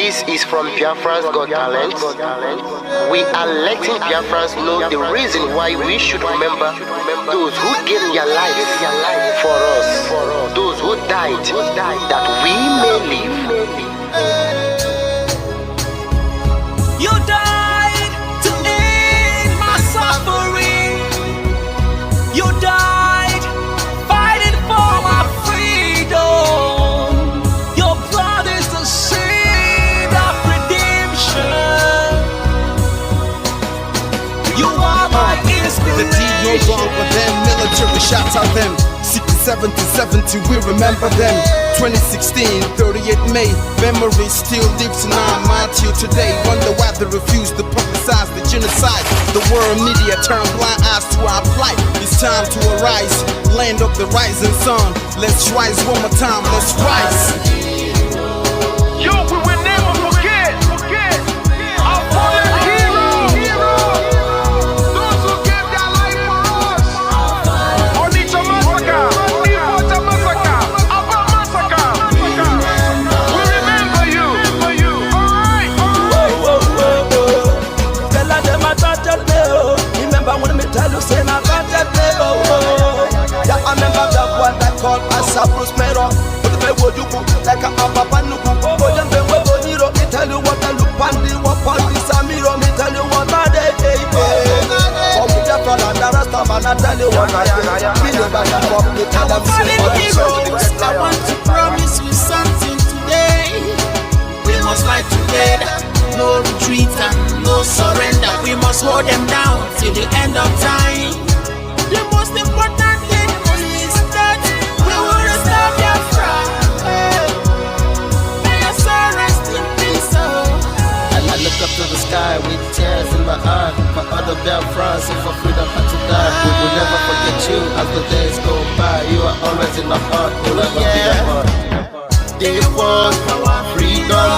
This is from Biafrans Got Talent. We are letting Biafrans know the reason why we should remember those who gave their lives for us, those who died that we may live. You died to end my suffering. You died fighting for my freedom. Your blood is the seed of redemption. You are my inspiration. The deed no longer them, military shots at them. 67 to 70, we remember them. 2016, 38 May, memory still lives in our mind till today. Wonder why they refuse to publicize the genocide. The world media turn blind eyes to our plight. It's time to arise, land of the rising sun. Let's rise one more time, let's rise. Yo, we will never forget our fallen heroes. Those who gave their life for us. Onitsha massacre, Iwata massacre, Aba massacre. We remember you. Alright. Tell them I touched me. Remember when me tell you say I touched me. Yeah, I remember that one that called us a Bruce Mero. Like a papa nuku, oh them they will go niro. Me tell you what I look pandi, what pandi samiro. Me tell you what I dey. Oh we just fall under a star, man. I tell you what I am. Me never give up. Me tell them heroes, I want to promise you something today. We must fight together, no retreat and no surrender. We must hold them down till the end of time. The most important thing is that we will restore Biafra. I look up to the sky with tears in my eye. For other Biafrans and for freedom had to die. We will never forget you as the days go by. You are always in my heart, will never be apart. They fought for our freedom.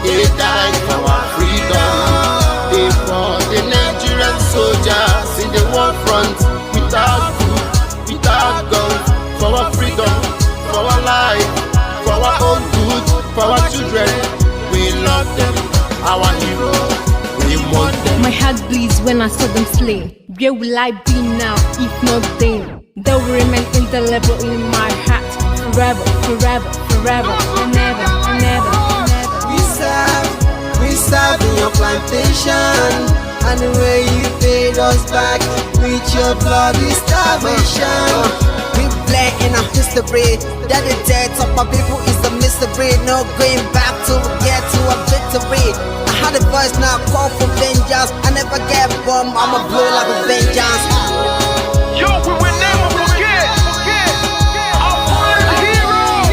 They died for our freedom. They fought the Nigerian soldiers in the war front. Without food, without guns. For our freedom, for our life, for our own good, for our children. We love them. Our hero, we want them. My heart bleeds when I saw them slain. Where will I be now if not then? They will remain indelible in my heart forever, forever, forever, and never, and never, and never. We serve in your plantation, and the way you paid us back with your bloody starvation. We play in our history that the death of my people is a mystery. No going back to get to a victory. I had a voice now call for vengeance. I never get bombed, I'ma blow like a vengeance. Yo, we will never forget our fallen heroes.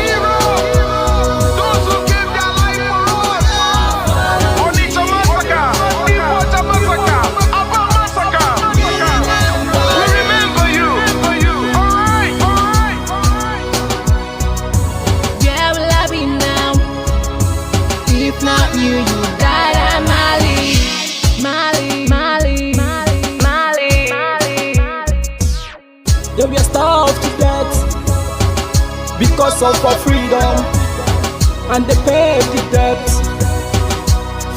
Those who gave their life for us. Onitsha massacre, Iwata massacre, Aba massacre. We remember you. Alright. Where will I be now if not you? You died at Mali. They were starved to death because of our freedom, and they paid the debt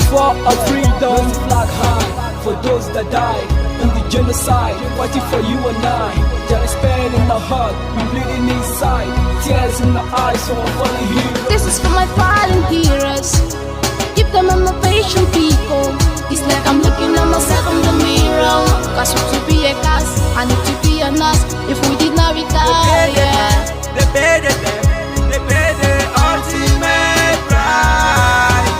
for our freedom. Flag high for those that died in the genocide, fighting for you and I. There is pain in the heart, we bleeding inside, tears in the eyes, so I'm falling heroes. This is for my fallen heroes. Give them a motivation, people. It's like I'm looking at myself in the mirror. Cause we to be a cast, I need to be a nurse. If we did not retire, They paid the ultimate price.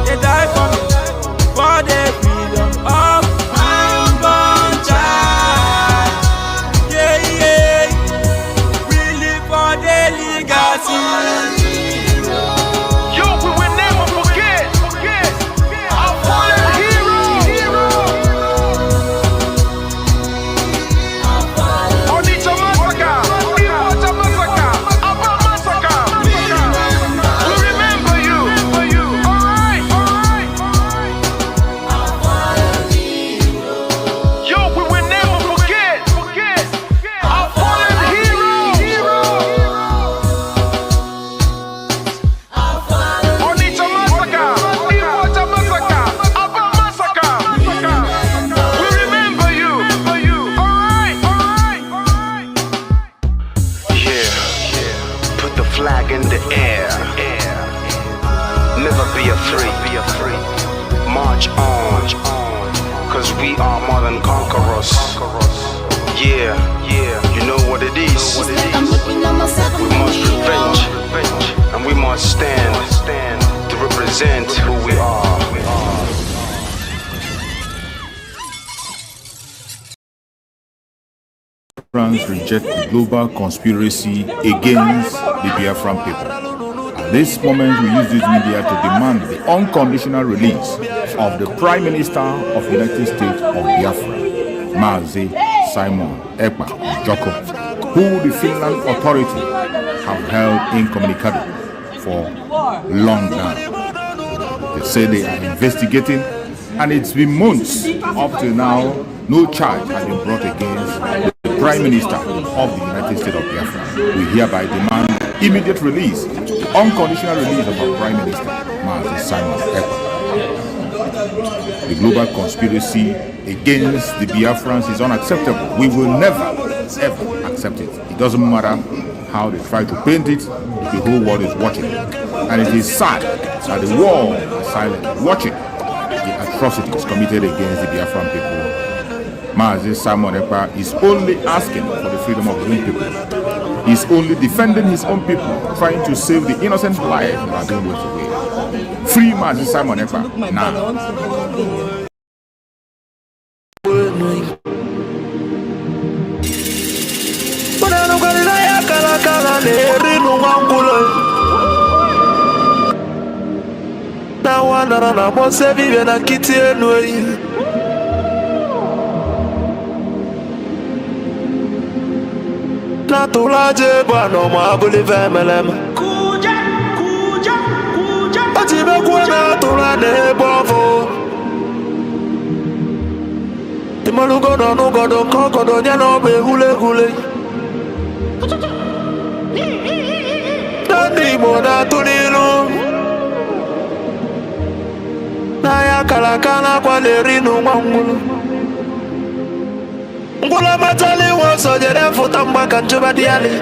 They died for me, for the freedom of my unborn child. We live for the legacy. Yo, we will never forget our fallen heroes. Onitsha massacre, Iwata massacre, Aba massacre. We remember you. Alright. Yo, we will never forget our fallen heroes. flag in the air. Never be afraid. March on, cause we are more than conquerors. Yeah, you know what it is. We must revenge, and we must stand to represent who we are. Biafrans reject the global conspiracy against the Biafran people. At this moment, we use this media to demand the unconditional release of the Prime Minister of the United States of Biafra, Simon Ekpa, who the Finland authority have held incommunicado for long now. They say they are investigating, and it's been months up to now. No charge has been brought against the Prime Minister of the United States of Biafra. We hereby demand immediate release, unconditional release of our Prime Minister, Simon Ekpa. The global conspiracy against the Biafrans is unacceptable. We will never, ever accept it. It doesn't matter how they try to paint it, the whole world is watching. And it is sad that the world is silent, watching the atrocities committed against the Biafran people. Simon Ekpa is only asking for the freedom of his own people. He's only defending his own people, trying to save the innocent lives that are being wasted away. Free Simon Ekpa now. Natulaje bano mabuli vemelem. Atibe kwa natulane bovo. Imalugodo nugodo kokodo nyano be hule. Nani mona tulilu. Naya kalakana kwa lerinu mwangulu. Ngula matali woso jere futamba kanjuba diali.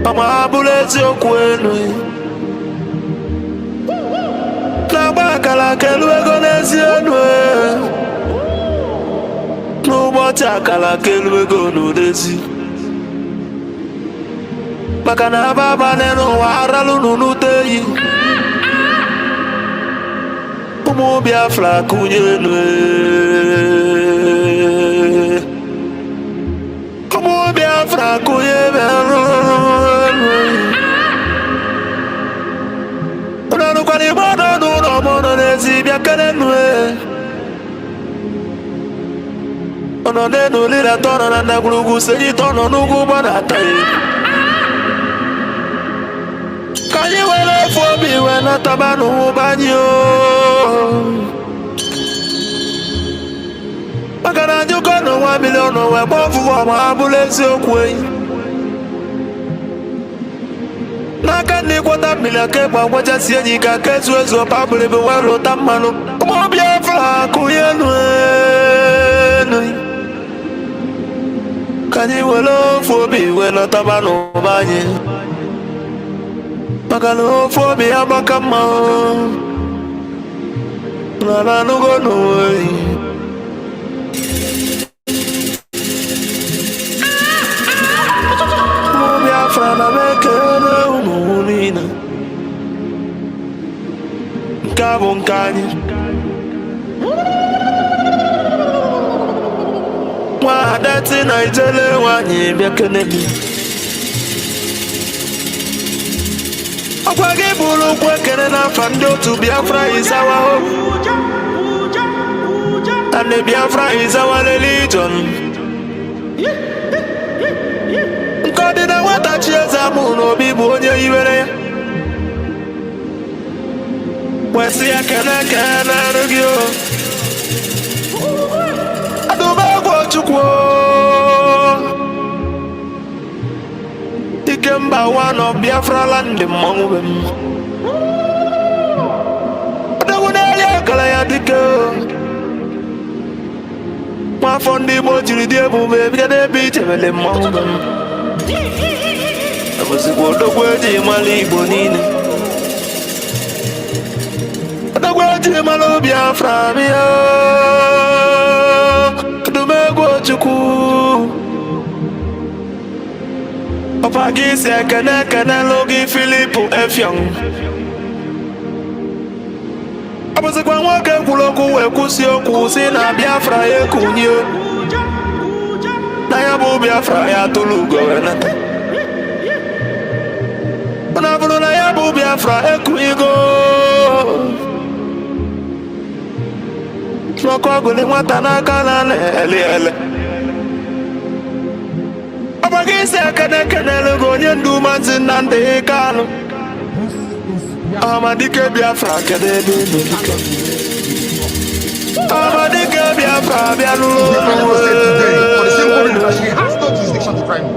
Ama abulezi okwenu. Nabakala kelwego nezienwe. Nubocha kala kelwego nudezi. Makana baba nenu waralu nunuteyi. Umu Biafra kunyenwe. Umu Biafra kunyenwe. Unanu kwa ni mono nuno mono nezi biakenenwe. Ono nenu lila tono na nagulugu senyi tono nugu banataye. Kanyi wele fobi wena tabanu banyo. Makana njuko no 1 million no we bofu wa mabulezi okwe. Naka ni kwata milake kwa wacha sienyi kakesu ezo pabule bewaro tamano. Umu Biafra kuyenwe. Kanyi wele fobi wena tabanu banyo. Makano fobi abakama. Nala nugo noy. Biafra na mekere ununina. Nkabo nkanyi. Mwadati na ijele wanyi biakenemi. Okwage bulu kwekere na fando to Biafra is our hope. And the Biafra is our religion. Nkodi na wata chieza muno bibu onye iwere. Wesi ya kene rugio. Aduba kwa chukwo. Ikemba one of Biafra land among them. Adawunelia kalaya diko. Ma fondi mo jiri die bube bi de bi temele among them. Abuzigwo dogweji mali Igbo niile. Dogweji malo Biafra bia. Dumegwo Chukwu. Papa gisi ekene logi Philipu Efyong. Abuzigwa nwoke kwuloku wee kwụsị okwu si na Biafra ekunye. Na ya bụ Biafra ya tụlụ ugo wee nata. Una bụrụ na ya bụ Biafra ekunyigo. N'ọkụ ọgụlị nwata n'aka na ele. Ọba gị isi ekene logo onye ndu Maazị Nnamdi Kanu. Amadike Biafra kedu ebe ebe dike. Amadike Biafra bịa She has no jurisdiction to try me.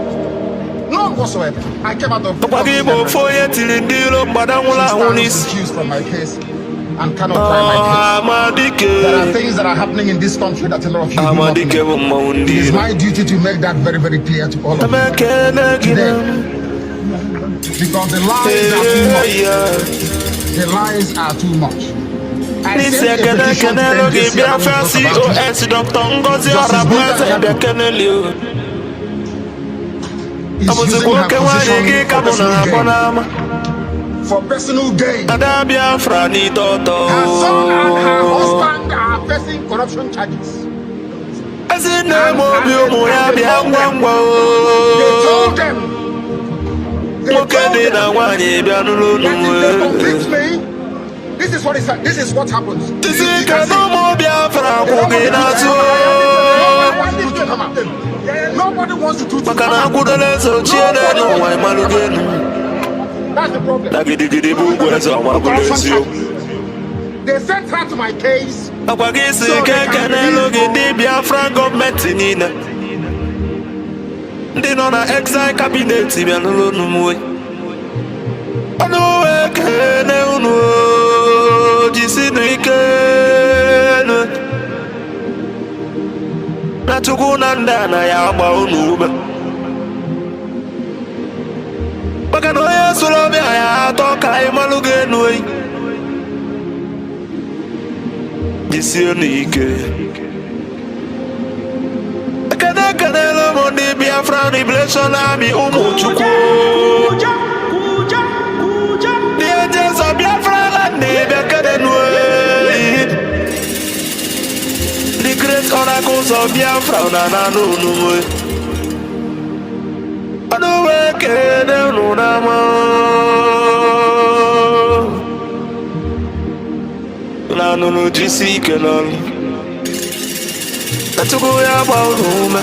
None whatsoever. I came out of There are accused from my case and cannot try my case. There are things that are happening in this country that a lot of you do not know. It is my duty to make that very, very clear to all of you today. Because the lies are too much. The lies are too much. I sent a petition to Biafra Heroes, for personal gain. Her son and her husband are facing corruption charges. They told them that if they complete me, this is what happens. Nobody wants to do it. That's the problem. They sent her to my case. So they can the Biafran government in they know na exile cabinet bi anolo numwe. Ono ekene unu jisinu ikene. Na Chukwu na ndana ya agba unu ube. Maka na onye soro bịa ya atọ ka ịmalụ ga-enu eyi. Jisienu ike. Ekene lomo ndị Biafran Liberation Army ụmụ Chukwu. The agents of Biafra land the great oracles of Biafra na nuwe. Anuwe kene nunama. Na nunu jisi kenon. Natugu ya ba unume.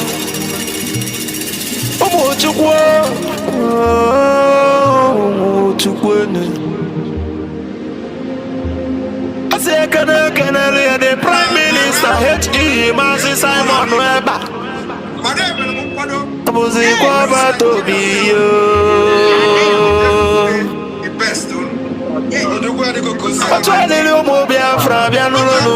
Omo Chukwu. Omo Chukwu ne. The Prime Minister H.E. Mazi Simon Ekpa. Abuzigwa batobiyo. Atwalele omo Biafra bianulu.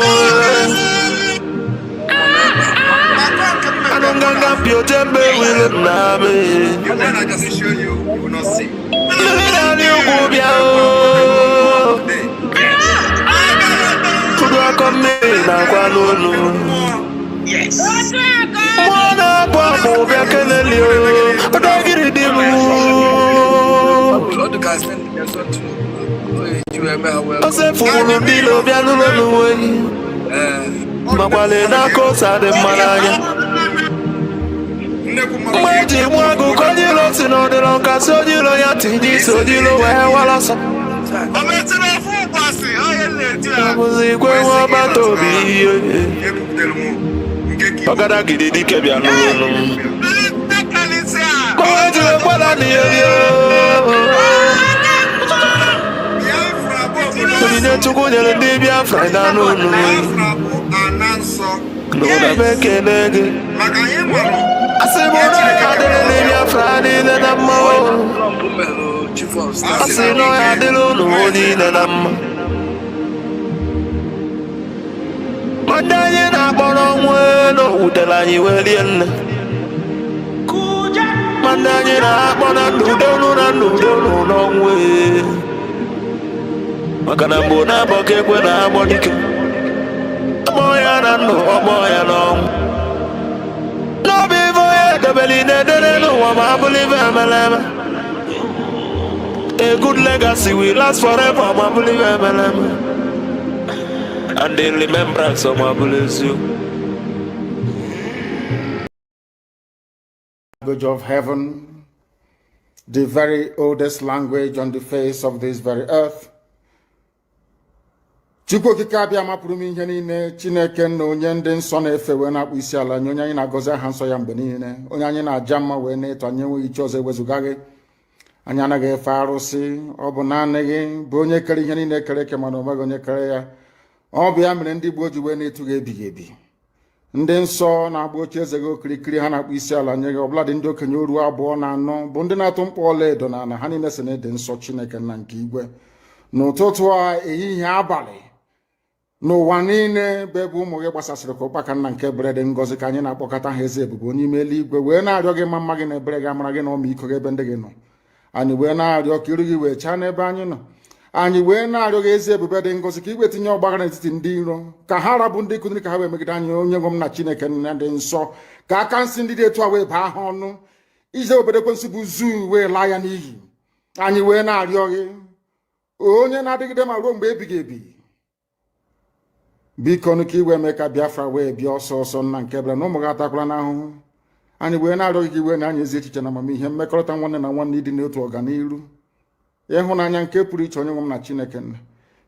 Anonganga piotembe wile name. I just show you, you will not see. Lili omo biao. Yes. Mwana papo bekelelio. Odagiri dimu. Ose fulu bilo bianulu. Makwale na kosa de malanya. Mweji mwagu konyilo sino de lonka sojilo yati di sojilo walasa. Abuzigwe wabatobi. Ogada gidi kebia nunu. Mweji wala niyo. Tune tukunyele ndi Biafra na nunu. Nuna beke nege. Asimona adele ndi Biafra ni na mawo. Asino ya dilo nuni na ma. Mandanye na bono mweno utela nyiwelienne. Mandanye na bono nudonu na nu. wrong way. Makana mbona boke kwena abodike. Moya na no, moya no. No be for the belly, no one believe a good legacy will last forever, I believe and in remembrance of my bless you. Language of heaven, the very oldest language on the face of this very earth. Chukwu kikabia mapurumi ihe niile Chineke na onye ndị nsọ na-efe wee na-akpụ isi ala nye onye anyị na-agọzi aha nsọ ya mgbe niile onye anyị na-aja mma wee na-eto anyị enweghị iche ọzọ ewezuga gị anyị anaghị efe arụsị ọ bụ naanị gị bụ onye kere ihe niile kere eke mana onweghị onye kere ya ọ bụ ya mere ndị Igbo ji wee na-etu gị ebighị ebi ndị nsọ na-agba oche eze gị okirikiri ha na-akpụ isi ala nye gị ọbụladị ndị okenye oru 2 na 4 bụ ndị na-atụ mkpọ ọla edo na ana ha niile si na ịdị nsọ Chineke na nke igwe n'ụtụtụ a ehihie abalị n'ụwa niile bụ ebe ụmụ gị gbasasịrị ka ụkpaka nna nke ebere dị ngọzi ka anyị na-akpọkọta ha eze ebube onye ime eluigwe wee na-arịọ gị mma gị na ebere gị amara gị na ọmịiko gị ebe ndị gị nọ anyị wee na-arịọ ka iru gị wee chaa n'ebe anyị nọ anyị wee na-arịọ gị eze ebube dị ngọzi ka igwe tinye ọgbaghara n'etiti ndị iro ka ha rabụ ndị kụziri ka ha wee megide anyị onye nwe m na Chineke na dị nsọ ka aka nsị ndị dị etu a wee baa ha ọnụ ije obodo ekwensu bụ zuu wee laa ya n'iyi anyị wee na-arịọ gị onye na-adịgide ma ruo mgbe ebighị ebi biko nụ ka iwe mee ka Biafra wee bịa ọsọ ọsọ nna nke ebere na ụmụ gị atakwala n'ahụhụ anyị wee na-arịọ gị iwe na anyị ezi echiche na amamihe mmekọrịta nwanne na nwanne ịdị n'otu ọganiru ịhụnanya nke pụrụ iche onye nwe m na Chineke nna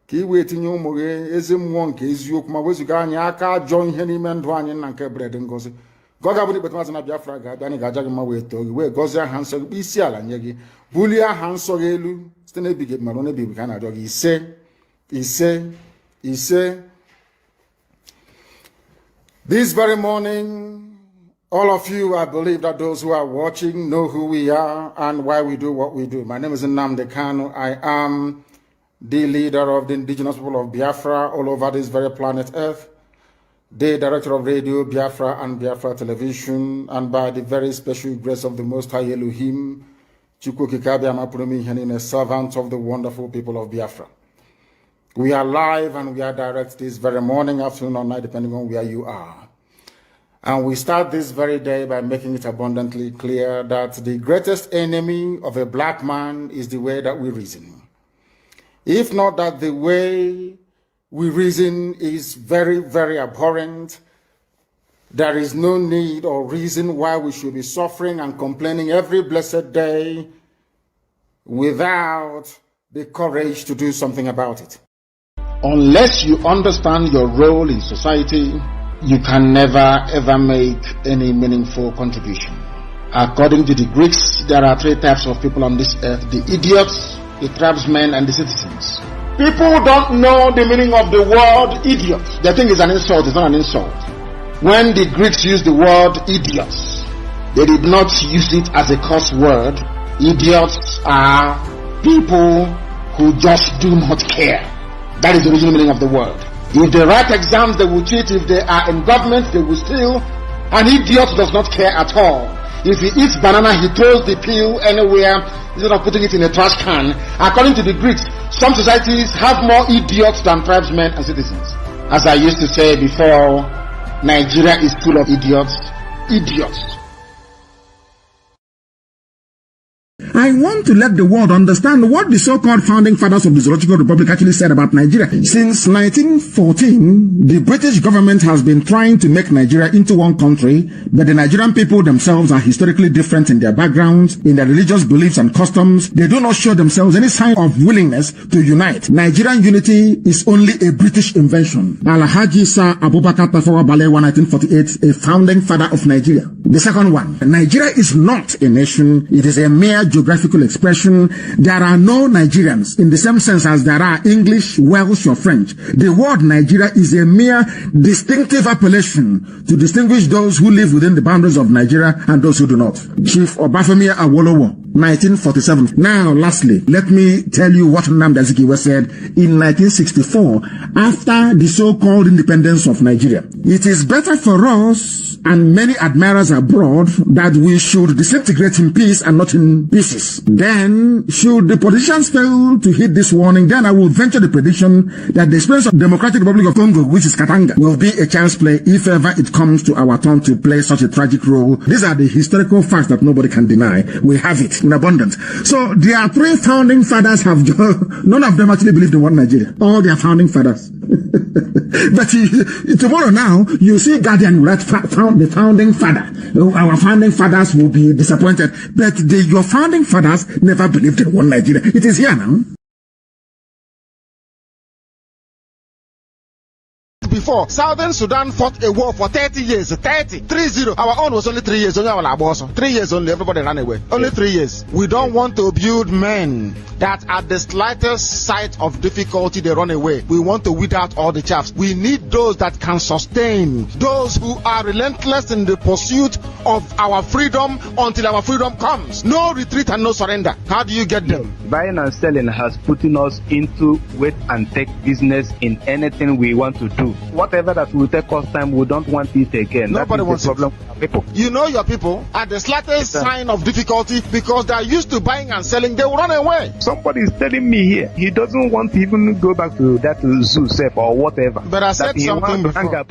ka iwe etinye ụmụ gị ezi mmụọ nke eziokwu ma wezuga anyị aka ajọ ihe n'ime ndụ anyị nna nke ebere dị ngọzi ka ọ ga-abụ n'ikpeta maazị na Biafra ga-abịa anyị ga-aja gị mma wee too gị wee gọzie aha nsọ gị isi ala nye gị bulie aha nsọ gị elu site n'ebighị ebi ma ruo n'ebighị ebi ka a na-arịọ gị ise ise ise. This very morning, all of you, I believe that those who are watching know who we are and why we do what we do. My name is Nnamdi Kanu. I am the leader of the indigenous people of Biafra all over this very planet Earth, the director of Radio Biafra and Biafra Television, and by the very special grace of the Most High Elohim, Chukwu Kikabia Mapurumi Henine, servant of the wonderful people of Biafra. We are live and we are direct this very morning, afternoon, or night, depending on where you are. And we start this very day by making it abundantly clear that the greatest enemy of a black man is the way that we reason. If not that the way we reason is very, very abhorrent, there is no need or reason why we should be suffering and complaining every blessed day without the courage to do something about it. Unless you understand your role in society, you can never ever make any meaningful contribution. According to the Greeks, there are 3 types of people on this earth: the idiots, the tribesmen, and the citizens. People don't know the meaning of the word idiot. They think it's an insult. It's not an insult. When the Greeks used the word idiots, they did not use it as a curse word. Idiots are people who just do not care. That is the original meaning of the word. If they write exams, they will cheat. If they are in government, they will steal. An idiot does not care at all. If he eats banana, he throws the peel anywhere instead of putting it in a trash can. According to the Greeks, some societies have more idiots than tribesmen and citizens. As I used to say before, Nigeria is full of idiots. Idiots. I want to let the world understand what the so-called founding fathers of the Zoological Republic actually said about Nigeria. Since 1914, the British government has been trying to make Nigeria into one country, but the Nigerian people themselves are historically different in their backgrounds, in their religious beliefs and customs. They do not show themselves any sign of willingness to unite. Nigerian unity is only a British invention. Alhaji Sir Abubakar Tafawa Balewa, 1948, a founding father of Nigeria. The second one, Nigeria is not a nation. It is a mere geographical expression. There are no Nigerians in the same sense as there are English, Welsh, or French. The word Nigeria is a mere distinctive appellation to distinguish those who live within the boundaries of Nigeria and those who do not. Chief Obafemi Awolowo, 1947. Now, lastly, let me tell you what Nnamdi Azikiwe said in 1964 after the so-called independence of Nigeria. It is better for us and many admirers abroad that we should disintegrate in peace and not in pieces. Then, should the politicians fail to heed this warning, then I will venture the prediction that the experience of Democratic Republic of Congo, which is Katanga, will be a chance play if ever it comes to our turn to play such a tragic role. These are the historical facts that nobody can deny. We have it in abundance. So, their three founding fathers have, none of them actually believed in one Nigeria. All their founding fathers. But tomorrow now, you see Guardian write the founding father. Our founding fathers will be disappointed. But your founding fathers never believed in one Nigeria. It is here now. Before, Southern Sudan fought a war for 30 years. 30. Our own was only 3 years. Only our also. 3 years only. Everybody ran away. Only 3 years. We don't want to build men that at the slightest sight of difficulty, they run away. We want to weed out all the chaffs. We need those that can sustain. Those who are relentless in the pursuit of our freedom until our freedom comes. No retreat and no surrender. How do you get them? Buying and selling has put us into wait and take business in anything we want to do. Whatever that will take us time, we don't want it again. Nobody wants the problem with people. You know your people, at the slightest sign of difficulty, because they are used to buying and selling, they will run away. Somebody is telling me here, he doesn't want to even go back to that zoo safe or whatever. But I said something before.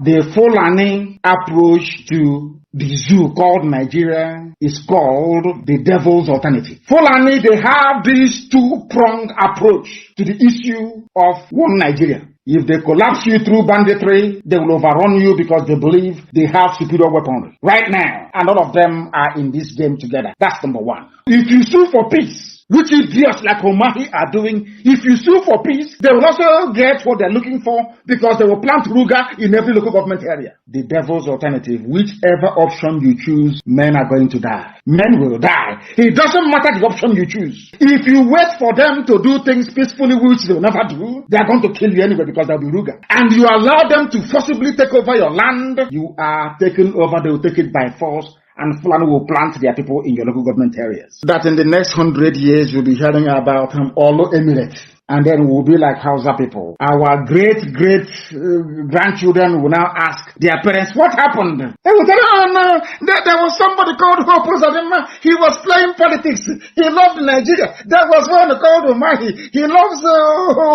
The Fulani approach to the zoo called Nigeria is called the devil's alternative. Fulani, they have this two-pronged approach to the issue of one Nigeria. If they collapse you through banditry, they will overrun you because they believe they have superior weaponry. Right now, and all of them are in this game together. That's number one. If you sue for peace, which idiots like Omahi are doing, if you sue for peace, they will also get what they're looking for because they will plant Ruga in every local government area. The devil's alternative, whichever option you choose, men are going to die. Men will die. It doesn't matter the option you choose. If you wait for them to do things peacefully, which they will never do, they are going to kill you anyway because they'll be Ruga. And you allow them to forcibly take over your land, you are taken over, they will take it by force. And Fulani will plant their people in your local government areas. That in the next 100 years, you'll be hearing about Olo Emirates. And then we'll be like Hausa people. Our great-grandchildren will now ask their parents, what happened? They will tell, oh no, there was somebody called Hope Uzodinma. He was playing politics. He loved Nigeria. There was one called Omahi. He loves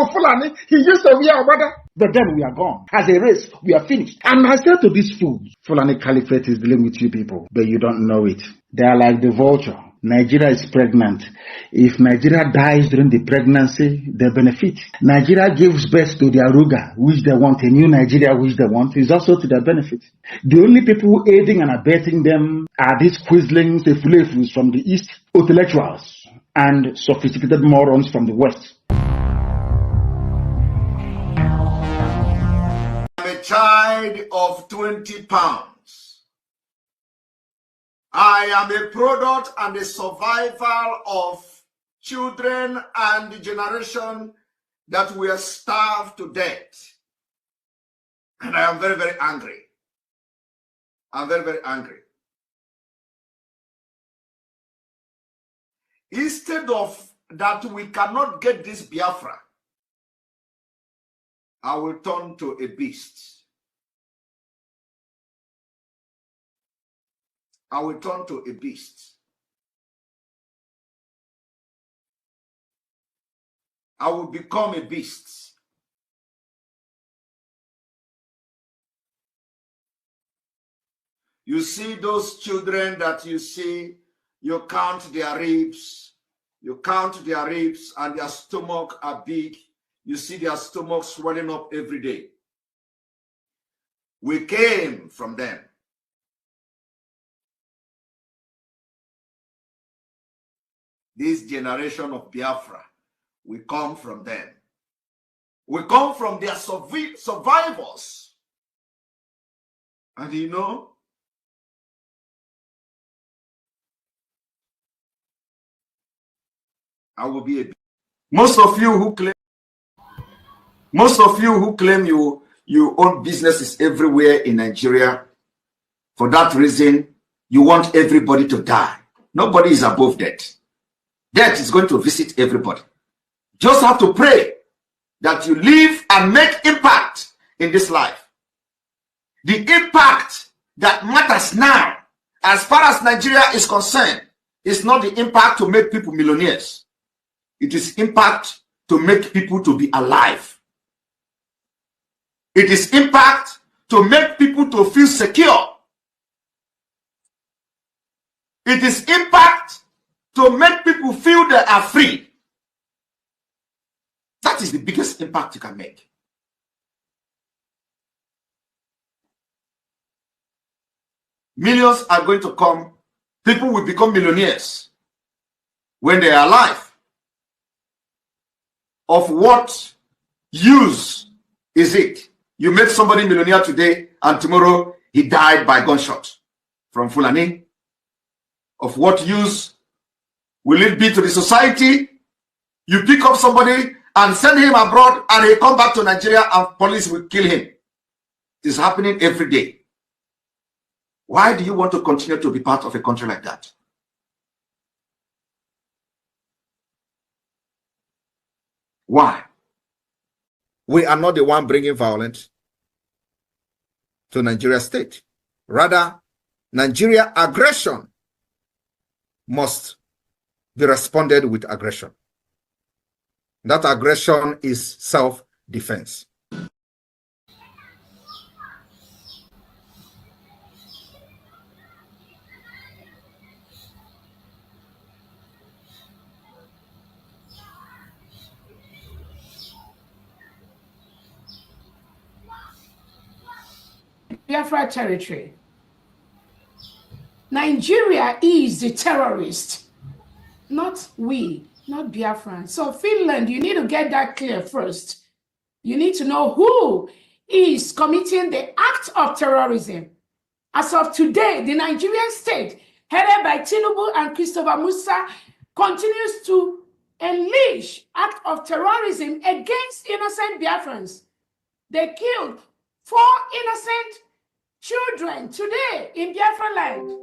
Fulani. He used to wear Obada. But then we are gone. As a race, we are finished. And I said to these fools, Fulani Caliphate is dealing with you people, but you don't know it. They are like the vulture. Nigeria is pregnant. If Nigeria dies during the pregnancy, they benefit. Nigeria gives birth to their Ruga, which they want, a new Nigeria which they want, is also to their benefit. The only people aiding and abetting them are these quislings, the fulefus from the east, intellectuals, and sophisticated morons from the west. I'm a child of 20 pounds. I am a product and a survival of children and the generation that were starved to death. And I am very, very angry. I'm very, very angry. Instead of that we cannot get this Biafra, I will turn to a beast. I will turn to a beast. I will become a beast. You see those children that you see, you count their ribs, and their stomach are big. You see their stomach swelling up every day. We came from them. This generation of Biafra, we come from them. We come from their survivors. And you know, I will be a... Most of you who claim Most of you who claim you own businesses everywhere in Nigeria, for that reason, you want everybody to die. Nobody is above death. Death is going to visit everybody. Just have to pray that you live and make impact in this life. The impact that matters now, as far as Nigeria is concerned, is not the impact to make people millionaires. It is impact to make people to be alive. It is impact to make people to feel secure. It is impact to make people feel they are free. That is the biggest impact you can make. Millions are going to come. People will become millionaires when they are alive. Of what use is it? You make somebody millionaire today and tomorrow he died by gunshot from Fulani. Of what use will it be to the society? You pick up somebody and send him abroad and he come back to Nigeria and police will kill him. It is happening every day. Why do you want to continue to be part of a country like that? Why? We are not the one bringing violence to Nigeria state. Rather, Nigeria aggression must be responded with aggression. That aggression is self-defense. Biafra territory. Nigeria is the terrorist, not we, not Biafran. So Finland, you need to get that clear first. You need to know who is committing the act of terrorism. As of today, the Nigerian state, headed by Tinubu and Christopher Musa, continues to unleash act of terrorism against innocent Biafrans. They killed 4 innocent children today in Biafra land,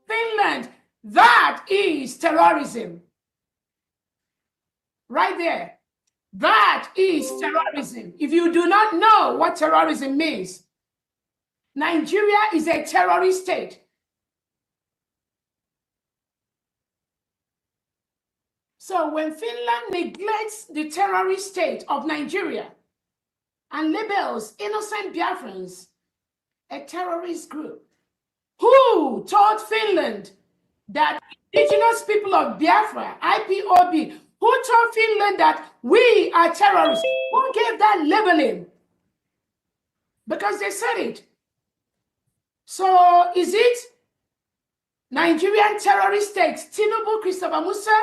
Finland. That is terrorism. Right there. That is terrorism. If you do not know what terrorism means, Nigeria is a terrorist state. So when Finland neglects the terrorist state of Nigeria and labels innocent Biafrans a terrorist group, who told Finland that indigenous people of Biafra, IPOB, who told Finland that we are terrorists? Who gave that labeling? Because they said it. So is it Nigerian terrorist states, Tinubu, Christopher Musa,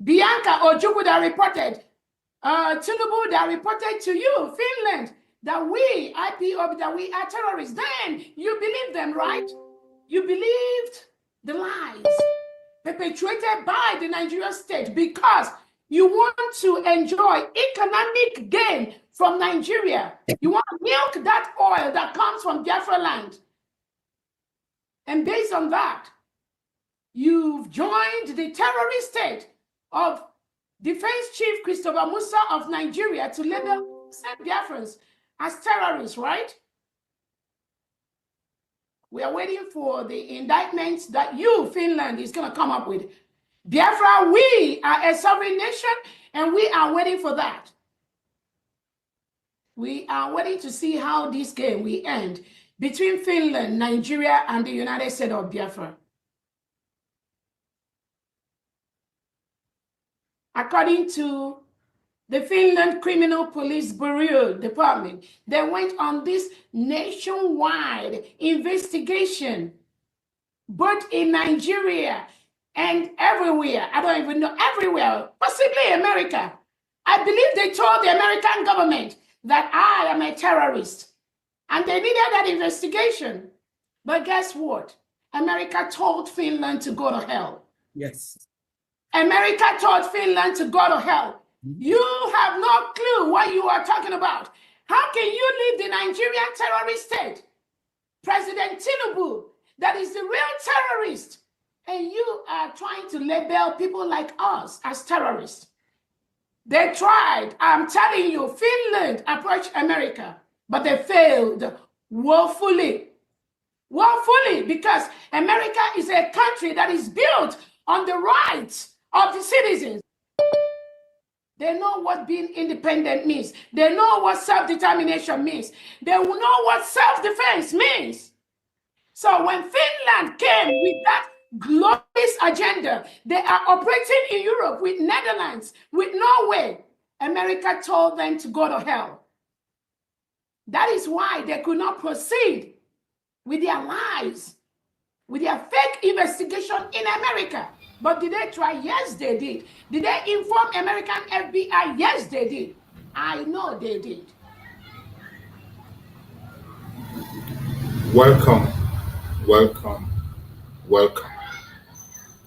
Bianca Ojukwu that reported, Tinubu that reported to you, Finland, that we, IPOB, that we are terrorists? Then you believe them, right? You believed the lies perpetuated by the Nigerian state because you want to enjoy economic gain from Nigeria. You want to milk that oil that comes from Biafra land. And based on that, you've joined the terrorist state of Defense Chief Christopher Musa of Nigeria to label Biafrans as terrorists, right? We are waiting for the indictments that you, Finland, is going to come up with. Biafra, we are a sovereign nation, and we are waiting for that. We are waiting to see how this game will end between Finland, Nigeria, and the United States of Biafra. According to the Finland Criminal Police Bureau Department, they went on this nationwide investigation, both in Nigeria and everywhere. I don't even know, everywhere, possibly America. I believe they told the American government that I am a terrorist, and they needed that investigation. But guess what? America told Finland to go to hell. Yes. America told Finland to go to hell. You have no clue what you are talking about. How can you leave the Nigerian terrorist state? President Tinubu, that is the real terrorist, and you are trying to label people like us as terrorists. They tried, I'm telling you, Finland approached America, but they failed woefully. Woefully, because America is a country that is built on the rights of the citizens. They know what being independent means. They know what self-determination means. They know what self-defense means. So when Finland came with that glorious agenda, they are operating in Europe with Netherlands, with Norway. America told them to go to hell. That is why they could not proceed with their lies, with their fake investigation in America. But did they try? Yes, they did. Did they inform American FBI? Yes, they did. I know they did. Welcome, welcome, welcome.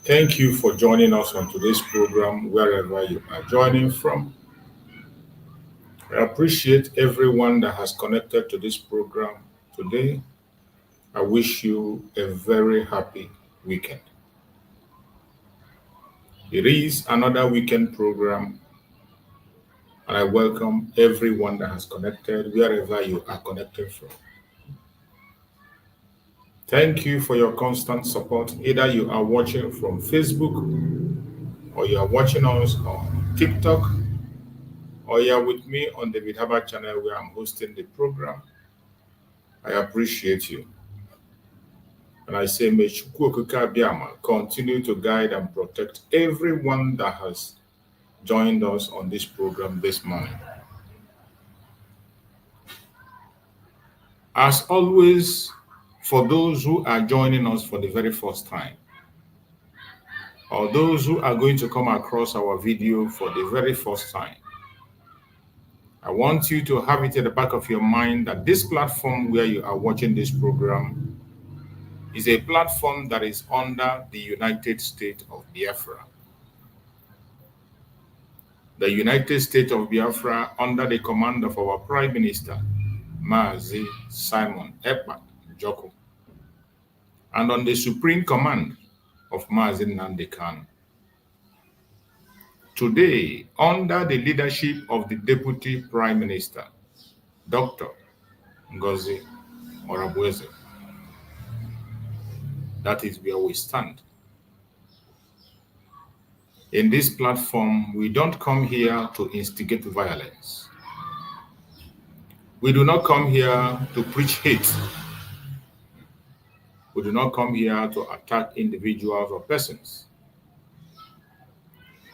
Thank you for joining us on today's program, wherever you are joining from. I appreciate everyone that has connected to this program today. I wish you a very happy weekend. It is another weekend program, and I welcome everyone that has connected, wherever you are connected from. Thank you for your constant support. Either you are watching from Facebook, or you are watching us on TikTok, or you are with me on the Vidhaba channel where I'm hosting the program. I appreciate you. And I say, may Chukwu Okike Abiama continue to guide and protect everyone that has joined us on this program this morning. As always, for those who are joining us for the very first time, or those who are going to come across our video for the very first time, I want you to have it at the back of your mind that this platform where you are watching this program is a platform that is under the United States of Biafra. The United States of Biafra, under the command of our Prime Minister, Mazi Simon Ekpa, and on the supreme command of Mazi Nnamdi Kanu. Today, under the leadership of the Deputy Prime Minister, Dr. NgoziOrabueze, that is where we stand. In this platform, we don't come here to instigate violence. We do not come here to preach hate. We do not come here to attack individuals or persons.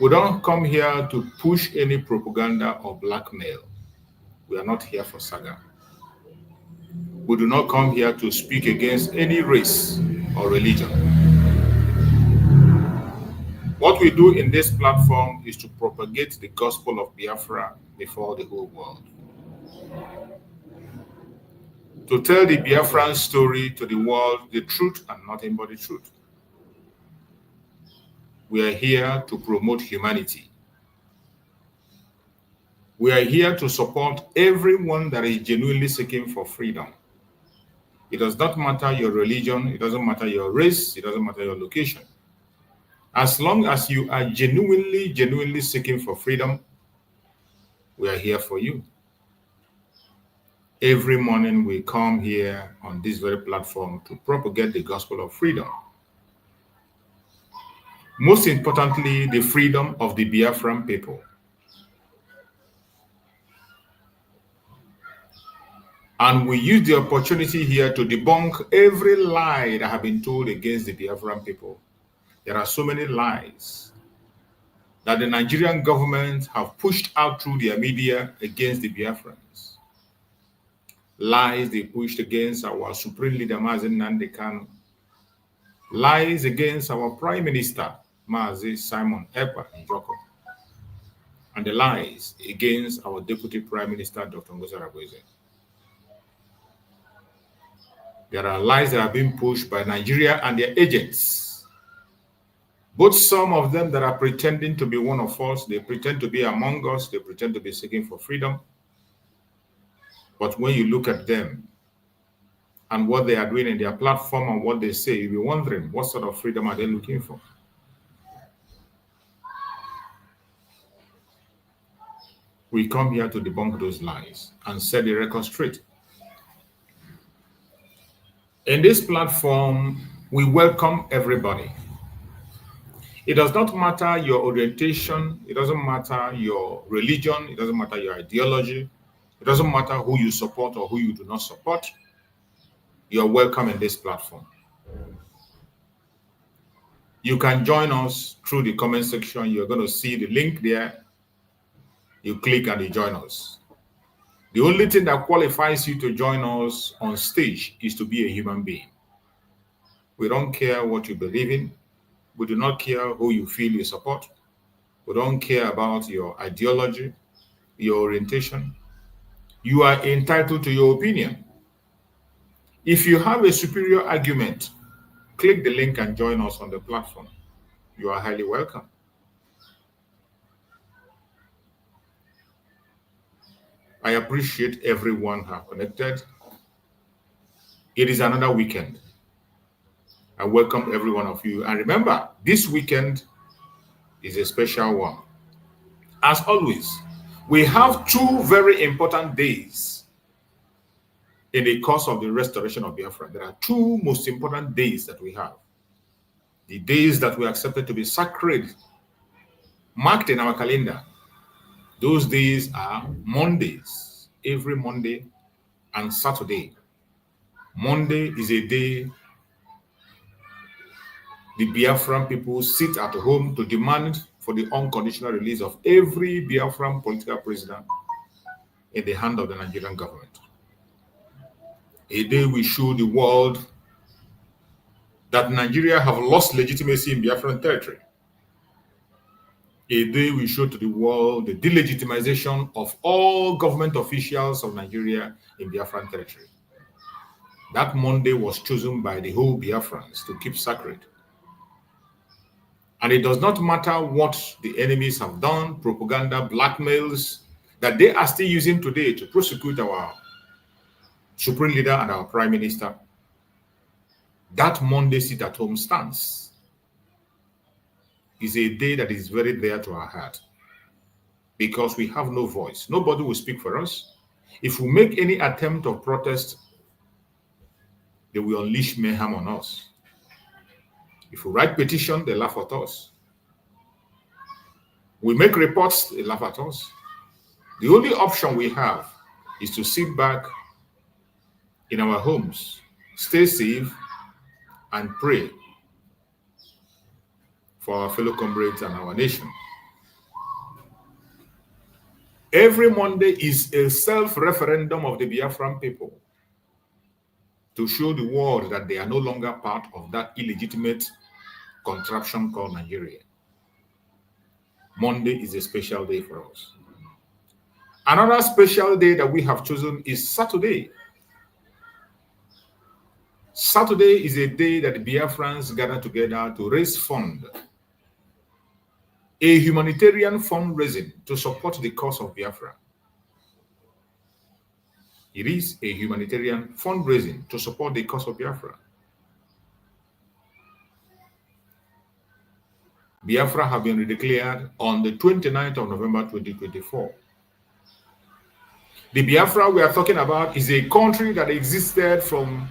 We don't come here to push any propaganda or blackmail. We are not here for saga. We do not come here to speak against any race or religion. What we do in this platform is to propagate the gospel of Biafra before the whole world. To tell the Biafran story to the world, the truth and nothing but the truth. We are here to promote humanity. We are here to support everyone that is genuinely seeking for freedom. It does not matter your religion, it doesn't matter your race, it doesn't matter your location. As long as you are genuinely seeking for freedom, we are here for you. Every morning we come here on this very platform to propagate the gospel of freedom. Most importantly, the freedom of the Biafran people. And we use the opportunity here to debunk every lie that has been told against the Biafran people. There are so many lies that the Nigerian government have pushed out through their media against the Biafrans. Lies they pushed against our supreme leader, Mazi Nnamdi Kanu. Lies against our Prime Minister, Mazi Simon Ekpa, and the lies against our Deputy Prime Minister, Dr. NgoziOrabueze. There are lies that are being pushed by Nigeria and their agents Both some of them that are pretending to be one of us, they pretend to be among us, they pretend to be seeking for freedom. But when you look at them and what they are doing in their platform and what they say, you'll be wondering, what sort of freedom are they looking for? We come here to debunk those lies and set the record straight. In this platform, we welcome everybody. It does not matter your orientation, it doesn't matter your religion, it doesn't matter your ideology, it doesn't matter who you support or who you do not support. You're welcome in this platform. You can join us through the comment section. You're going to see the link there. You click and you join us. The only thing that qualifies you to join us on stage is to be a human being. We don't care what you believe in. We do not care who you feel you support. We don't care about your ideology, your orientation. You are entitled to your opinion. If you have a superior argument, click the link and join us on the platform. You are highly welcome. I appreciate everyone who have connected. It is another weekend. I welcome every one of you. And remember, this weekend is a special one. As always, we have two very important days in the course of the restoration of Biafra. There are two most important days that we have. The days that we accepted to be sacred, marked in our calendar. Those days are Mondays, every Monday and Saturday. Monday is a day the Biafran people sit at home to demand for the unconditional release of every Biafran political prisoner in the hand of the Nigerian government. A day we show the world that Nigeria have lost legitimacy in Biafran territory. A day we show to the world the delegitimization of all government officials of Nigeria in Biafran territory. That Monday was chosen by the whole Biafrans to keep sacred. And it does not matter what the enemies have done, propaganda, blackmails, that they are still using today to prosecute our supreme leader and our prime minister. That Monday sit-at-home stance is a day that is very dear to our heart because we have no voice. Nobody will speak for us. If we make any attempt of protest, they will unleash mayhem on us. If we write petition, they laugh at us. We make reports, they laugh at us. The only option we have is to sit back in our homes, stay safe, and pray for our fellow comrades and our nation. Every Monday is a self-referendum of the Biafran people to show the world that they are no longer part of that illegitimate contraption called Nigeria. Monday is a special day for us. Another special day that we have chosen is Saturday. Saturday is a day that the Biafrans gather together to raise funds, a humanitarian fundraising to support the cause of Biafra. It is a humanitarian fundraising to support the cause of Biafra. Biafra have been redeclared on the 29th of November 2024. The Biafra we are talking about is a country that existed from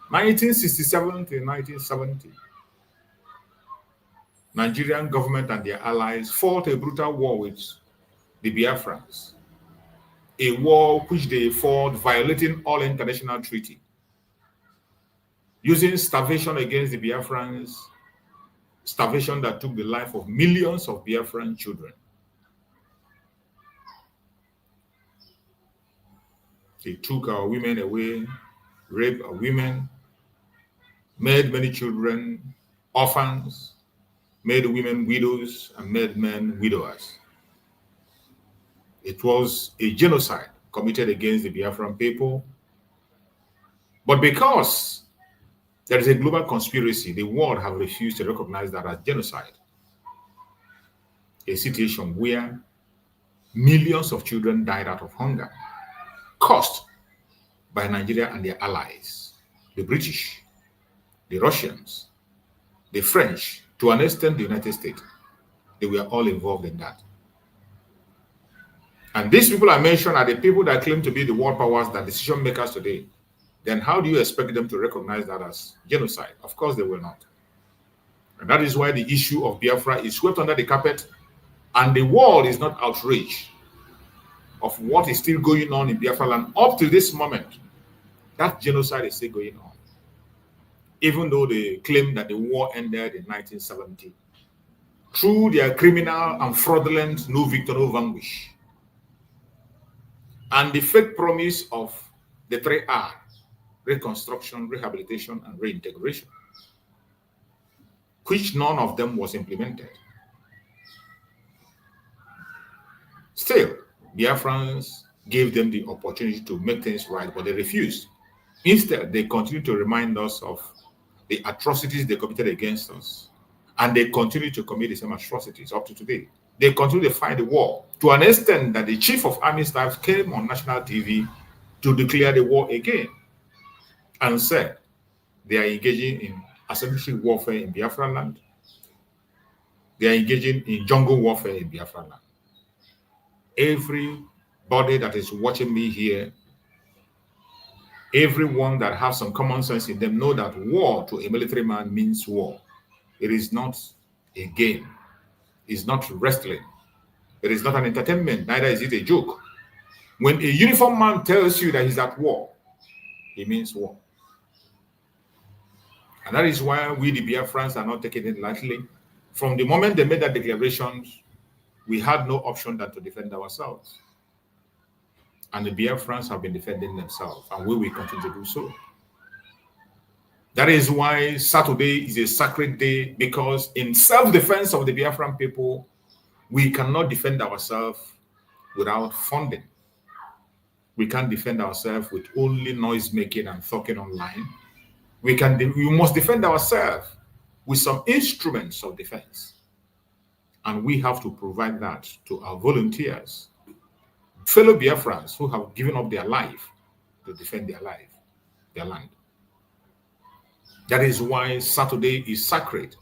1967 to 1970. Nigerian government and their allies fought a brutal war with the Biafrans. A war which they fought violating all international treaty, using starvation against the Biafrans, starvation that took the life of millions of Biafran children. They took our women away, raped our women, made many children orphans, made women widows, and made men widowers. It was a genocide committed against the Biafran people. But because There is a global conspiracy. The world have refused to recognize that as genocide. A situation where millions of children died out of hunger, caused by Nigeria and their allies, the British, the Russians, the French, to an extent the United States. They were all involved in that. And these people I mentioned are the people that claim to be the world powers, that decision makers today. Then how do you expect them to recognize that as genocide? Of course they will not. And that is why the issue of Biafra is swept under the carpet, and the world is not outraged of what is still going on in Biafra land up to this moment. That genocide is still going on. Even though they claim that the war ended in 1970. Through their criminal and fraudulent no victor, no vanquish. And the fake promise of the 3R, reconstruction, rehabilitation, and reintegration, which none of them was implemented. Still, Biafrans gave them the opportunity to make things right, but they refused. Instead, they continue to remind us of the atrocities they committed against us. And they continue to commit the same atrocities up to today. They continue to fight the war to an extent that the chief of army staff came on national TV to declare the war again and said they are engaging in asymmetric warfare in Biafra land. They are engaging in jungle warfare in Biafra land. Everybody that is watching me here, everyone that has some common sense in them, know that war to a military man means war. It is not a game. It's not wrestling. It is not an entertainment. Neither is it a joke. When a uniformed man tells you that he's at war, he means war. And that is why we, the Biafrans, are not taking it lightly. From the moment they made that declaration, we had no option than to defend ourselves. And the Biafrans have been defending themselves, and we will continue to do so. That is why Saturday is a sacred day, because in self-defense of the Biafran people, we cannot defend ourselves without funding. We can't defend ourselves with only noise making and talking online. We must defend ourselves with some instruments of defense. And we have to provide that to our volunteers, fellow Biafrans who have given up their life to defend their life, their land. That is why Saturday is sacred.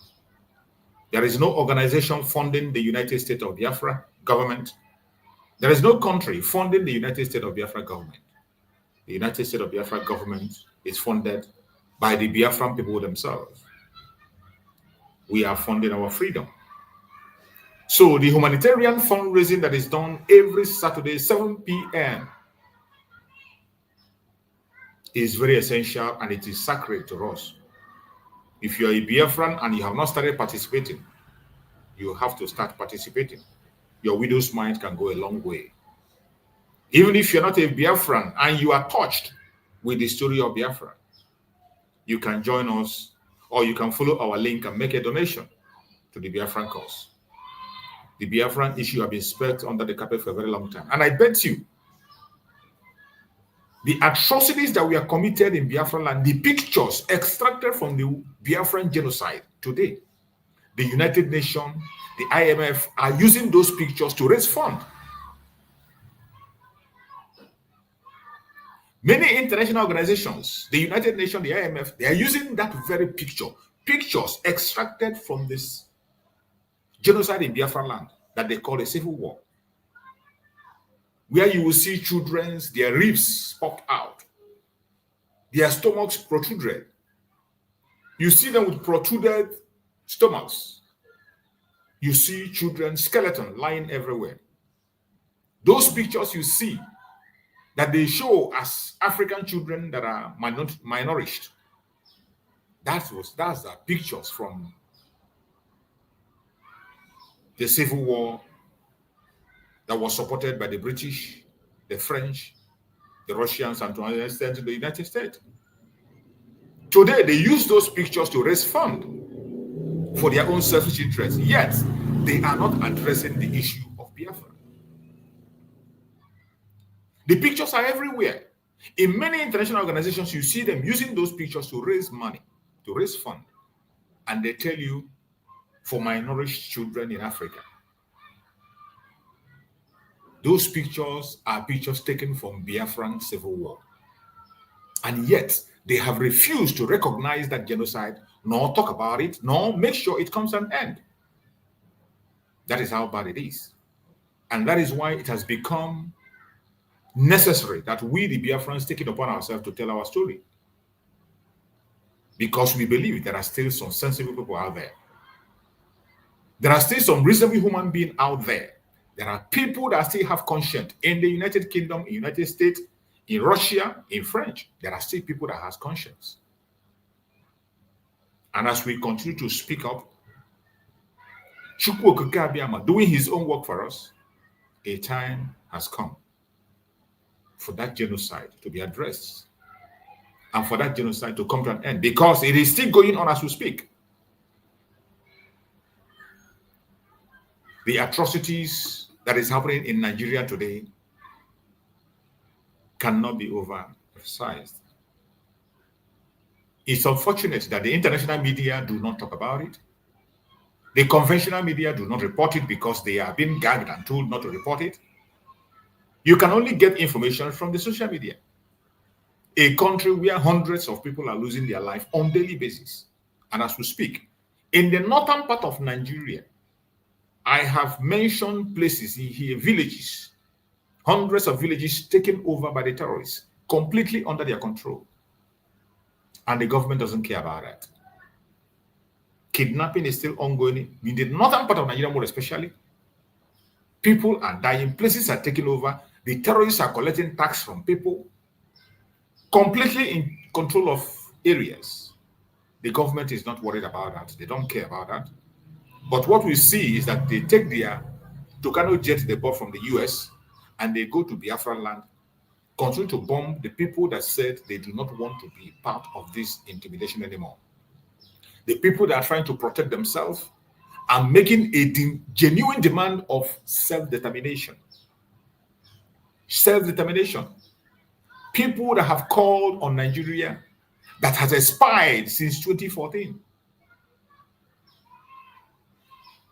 There is no organization funding the United States of Biafra government. There is no country funding the United States of Biafra government. The United States of Biafra government is funded by the Biafran people themselves. We are funding our freedom. So the humanitarian fundraising that is done every Saturday, 7 p.m. is very essential, and it is sacred to us. If you are a Biafran and you have not started participating, you have to start participating. Your widow's mind can go a long way. Even if you're not a Biafran and you are touched with the story of Biafra, you can join us, or you can follow our link and make a donation to the Biafran cause. The Biafran issue have been spread under the carpet for a very long time. And I bet you, the atrocities that we are committed in Biafra land, the pictures extracted from the Biafran genocide today, the United Nations, the IMF are using those pictures to raise funds. Many international organizations, the United Nations, the IMF, they are using that very pictures extracted from this genocide in Biafra land that they call a civil war, where you will see children's, their ribs popped out, their stomachs protruded. You see them with protruded stomachs. You see children's skeleton lying everywhere. Those pictures you see that they show as African children that are malnourished. That's the pictures from the civil war that was supported by the British, the French, the Russians, and to an extent the United States. Today, they use those pictures to raise funds for their own selfish interests, yet they are not addressing the issue of Biafra. The pictures are everywhere. In many international organizations, you see them using those pictures to raise money to raise funds, and they tell you for malnourished children in Africa. Those pictures are pictures taken from Biafran civil war. And yet, they have refused to recognize that genocide, nor talk about it, nor make sure it comes to an end. That is how bad it is. And that is why it has become necessary that we, the Biafrans, take it upon ourselves to tell our story. Because we believe there are still some sensible people out there. There are still some reasonable human beings out there. There are people that still have conscience in the United Kingdom, in United States, in Russia, in French. There are still people that have conscience. And as we continue to speak up, Chukwu Okike Abiyama doing his own work for us, a time has come for that genocide to be addressed and for that genocide to come to an end, because it is still going on as we speak. The atrocities that is happening in Nigeria today cannot be overemphasized. It's unfortunate that the international media do not talk about it. The conventional media do not report it because they are being gagged and told not to report it. You can only get information from the social media. A country where hundreds of people are losing their life on a daily basis. And as we speak, in the northern part of Nigeria, I have mentioned places here, villages, hundreds of villages taken over by the terrorists, completely under their control. And the government doesn't care about that. Kidnapping is still ongoing in the northern part of Nigeria, more especially. People are dying, places are taken over, the terrorists are collecting tax from people, completely in control of areas. The government is not worried about that. They don't care about that. But what we see is that they take their Tucano jet they bought from the US and they go to Biafra land, continue to bomb the people that said they do not want to be part of this intimidation anymore. The people that are trying to protect themselves are making a genuine demand of self-determination. Self-determination. People that have called on Nigeria that has expired since 2014.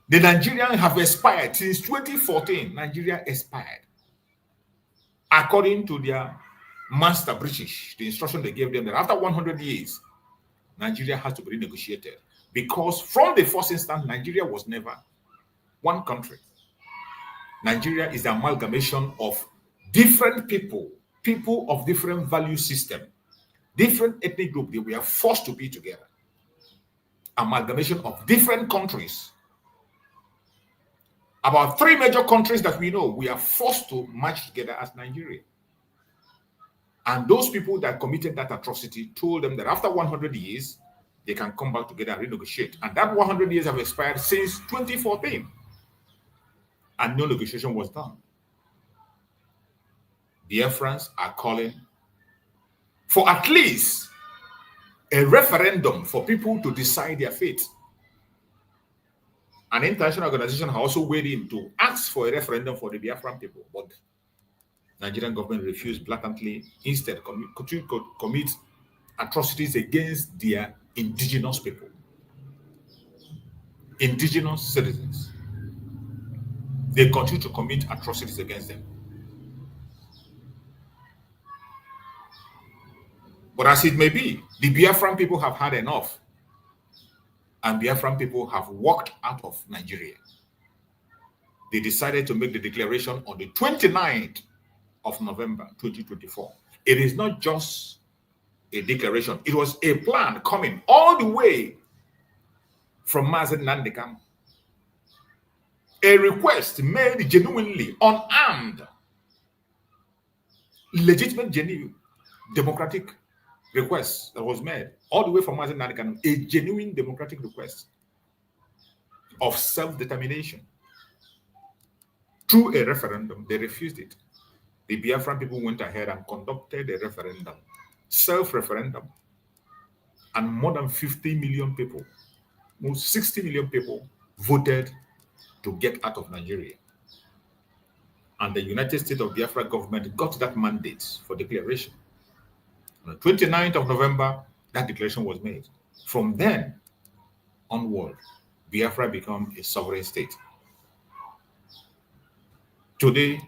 The Nigerians have expired since 2014. Nigeria expired. According to their master British, the instruction they gave them that after 100 years, Nigeria has to be renegotiated. Because from the first instance, Nigeria was never one country. Nigeria is the amalgamation of different people, people of different value system, different ethnic groups. They were forced to be together. Amalgamation of different countries. About 3 major countries that we know, we are forced to match together as Nigeria. And those people that committed that atrocity told them that after 100 years, they can come back together and renegotiate. And that 100 years have expired since 2014. And no negotiation was done. Biafrans are calling for at least a referendum for people to decide their fate. An international organization has also weighed in to ask for a referendum for the Biafran people, but Nigerian government refused blatantly, instead commit atrocities against their indigenous people, indigenous citizens. They continue to commit atrocities against them. But as it may be, the Biafran people have had enough. And Biafran people have walked out of Nigeria. They decided to make the declaration on the 29th of November 2024. It is not just a declaration. It was a plan coming all the way from Mazen Nandekam. A request made genuinely, unarmed, legitimate, genuine, democratic request that was made all the way from Mazen Nandekam, a genuine democratic request of self-determination. Through a referendum, they refused it. The Biafran people went ahead and conducted a referendum, self-referendum, and more than 50 million people, most 60 million people voted to get out of Nigeria. And the United States of Biafra government got that mandate for declaration. On the 29th of November, that declaration was made. From then onward, Biafra became a sovereign state. Today,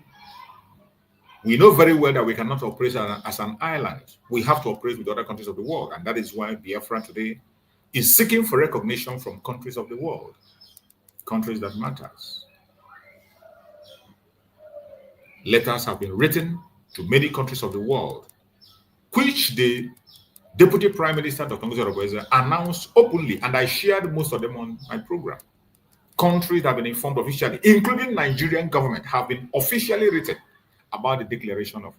we know very well that we cannot operate as an island. We have to operate with other countries of the world. And that is why Biafra today is seeking for recognition from countries of the world, countries that matters. Letters have been written to many countries of the world, which the Deputy Prime Minister, Dr. NgoziOrabueze, announced openly, and I shared most of them on my program. Countries that have been informed officially, including Nigerian government, have been officially written about the declaration of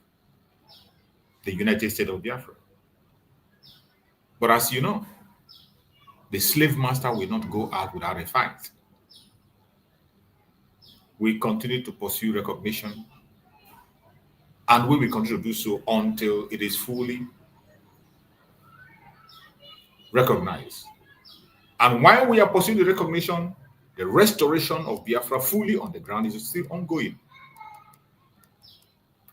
the United States of Biafra. But as you know, the slave master will not go out without a fight. We continue to pursue recognition, and we will continue to do so until it is fully recognized. And while we are pursuing the recognition, the restoration of Biafra fully on the ground is still ongoing.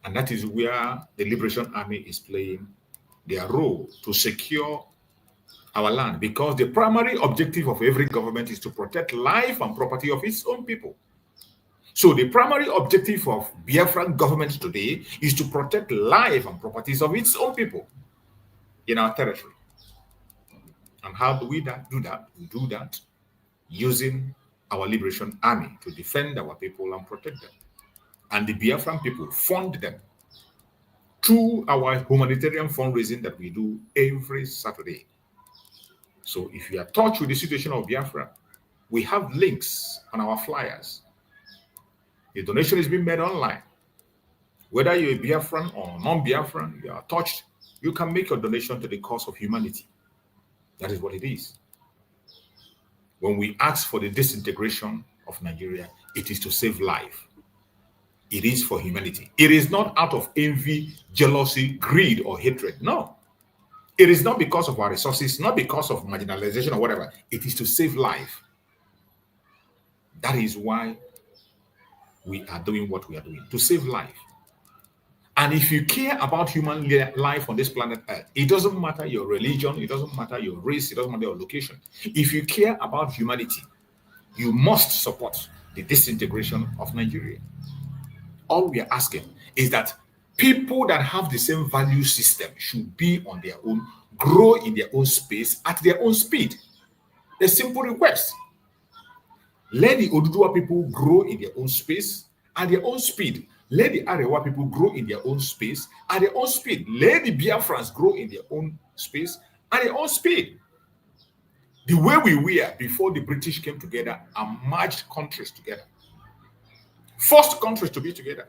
And that is where the Liberation Army is playing their role to secure our land, because the primary objective of every government is to protect life and property of its own people. So the primary objective of Biafran government today is to protect life and properties of its own people in our territory. And how do we do that? We do that using our Liberation Army to defend our people and protect them. And the Biafran people fund them through our humanitarian fundraising that we do every Saturday. So if you are touched with the situation of Biafra, we have links on our flyers. The donation is being made online. Whether you're a Biafran or non-Biafran, you are touched, you can make your donation to the cause of humanity. That is what it is. When we ask for the disintegration of Nigeria, it is to save life. It is for humanity. It is not out of envy, jealousy, greed, or hatred. No. It is not because of our resources, not because of marginalization or whatever. It is to save life. That is why we are doing what we are doing, to save life. And if you care about human life on this planet Earth, it doesn't matter your religion, it doesn't matter your race, it doesn't matter your location. If you care about humanity, you must support the disintegration of Nigeria. All we are asking is that people that have the same value system should be on their own, grow in their own space at their own speed. A simple request. Let the Oduduwa people grow in their own space at their own speed. Let the Arewa people grow in their own space at their own speed. Let the Biafrans grow in their own space at their own speed. The way we were before the British came together and merged countries together. Forced countries to be together.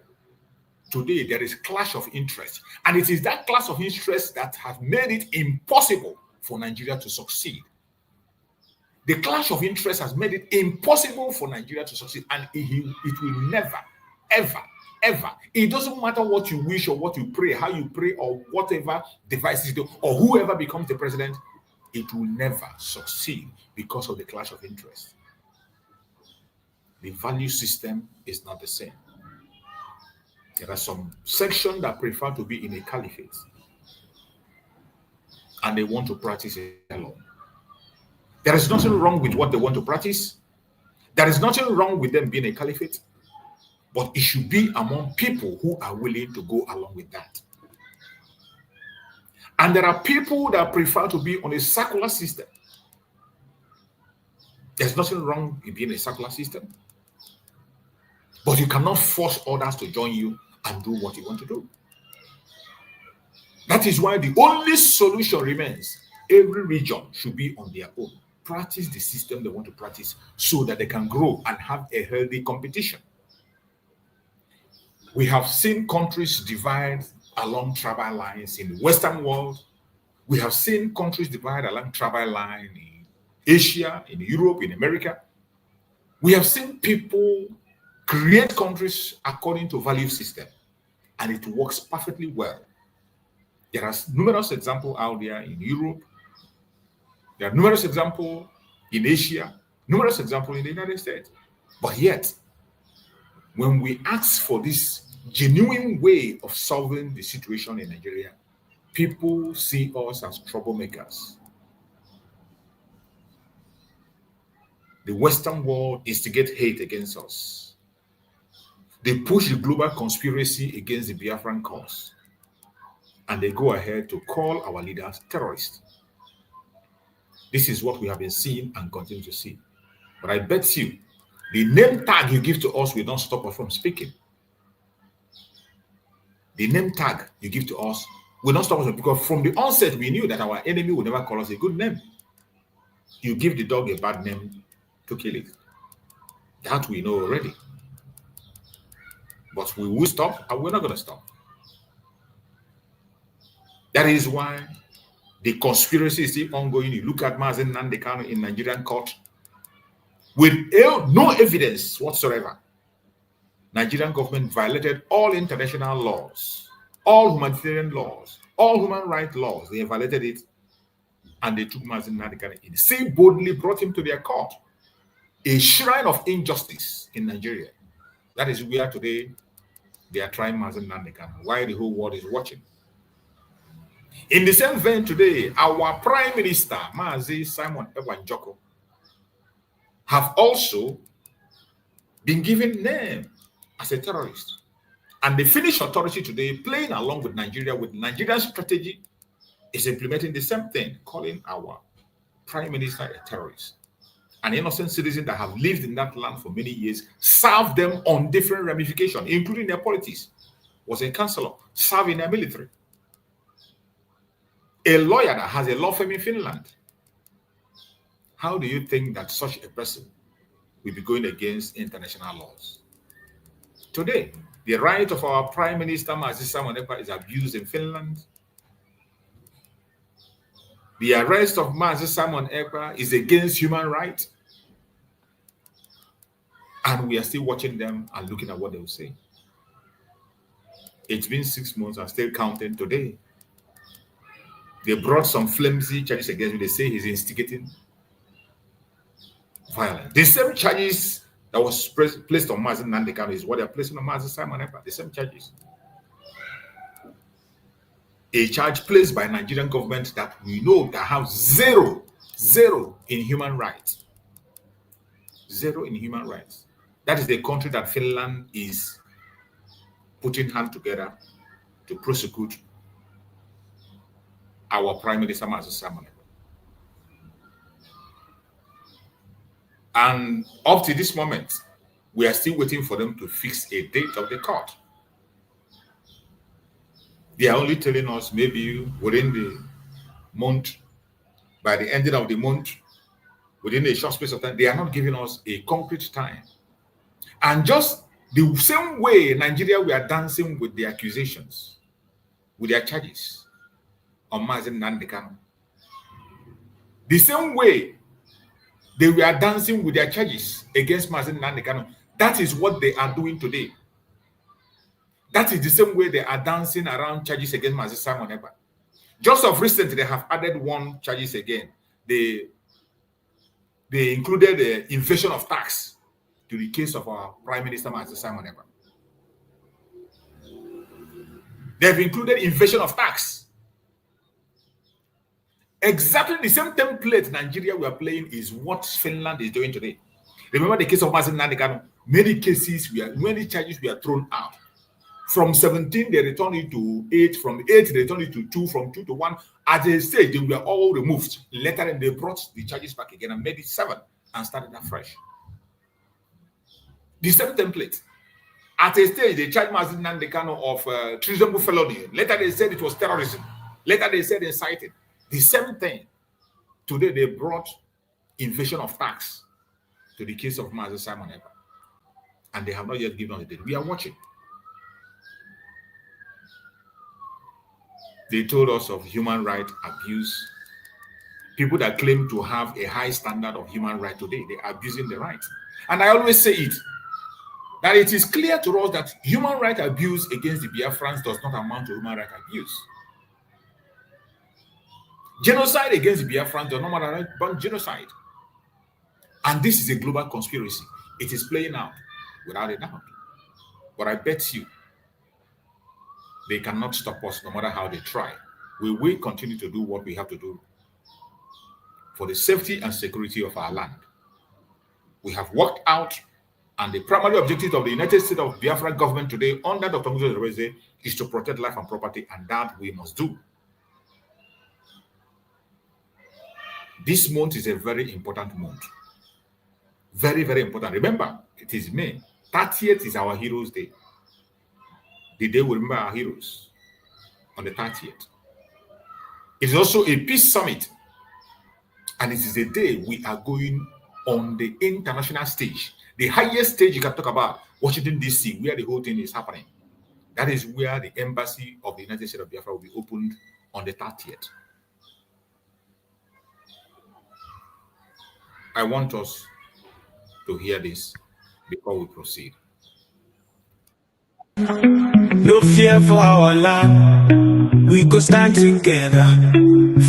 Today, there is clash of interest. And it is that clash of interest that has made it impossible for Nigeria to succeed. The clash of interest has made it impossible for Nigeria to succeed. And it will never, ever, ever. It doesn't matter what you wish or what you pray, how you pray, or whatever devices you do, or whoever becomes the president, it will never succeed because of the clash of interest. The value system is not the same. There are some sections that prefer to be in a caliphate and they want to practice it alone. There is nothing wrong with what they want to practice. There is nothing wrong with them being a caliphate, but it should be among people who are willing to go along with that. And there are people that prefer to be on a secular system. There's nothing wrong in being a secular system, but you cannot force others to join you and do what you want to do. That is why the only solution remains: every region should be on their own, practice the system they want to practice so that they can grow and have a healthy competition. We have seen countries divide along tribal lines in the Western world. We have seen countries divide along tribal lines in Asia, in Europe, in America. We have seen people create countries according to value system, and it works perfectly well. There are numerous examples out there in Europe. There are numerous examples in Asia, numerous examples in the United States. But yet, when we ask for this genuine way of solving the situation in Nigeria, people see us as troublemakers. the Western world instigate hate against us. They push the global conspiracy against the Biafran cause. And they go ahead to call our leaders terrorists. This is what we have been seeing and continue to see. But I bet you, the name tag you give to us will not stop us from speaking. The name tag you give to us will not stop us, because from the onset we knew that our enemy would never call us a good name. You give the dog a bad name to kill it. That we know already. But we will stop, and we're not going to stop. That is why the conspiracy is still ongoing. You look at Mazen Nandekano in Nigerian court with no evidence whatsoever. Nigerian government violated all international laws, all humanitarian laws, all human rights laws. They violated it, and they took Mazen Nandekano in. They boldly brought him to their court, a shrine of injustice in Nigeria. That is where today they are trying Mazen Nandekano, while the whole world is watching. In the same vein today, our Prime Minister, Mazi Simon Ekpa, have also been given name as a terrorist. And the Finnish authority today, playing along with Nigeria, with Nigerian strategy, is implementing the same thing, calling our Prime Minister a terrorist. An innocent citizen that have lived in that land for many years, served them on different ramifications, including their politics, was a counselor, served in their military. A lawyer that has a law firm in Finland. How do you think that such a person will be going against international laws? Today, the right of our Prime Minister, Mazi Simon Ekpa, is abused in Finland. The arrest of Mazi Simon Ekpa is against human rights. And we are still watching them and looking at what they will say. It's been 6 months, I'm still counting today. They brought some flimsy charges against him. They say he's instigating violence. The same charges that was placed on Mazi Nandekano is what they're placing on Mazi Simon Ekpa. The same charges. A charge placed by Nigerian government that we know that have zero in human rights. Zero in human rights. That is the country that Finland is putting hands together to prosecute our Prime Minister, Mazi Simon Ekpa. And up to this moment, we are still waiting for them to fix a date of the court. They are only telling us maybe within the month, by the ending of the month, within a short space of time. They are not giving us a concrete time. And just the same way Nigeria, we are dancing with the accusations, with their charges on Mazi Nandekano. The same way they were dancing with their charges against Mazi Nandekano, that is what they are doing today. That is the same way they are dancing around charges against Mazi Simon Ekpa. Just of recent, they have added one charges again. They included the invasion of tax to the case of our Prime Minister, Mazi Simon Ekpa. They have included invasion of tax. Exactly the same template Nigeria we are playing is what Finland is doing today. Remember the case of Mazi Nandekano? Many charges were thrown out. From 17, they returned it to 8. From 8, they returned it to 2. From 2 to 1. At a stage, they were all removed. Later, they brought the charges back again and made it 7 and started afresh. The same template. At a stage, they charged Mazi Nandekano of treasonable felony. Later, they said it was terrorism. Later, they said incited. The same thing. Today, they brought invasion of tax to the case of Mazi Simon Ekpa. And they have not yet given us the date. We are watching. They told us of human rights abuse. People that claim to have a high standard of human rights today, they are abusing the rights. And I always say it, that it is clear to us that human rights abuse against the Biafrans does not amount to human rights abuse. Genocide against the Biafrans does not amount to genocide. And this is a global conspiracy. It is playing out without a doubt. But I bet you, they cannot stop us no matter how they try. We will continue to do what we have to do for the safety and security of our land. we have worked out, and the primary objective of the United States of Biafra government today under Dr. NgoziOrabueze is to protect life and property, and that we must do. This month is a very important month. Very, very important. Remember, it is May. 30th is our Heroes Day. The day we remember our heroes on the 30th. It is also a peace summit. And it is a day we are going on the international stage. The highest stage you can talk about, Washington, D.C., where the whole thing is happening. That is where the embassy of the United States of Biafra will be opened on the 30th. I want us to hear this before we proceed. No fear for our land. We go stand together,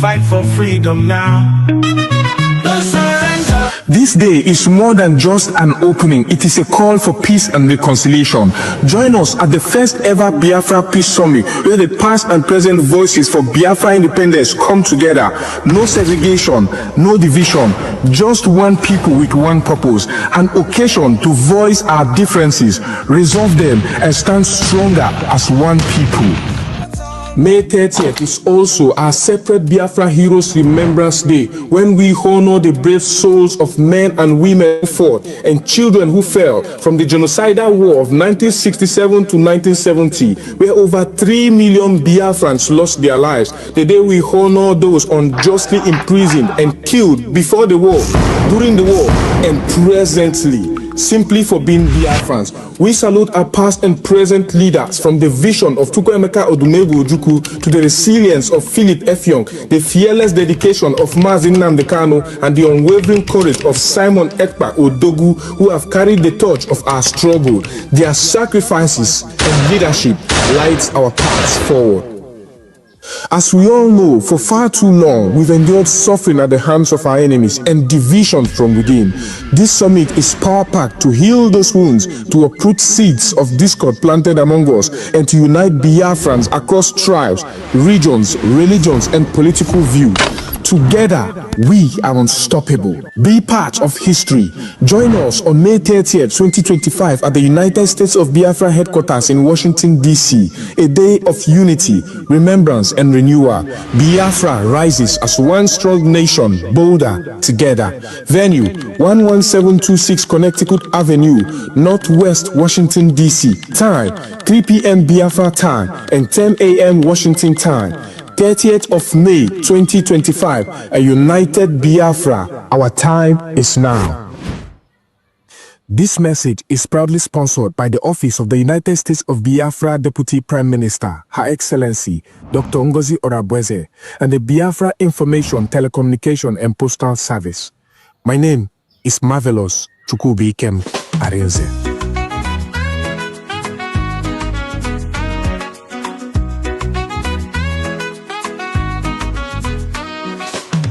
fight for freedom now. No surrender. This day is more than just an opening. It is a call for peace and reconciliation. Join us at the first ever Biafra Peace Summit, where the past and present voices for Biafra independence come together. No segregation, no division, just one people with one purpose. An occasion to voice our differences, resolve them, and stand stronger as one people. May 30th is also our separate Biafra Heroes Remembrance Day, when we honor the brave souls of men and women who fought and children who fell from the genocidal war of 1967 to 1970, where over 3 million Biafrans lost their lives. The day we honor those unjustly imprisoned and killed before the war, during the war, and presently, simply for being Biafrans. We salute our past and present leaders, from the vision of Chukwuemeka Odumegwu Ojukwu to the resilience of Philip Effiong, the fearless dedication of Mazi Nnamdi Kanu, and the unwavering courage of Simon Ekpa Odogu, who have carried the torch of our struggle. Their sacrifices and leadership lights our paths forward. As we all know, for far too long, we've endured suffering at the hands of our enemies and division from within. This summit is power-packed to heal those wounds, to uproot seeds of discord planted among us, and to unite Biafrans across tribes, regions, religions, and political views. Together, we are unstoppable. Be part of history. Join us on May 30th, 2025 at the United States of Biafra headquarters in Washington, D.C. A day of unity, remembrance, and renewal. Biafra rises as one strong nation, bolder together. Venue, 11726 Connecticut Avenue, Northwest Washington, D.C. Time, 3 p.m. Biafra time and 10 a.m. Washington time. 30th of May 2025, a united Biafra. Our time is now. This message is proudly sponsored by the Office of the United States of Biafra Deputy Prime Minister, Her Excellency Dr. NgoziOrabueze, and the Biafra Information, Telecommunication and Postal Service. My name is Marvelous Chukwubikem Arinze.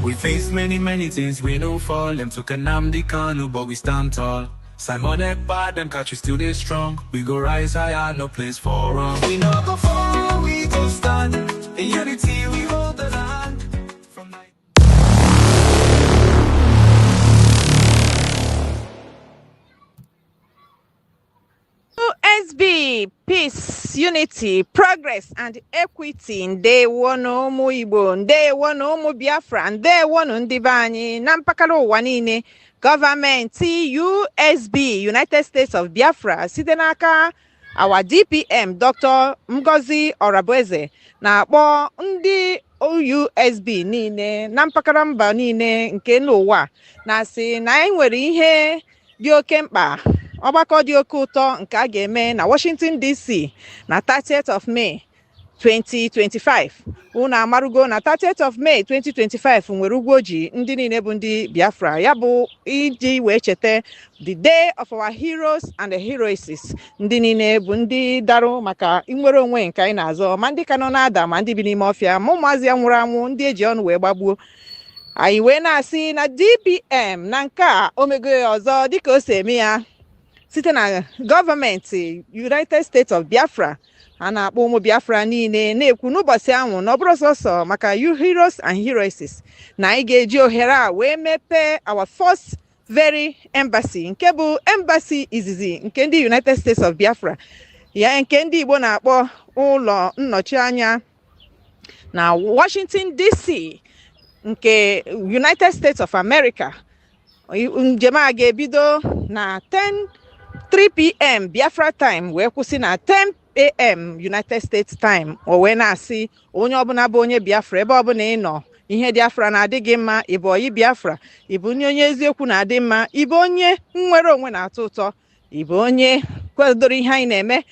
We face many things, we don't fall. Them took a Nnamdi Kanu, but we stand tall. Simon Ekpa, them catch we still they strong. We go rise higher, no place for wrong. We no go fall, we go stand. In unity, we hold the land. From night. USB, peace, unity, progress, and equity. Ndewo no ụmụ Igbo, ndewo no ụmụ Biafra, ndewo no ndị be anyị na mpaghara ụwa niile. Gọọmenti USB, United States of Biafra, site n'aka our DPM Dr. NgoziOrabueze, na-akpọ ndị USB niile na mpaghara mba niile nke n'ụwa, na-asị na anyị nwere ihe dị oke mkpa, ọgbakọ dị oke ụtọ nke a ga-eme na Washington DC na 30th of May 2025. Unu amarugo na 30th of May 2025 nwere ugwoji ndị niile bụ ndị Biafra, ya bụ iji wee cheta the day of our heroes and the heroesses. Ndị niile bụ ndị darụ maka inwere onwe nke anyị na-azọ, ma ndị ka nọ na-ada ma ndị bi n'ime ọfịa, ma ụmụazị ya nwụrụ anwụ, ndị eji ọnụ wee gbagbuo. Anyị wee na-asị na DPM na nke a omego ọzọ dịka o si eme ya site na gọọmenti United States of Biafra. A na-akpọ ụmụ Biafra niile na-ekwu n'ụbọchị ahụ na ọ bụrụ sọsọ maka you heroes and heroesses, na anyị ga-eji ohere a wee mepee our first very embassy nke bụ embassy izizi nke ndị United States of Biafra ya nke ndị Igbo na-akpọ ụlọ nnọchi anya na Washington DC nke United States of America. Njem a ga-ebido na 3 p.m. Biafra time wee kwụsị na 10 a.m. United States time. O wee na-asị onye ọbụla bụ onye Biafra ebe ọbụla ị nọ, ihe Biafra na-adị gị mma, ịbụ oyi Biafra, ịbụ onye eziokwu na-adị mma, ịbụ onye nnwere onwe na-atọ ụtọ, ịbụ onye kwadoro ihe anyị na-eme,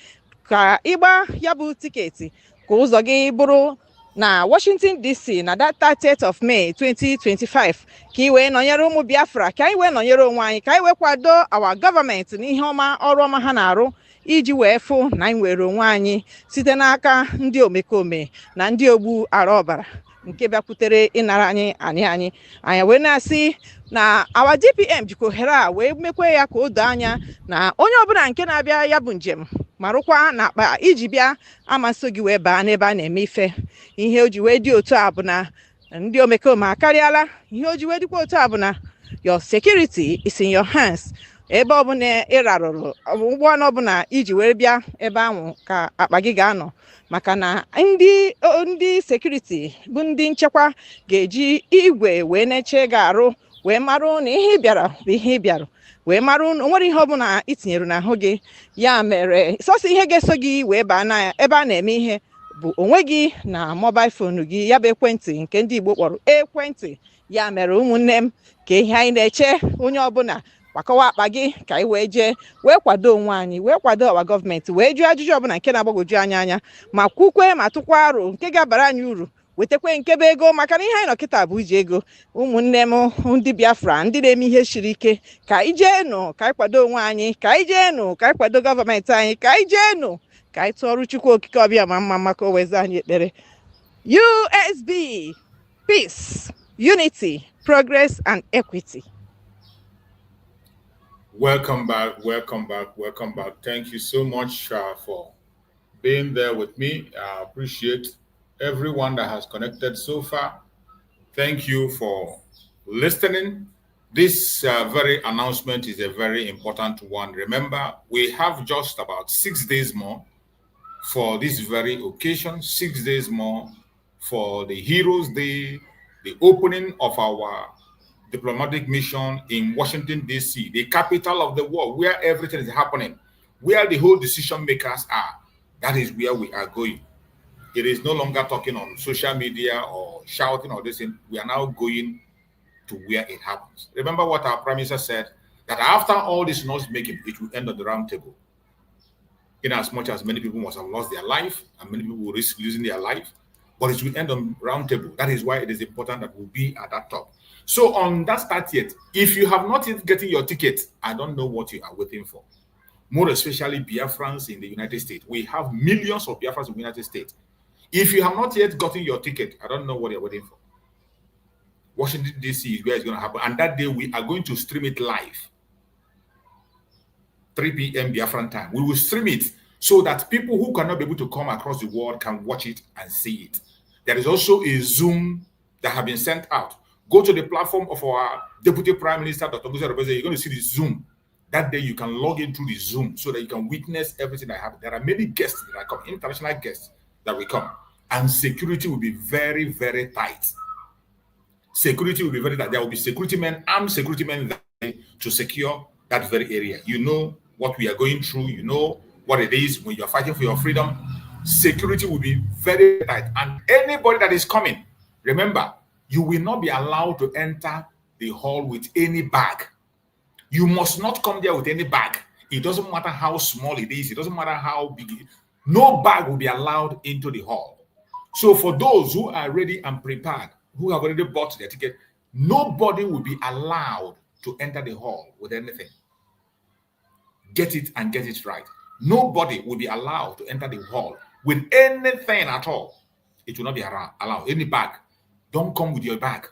ka ịgba ya bụ tiketi ka ụzọ gị bụrụ na Washington DC na that 30th of May 2025 ka ị wee nọnyere ụmụ Biafra, ka anyị wee nọnyere onwe anyị, ka anyị wee kwado our gọọmenti n'ihe ọma ọrụ ọma ha na-arụ iji wee fụ na anyị were onwe anyị site n'aka ndị omekome na ndị ogbu ara ọbara nke bịakwutere ịnara anyị wee na-asị na our DPM jikwa ohere a wee mekwe ya ka o doo anya na onye ọbụla nke na-abịa ya bụ njem marụkwa na akpa iji bịa amasị gị wee baa n'ebe a na-eme ife. Ihe o ji wee dị otu a bụ na ndị omekome akarịala. Ihe o ji wee dịkwa otu a bụ na your security is in your hands. Ebe ọbụla ị rarụrụ ụgbọ ọbụla iji wee bịa ebe ahụ ka akpa gị ga-anọ, maka na ndị security bụ ndị nchekwa ga-eji igwe wee na-eche ga-arụ wee marụ na ihe ị bịara bụ ihe ị bịara, wee marụ na onwere ihe ọbụla itinyere n'ahụ gị. Ya mere sọsọ ihe ga-eso gị wee baa na ebe a na-eme ihe bụ onwe gị na mobile phone gị, ya bụ ekwentị nke ndị Igbo kpọrọ ekwentị. Ya mere ụmụnne m, ka ihe anyị na-eche onye ọbụla gbakọwa akpa gị ka anyị wee jee wee kwado onwe anyị, wee kwado ọwa gọọmenti, wee jụọ ajụjụ ọbụla nke na-agbagwoju anya ma kwukwe ma tụkwa aro nke ga-abara anyị uru, wetakwe nke bụ ego, maka na ihe anyị nọkịta bụ iji ego. Ụmụnne m ndị Biafra ndị na-eme ihe siri ike, ka anyị jeenụ ka anyị kwado onwe anyị, ka anyị jeenụ ka anyị kwado gọọmenti anyị, ka anyị jeenụ ka anyị tụọrụ Chukwu okike ọbịa ma mma maka o weze anyị ekpere. USB, peace, unity, progress and equity. Welcome back. Thank you so much for being there with me. I appreciate everyone that has connected so far. Thank you for listening. This very announcement is a very important one. Remember, we have just about 6 days more for this very occasion, 6 days more for the Heroes Day, the opening of our diplomatic mission in Washington, D.C., the capital of the world, where everything is happening, where the whole decision makers are. That is where we are going. It is no longer talking on social media or shouting or this thing. We are now going to where it happens. Remember what our Prime Minister said, that after all this noise making, it will end on the round table. In as much as many people must have lost their life and many people will risk losing their life, but it will end on round table. That is why it is important that we be at that top. So on that 30th, if you have not yet gotten your ticket, I don't know what you are waiting for. More especially Biafrans in the United States. We have millions of Biafrans in the United States. If you have not yet gotten your ticket, I don't know what you're waiting for. Washington, D.C. is where it's going to happen. And that day, we are going to stream it live. 3 p.m. Biafran time. We will stream it so that people who cannot be able to come across the world can watch it and see it. There is also a Zoom that has been sent out. Go to the platform of our Deputy Prime Minister, Dr. NgoziOrabueze. You're going to see the Zoom. That day, you can log into the Zoom so that you can witness everything that happens. There are many guests that come, international guests that will come. And security will be very, very tight. Security will be very tight. There will be security men, armed security men to secure that very area. You know what we are going through. You know what it is when you are fighting for your freedom. Security will be very tight. And anybody that is coming, remember, you will not be allowed to enter the hall with any bag. You must not come there with any bag. It doesn't matter how small it is. It doesn't matter how big it is. No bag will be allowed into the hall. So for those who are ready and prepared, who have already bought their ticket, nobody will be allowed to enter the hall with anything. Get it and get it right. Nobody will be allowed to enter the hall with anything at all. It will not be allowed. Any bag. Don't come with your bag.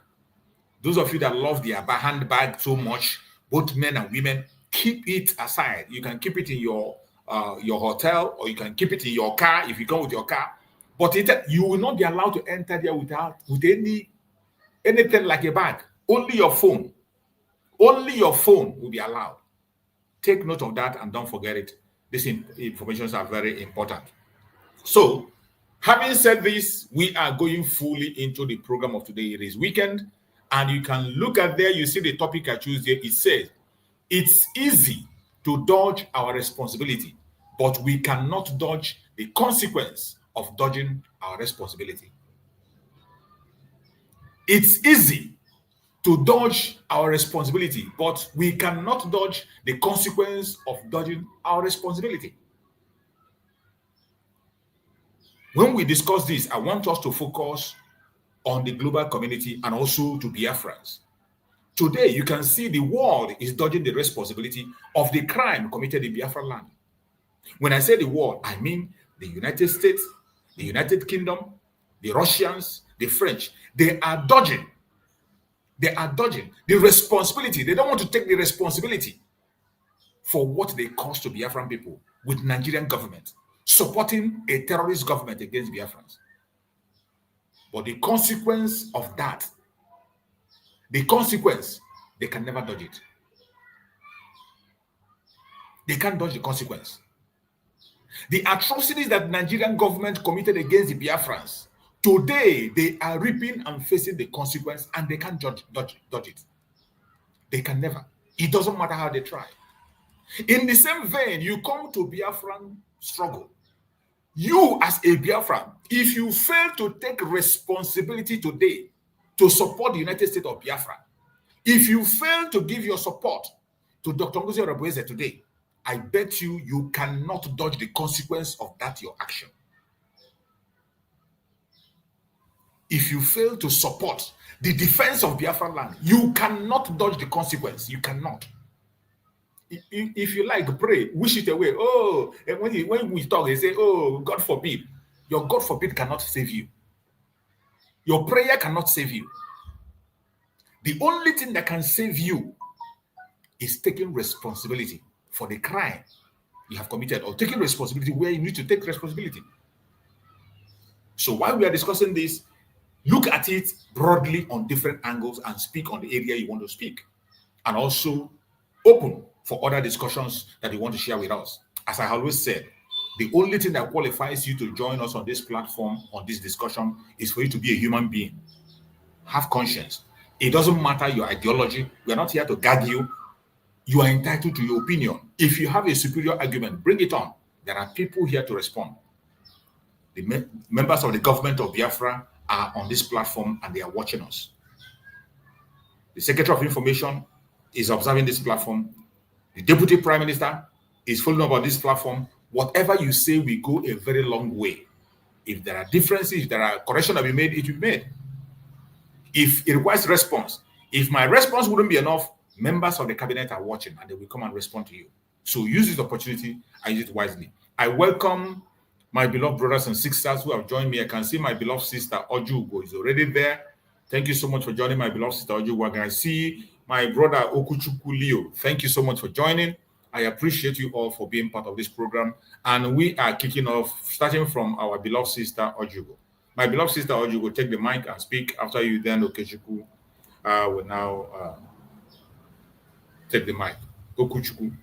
Those of you that love their handbag so much, both men and women, keep it aside. You can keep it in your hotel, or you can keep it in your car if you come with your car. But you will not be allowed to enter there with anything like a bag. Only your phone. Only your phone will be allowed. Take note of that and don't forget it. These informations are very important. So, having said this, we are going fully into the program of today. It is weekend, and you can look at there, you see the topic I choose there. It says, it's easy to dodge our responsibility, but we cannot dodge the consequence of dodging our responsibility. It's easy to dodge our responsibility, but we cannot dodge the consequence of dodging our responsibility. When we discuss this, I want us to focus on the global community and also to Biafrans. Today, you can see the world is dodging the responsibility of the crime committed in Biafra land. When I say the world, I mean the United States, the United Kingdom, the Russians, the French. They are dodging. They are dodging the responsibility. They don't want to take the responsibility for what they caused to Biafran people with Nigerian government, supporting a terrorist government against Biafrans. But the consequence of that, they can never dodge it. They can't dodge the consequence. The atrocities that Nigerian government committed against the Biafrans, today they are reaping and facing the consequence, and they can't dodge it. They can never. It doesn't matter how they try. In the same vein, you come to Biafran struggle. You as a Biafran, if you fail to take responsibility today to support the United States of Biafra, if you fail to give your support to DPMDrNgoziOrabueze today, I bet you cannot dodge the consequence of that your action. If you fail to support the defense of Biafran land, you cannot dodge the consequence. You cannot. If you like, pray, wish it away. Oh, and when we talk, they say, oh, God forbid. Your God forbid cannot save you. Your prayer cannot save you. The only thing that can save you is taking responsibility for the crime you have committed, or taking responsibility where you need to take responsibility. So while we are discussing this, look at it broadly on different angles and speak on the area you want to speak. And also open for other discussions that you want to share with us. As I always said, the only thing that qualifies you to join us on this platform, on this discussion, is for you to be a human being. Have conscience. It doesn't matter your ideology. We are not here to gag you. You are entitled to your opinion. If you have a superior argument, bring it on. There are people here to respond. The members of the government of Biafra are on this platform and they are watching us. The Secretary of Information is observing this platform. The Deputy Prime Minister is following up on this platform. Whatever you say will go a very long way. If there are differences, if there are corrections to be made, it will be made. If it requires response, if my response wouldn't be enough, members of the cabinet are watching and they will come and respond to you. So use this opportunity and use it wisely. I welcome my beloved brothers and sisters who have joined me. I can see my beloved sister Ojugo is already there. Thank you so much for joining my beloved sister Ojugo. I see my brother Okuchukwu Leo. Thank you so much for joining. I appreciate you all for being part of this program. And we are kicking off, starting from our beloved sister Ojugo. My beloved sister Ojugo, take the mic and speak. After you, then Okechukwu will now take the mic. Okuchukwu.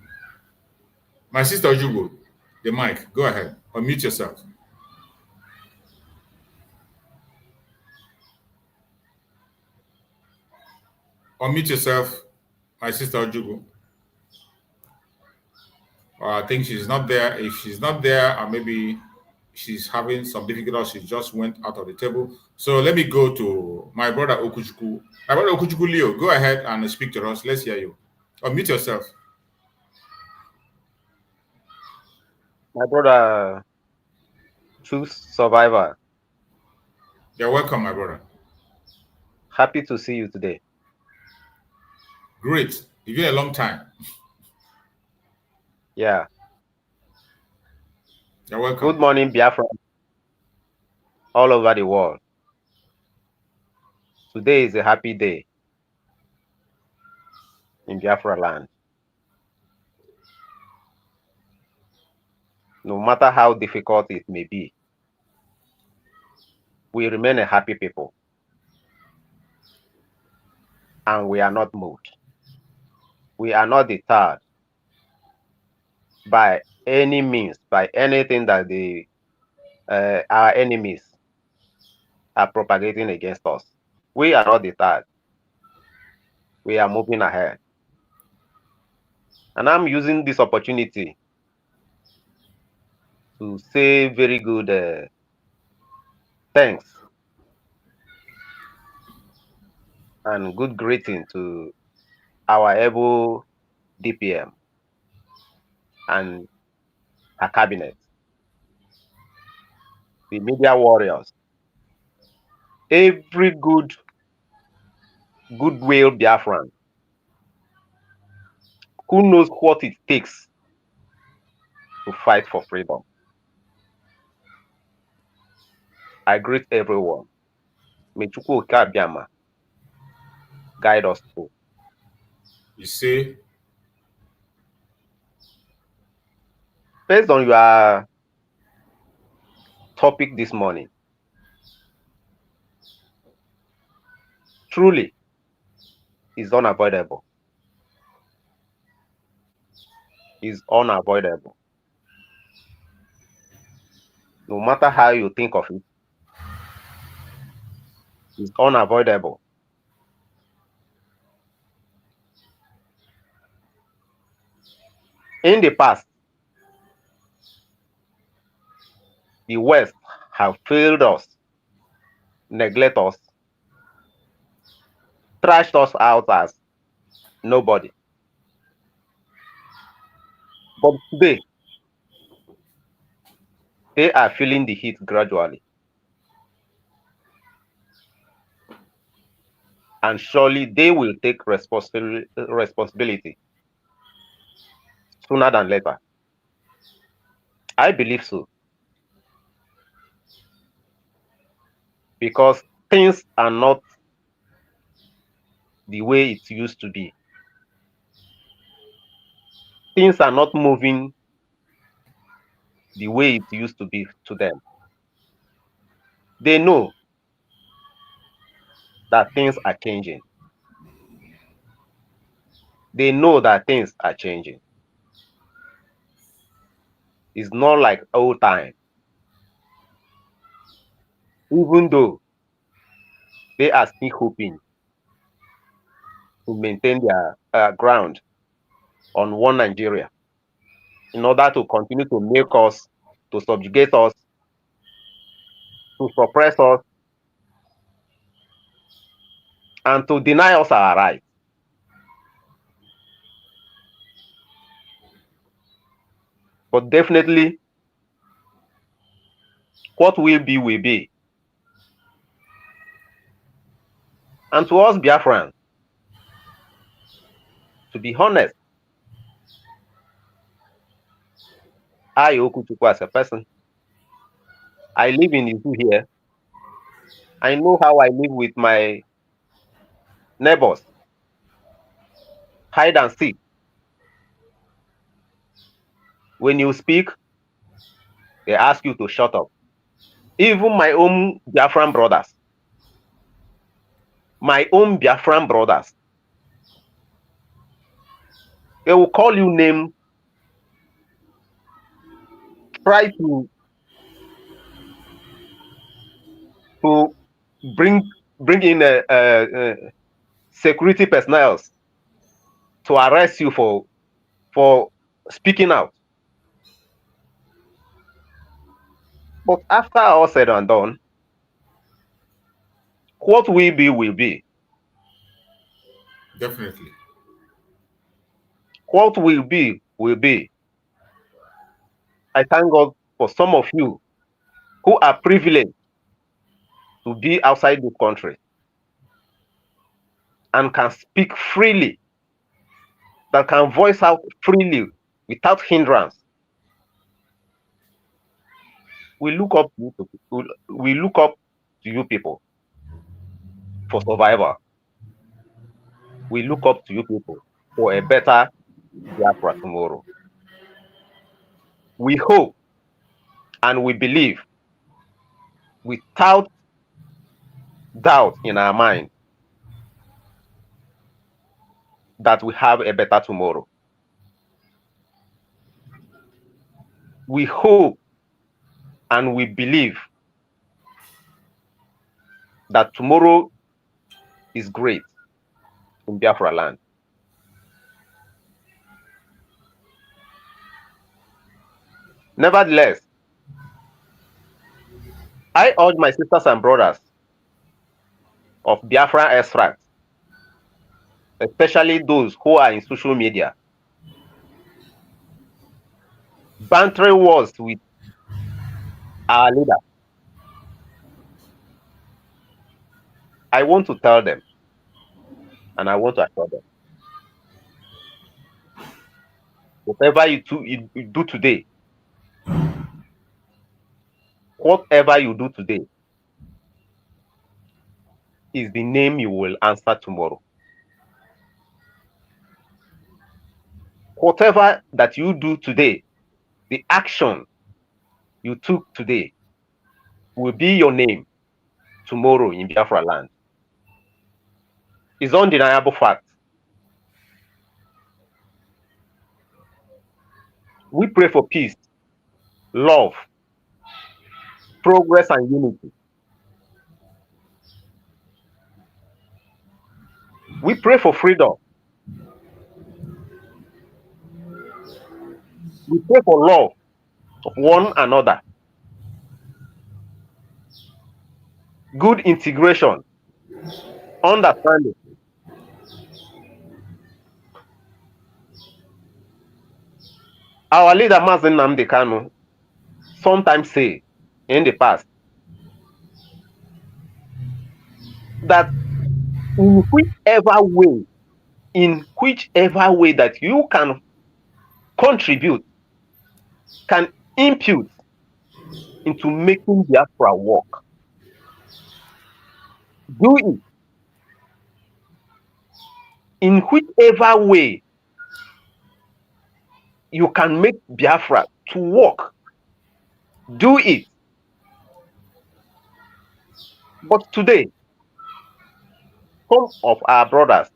My sister Ojugo, the mic. Go ahead. Unmute yourself. Unmute yourself, my sister Ojugo. I think she's not there. If she's not there, or maybe she's having some difficulties, she just went out of the table. So let me go to my brother Okuchukwu. My brother Okuchukwu Leo, go ahead and speak to us. Let's hear you. Unmute yourself. My brother, true survivor. You're welcome, my brother. Happy to see you today. Great. It's been a long time. Yeah. You're welcome. Good morning, Biafra. All over the world. Today is a happy day in Biafra land. No matter how difficult it may be, we remain a happy people. And we are not moved. We are not deterred by any means, by anything that our enemies are propagating against us. We are not deterred. We are moving ahead. And I'm using this opportunity to say very good thanks and good greeting to our able DPM and her cabinet, the media warriors, every goodwill Biafran who knows what it takes to fight for freedom. I greet everyone. May Chukwu Okeabiama guide us through. You see, based on your topic this morning, truly is unavoidable. Is unavoidable. No matter how you think of it, it's unavoidable. In the past, the West have failed us, neglect us, trashed us out as nobody. But today, they are feeling the heat gradually. And surely they will take responsibility sooner than later. I believe so. Because things are not the way it used to be. Things are not moving the way it used to be to them. They know that things are changing. They know that things are changing. It's not like old time. Even though they are still hoping to maintain their ground on one Nigeria in order to continue to make us, to subjugate us, to suppress us, and to deny us our rights. But definitely, what will be, will be. And to us Biafrans, to be honest, I, Okuchukwu, as a person, I live in Izu here. I know how I live with my neighbors. Hide and seek. When you speak, they ask you to shut up. Even my own Biafran brothers, they will call you name, try to bring in security personnel to arrest you for speaking out. But after all said and done, what will be, will be. Definitely. What will be, will be. I thank God for some of you who are privileged to be outside the country and can speak freely, that can voice out freely without hindrance. We look up to you people for survival. We look up to you people for a better Biafra tomorrow. We hope and we believe without doubt in our mind that we have a better tomorrow. We hope and we believe that tomorrow is great in Biafra land. Nevertheless, I urge my sisters and brothers of Biafran extracts, especially those who are in social media, bantering wars with our leader. I want to tell them, and I want to assure them, whatever you do today, whatever you do today is the name you will answer tomorrow. Whatever that you do today, the action you took today will be your name tomorrow in Biafra land. It's undeniable fact. We pray for peace, love, progress, and unity. We pray for freedom. We pray for love of one another, good integration, understanding. Our leader, Mazen Nnamdi Kanu, sometimes say in the past that in whichever way that you can contribute, can impute into making Biafra work, do it. In whichever way you can make Biafra to work, do it. But today, some of our brothers,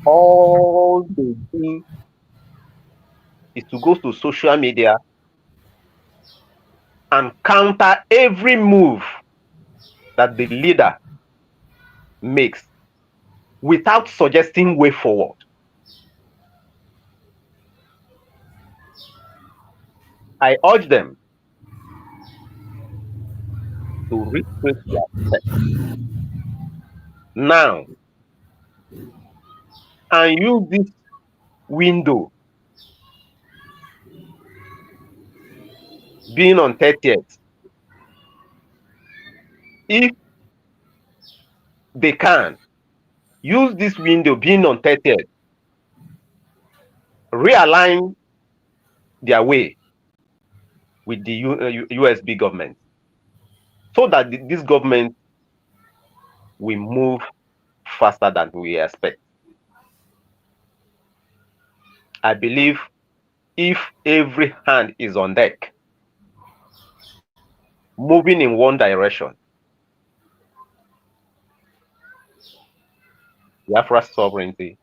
all they do is to go to social media and counter every move that the leader makes without suggesting way forward. I urge them to retrace their steps now and use this window being on 30th. If they can, use this window being on 30th, realign their way with the USB government so that this government will move faster than we expect. I believe if every hand is on deck, moving in one direction, Biafra's sovereignty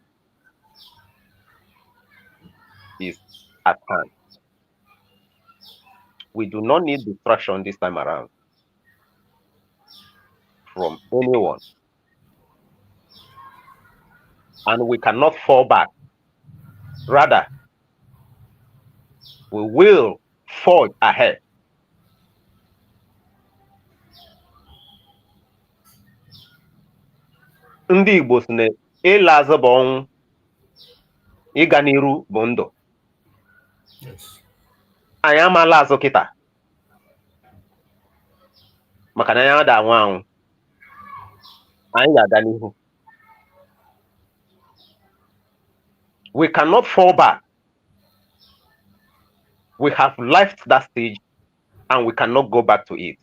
is at hand. We do not need distraction this time around from anyone. And we cannot fall back. Rather, we will forge ahead. Ndị Igbo sị na ịla azụ bụ ọnwụ, ịga n'iru bụ ndụ. Anyị amala azụ kịta maka na anyị ada anwụ anwụ. Anyị ga-aga n'ihu. We cannot fall back. We have left that stage and we cannot go back to it.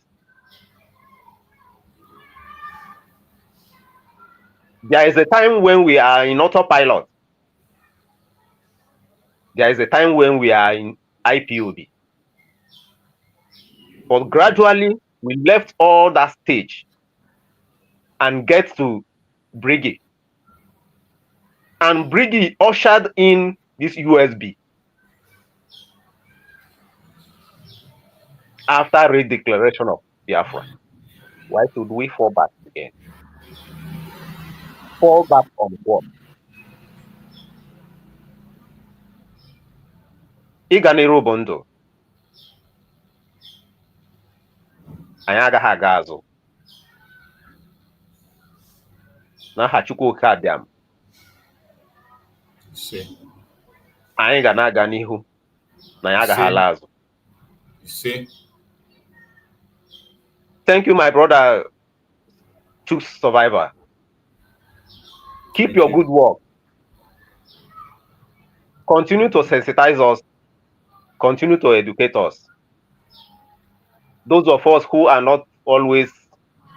There is a time when we are in autopilot. There is a time when we are in IPOB. But gradually, we left all that stage and get to Briggy. And Briggy ushered in this USB after redeclaration of Biafra. Why should we fall back again? Fall back on what? Ịga n'iru bụ ndụ. Anyị agaghị aga azụ. N'aha Chukwuka abịam. Anyị ga na-aga n'ihu na anyị agaghị ala azụ. Thank you, my brother, True Survivor. Keep your good work. Continue to sensitize us. Continue to educate us. Those of us who are not always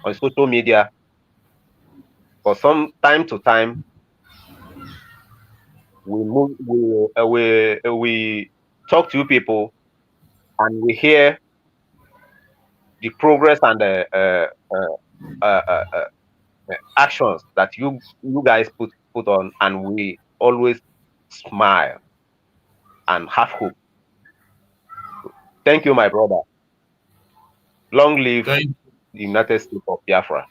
on social media, for some time to time, we talk to people and we hear the progress and the actions that you guys put on, and we always smile and have hope. Thank you, my brother. Long live the United States of Biafra.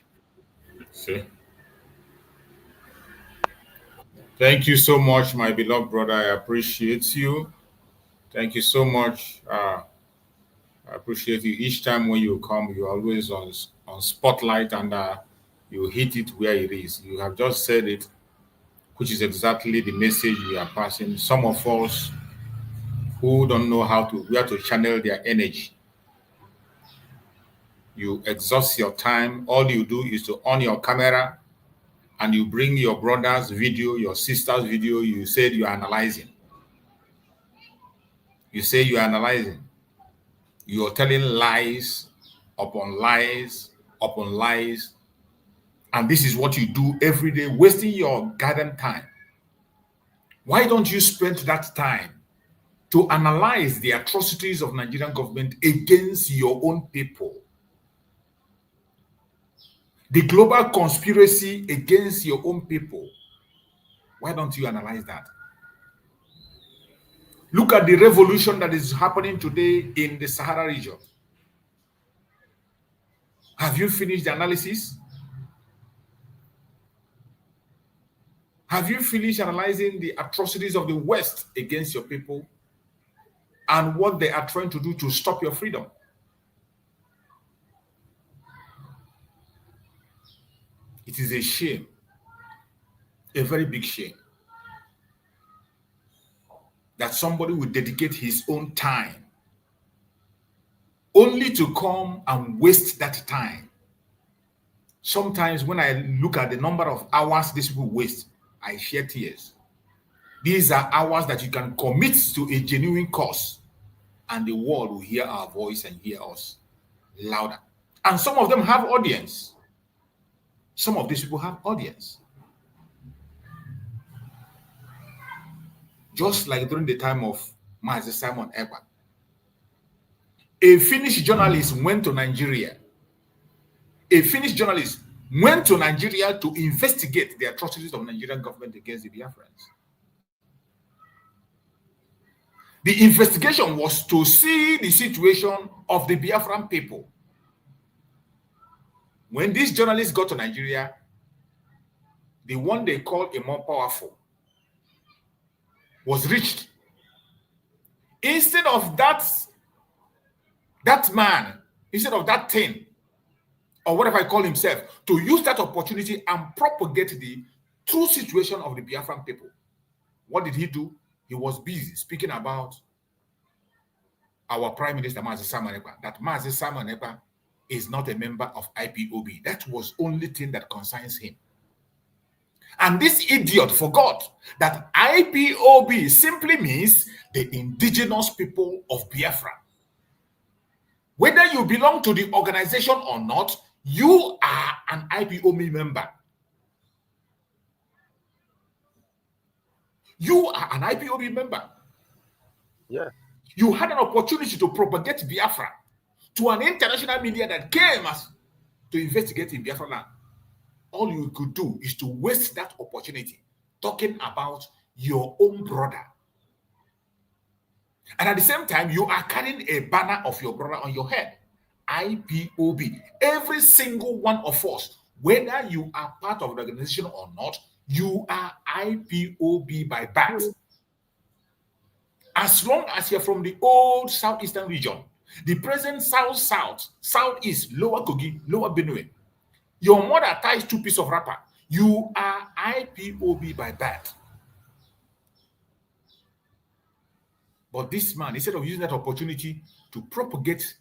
Thank you so much, my beloved brother. I appreciate you. Thank you so much. I appreciate you. Each time when you come, you're always on spotlight, and you hit it where it is. You have just said it, which is exactly the message we are passing. Some of us who don't know where to channel their energy. You exhaust your time. All you do is to on your camera and you bring your brother's video, your sister's video. You said you're analyzing. You say you're analyzing. You're telling lies upon lies upon lies. And this is what you do every day, wasting your garden time. Why don't you spend that time to analyze the atrocities of Nigerian government against your own people? The global conspiracy against your own people. Why don't you analyze that? Look at the revolution that is happening today in the Sahara region. Have you finished the analysis? Have you finished analyzing the atrocities of the West against your people and what they are trying to do to stop your freedom? It is a shame, a very big shame, that somebody would dedicate his own time only to come and waste that time. Sometimes when I look at the number of hours these people waste, I shed tears. These are hours that you can commit to a genuine cause, and the world will hear our voice and hear us louder. And some of them have audience. Some of these people have audience. Just like during the time of Master Simon Ekpa. A Finnish journalist went to Nigeria. A Finnish journalist went to Nigeria to investigate the atrocities of Nigerian government against the Biafrans. The investigation was to see the situation of the Biafran people. When these journalists got to Nigeria, the one they called a more powerful was reached. Instead of that man, instead of that thing, or whatever I call himself, to use that opportunity and propagate the true situation of the Biafran people, what did he do? He was busy speaking about our Prime Minister, Master Simon Ekpa, that Master Simon Ekpa is not a member of IPOB. That was the only thing that concerns him. And this idiot forgot that IPOB simply means the indigenous people of Biafra. Whether you belong to the organization or not, you are an IPOB member. You are an IPOB member. Yeah. You had an opportunity to propagate Biafra to an international media that came to investigate in Biafra land. all you could do is to waste that opportunity talking about your own brother. And at the same time, you are carrying a banner of your brother on your head. IPOB. Every single one of us, whether you are part of the organization or not, you are IPOB by birth. As long as you're from the old southeastern region, the present south-south, southeast, lower Kogi, lower Benue, your mother ties 2 pieces of wrapper, you are IPOB by birth. But this man, instead of using that opportunity to propagate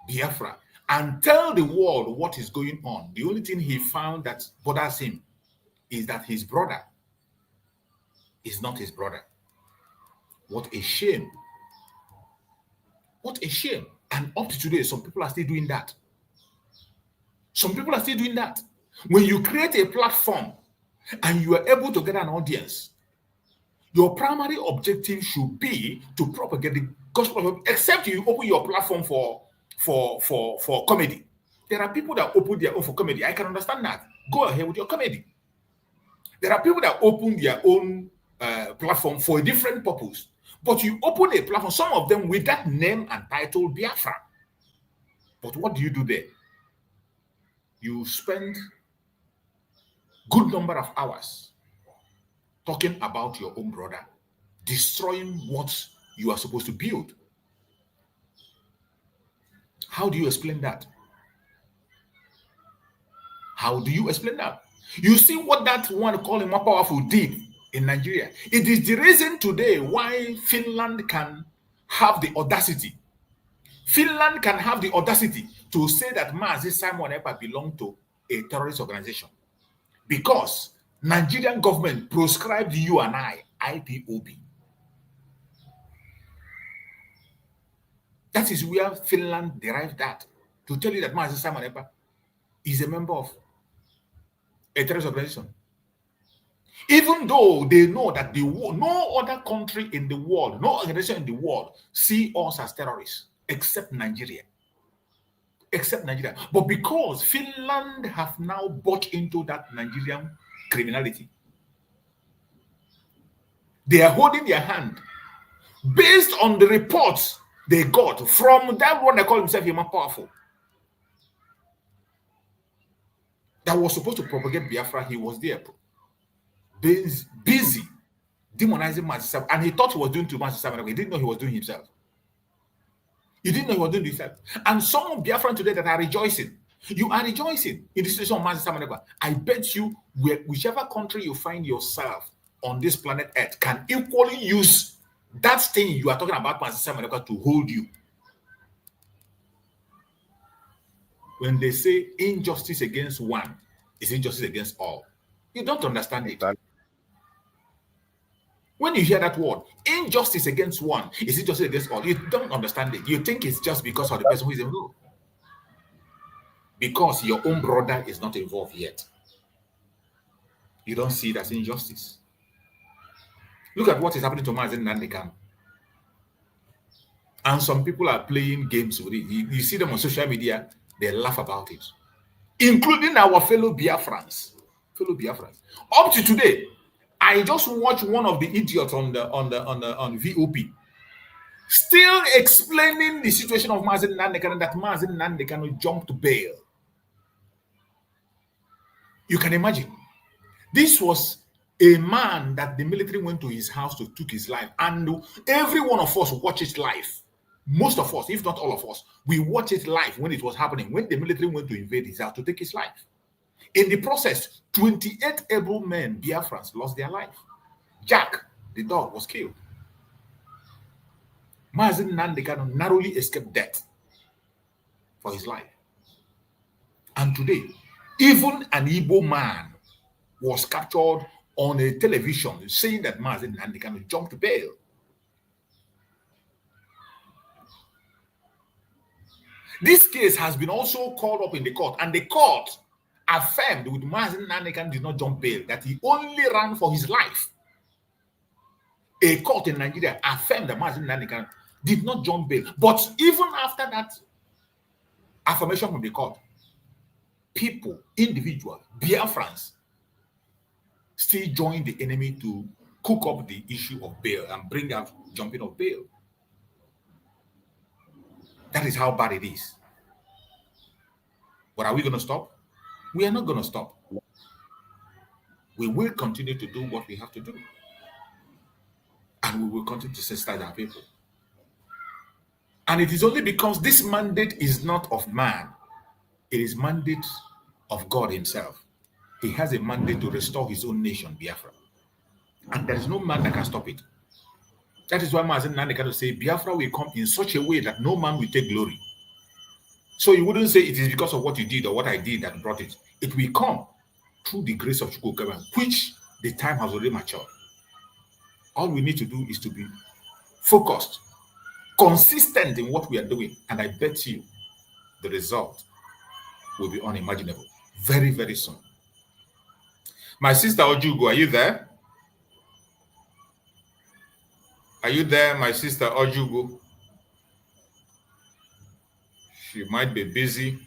Biafra and tell the world what is going on, the only thing he found that bothers him is that his brother is not his brother. What a shame. What a shame. And up to today, some people are still doing that. Some people are still doing that. When you create a platform and you are able to get an audience, your primary objective should be to propagate the gospel, except you open your platform for comedy. There are people that open their own for comedy. I can understand that. Go ahead with your comedy. There are people that open their own platform for a different purpose. But you open a platform, some of them with that name and title, Biafra. But what do you do there? You spend good number of hours talking about your own brother, destroying what you are supposed to build. How do you explain that? How do you explain that? You see what that one calling more powerful did in Nigeria. It is the reason today why Finland can have the audacity. Finland can have the audacity to say that Mazi Simon Ekpa belonged to a terrorist organization. Because Nigerian government proscribed you and I, IPOB. That is where Finland derived that. To tell you that Mazi Simon Ekpa is a member of a terrorist organization. Even though they know that no other country in the world, no organization in the world see us as terrorists except Nigeria. Except Nigeria. But because Finland have now bought into that Nigerian criminality, they are holding their hand based on the reports they got from that one that called himself Human Powerful, that was supposed to propagate Biafra. He was there, busy demonizing Mazi, and he thought he was doing to Mazi. He didn't know he was doing himself. He didn't know he was doing himself. And some of Biafran today that are rejoicing, you are rejoicing in the situation of Mazi. I bet you, whichever country you find yourself on this planet Earth can equally use that thing you are talking about Mazi to hold you. When they say injustice against one is injustice against all, you don't understand it. When you hear that word, injustice against one is injustice against all, you don't understand it. You think it's just because of the person who is involved. Because your own brother is not involved yet. You don't see it as injustice. Look at what is happening to Mazi Nnamdi. And some people are playing games with it. You see them on social media, they laugh about it. Including our fellow Biafrans. Up to today, I just watched one of the idiots on VOP still explaining the situation of Mazi Nnamdi, that Mazi Nnamdi jumped bail. You can imagine. This was a man that the military went to his house to take his life, and every one of us watched it live. Most of us, if not all of us, we watched it live when it was happening, when the military went to invade his house to take his life. In the process, 28 able men, Biafrans, lost their life. Jack, the dog, was killed. Mazi Nnamdi narrowly escaped death for his life. And today, even an Igbo man was captured on a television saying that Mazi Nnamdi jumped bail. This case has been also called up in the court, and the court affirmed with Mazi Nnamdi did not jump bail, that he only ran for his life. A court in Nigeria affirmed that Mazi Nnamdi did not jump bail. But even after that affirmation from the court, people, individuals, Biafrans, still join the enemy to cook up the issue of bail and bring out jumping of bail. That is how bad it is. But are we going to stop? We are not going to stop. We will continue to do what we have to do. And we will continue to sensitize our people. And it is only because this mandate is not of man. It is mandate of God himself. He has a mandate to restore his own nation, Biafra. And there is no man that can stop it. That is why Mazen Nande can say Biafra will come in such a way that no man will take glory. So you wouldn't say it is because of what you did or what I did that brought it. It will come through the grace of Chukwuka, which the time has already matured. All we need to do is to be focused, consistent in what we are doing. And I bet you the result will be unimaginable very, very soon. My sister Ojugo, are you there? Are you there, my sister Ojugo? She might be busy.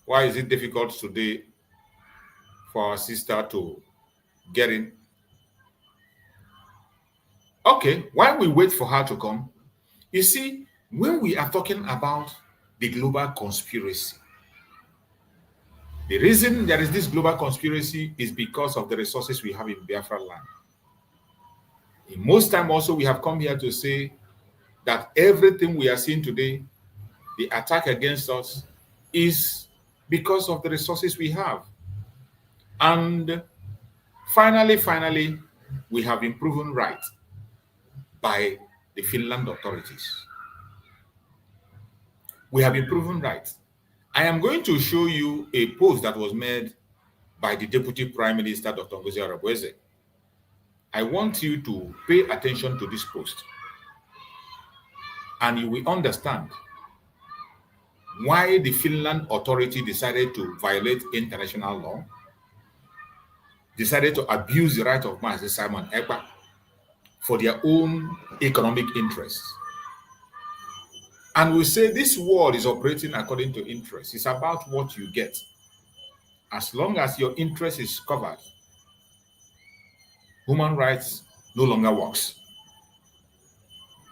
Why is it difficult today for our sister to get in? Okay, while we wait for her to come, you see, when we are talking about the global conspiracy, the reason there is this global conspiracy is because of the resources we have in Biafra land. In most time also, we have come here to say that everything we are seeing today, the attack against us, is because of the resources we have. And finally, we have been proven right by the Finland authorities. We have been proven right. I am going to show you a post that was made by the Deputy Prime Minister, Dr. NgoziOrabueze. I want you to pay attention to this post, and you will understand why the Finland authority decided to violate international law, decided to abuse the right of Master Simon Ekpa for their own economic interests. And we say this world is operating according to interest. It's about what you get. As long as your interest is covered, human rights no longer works.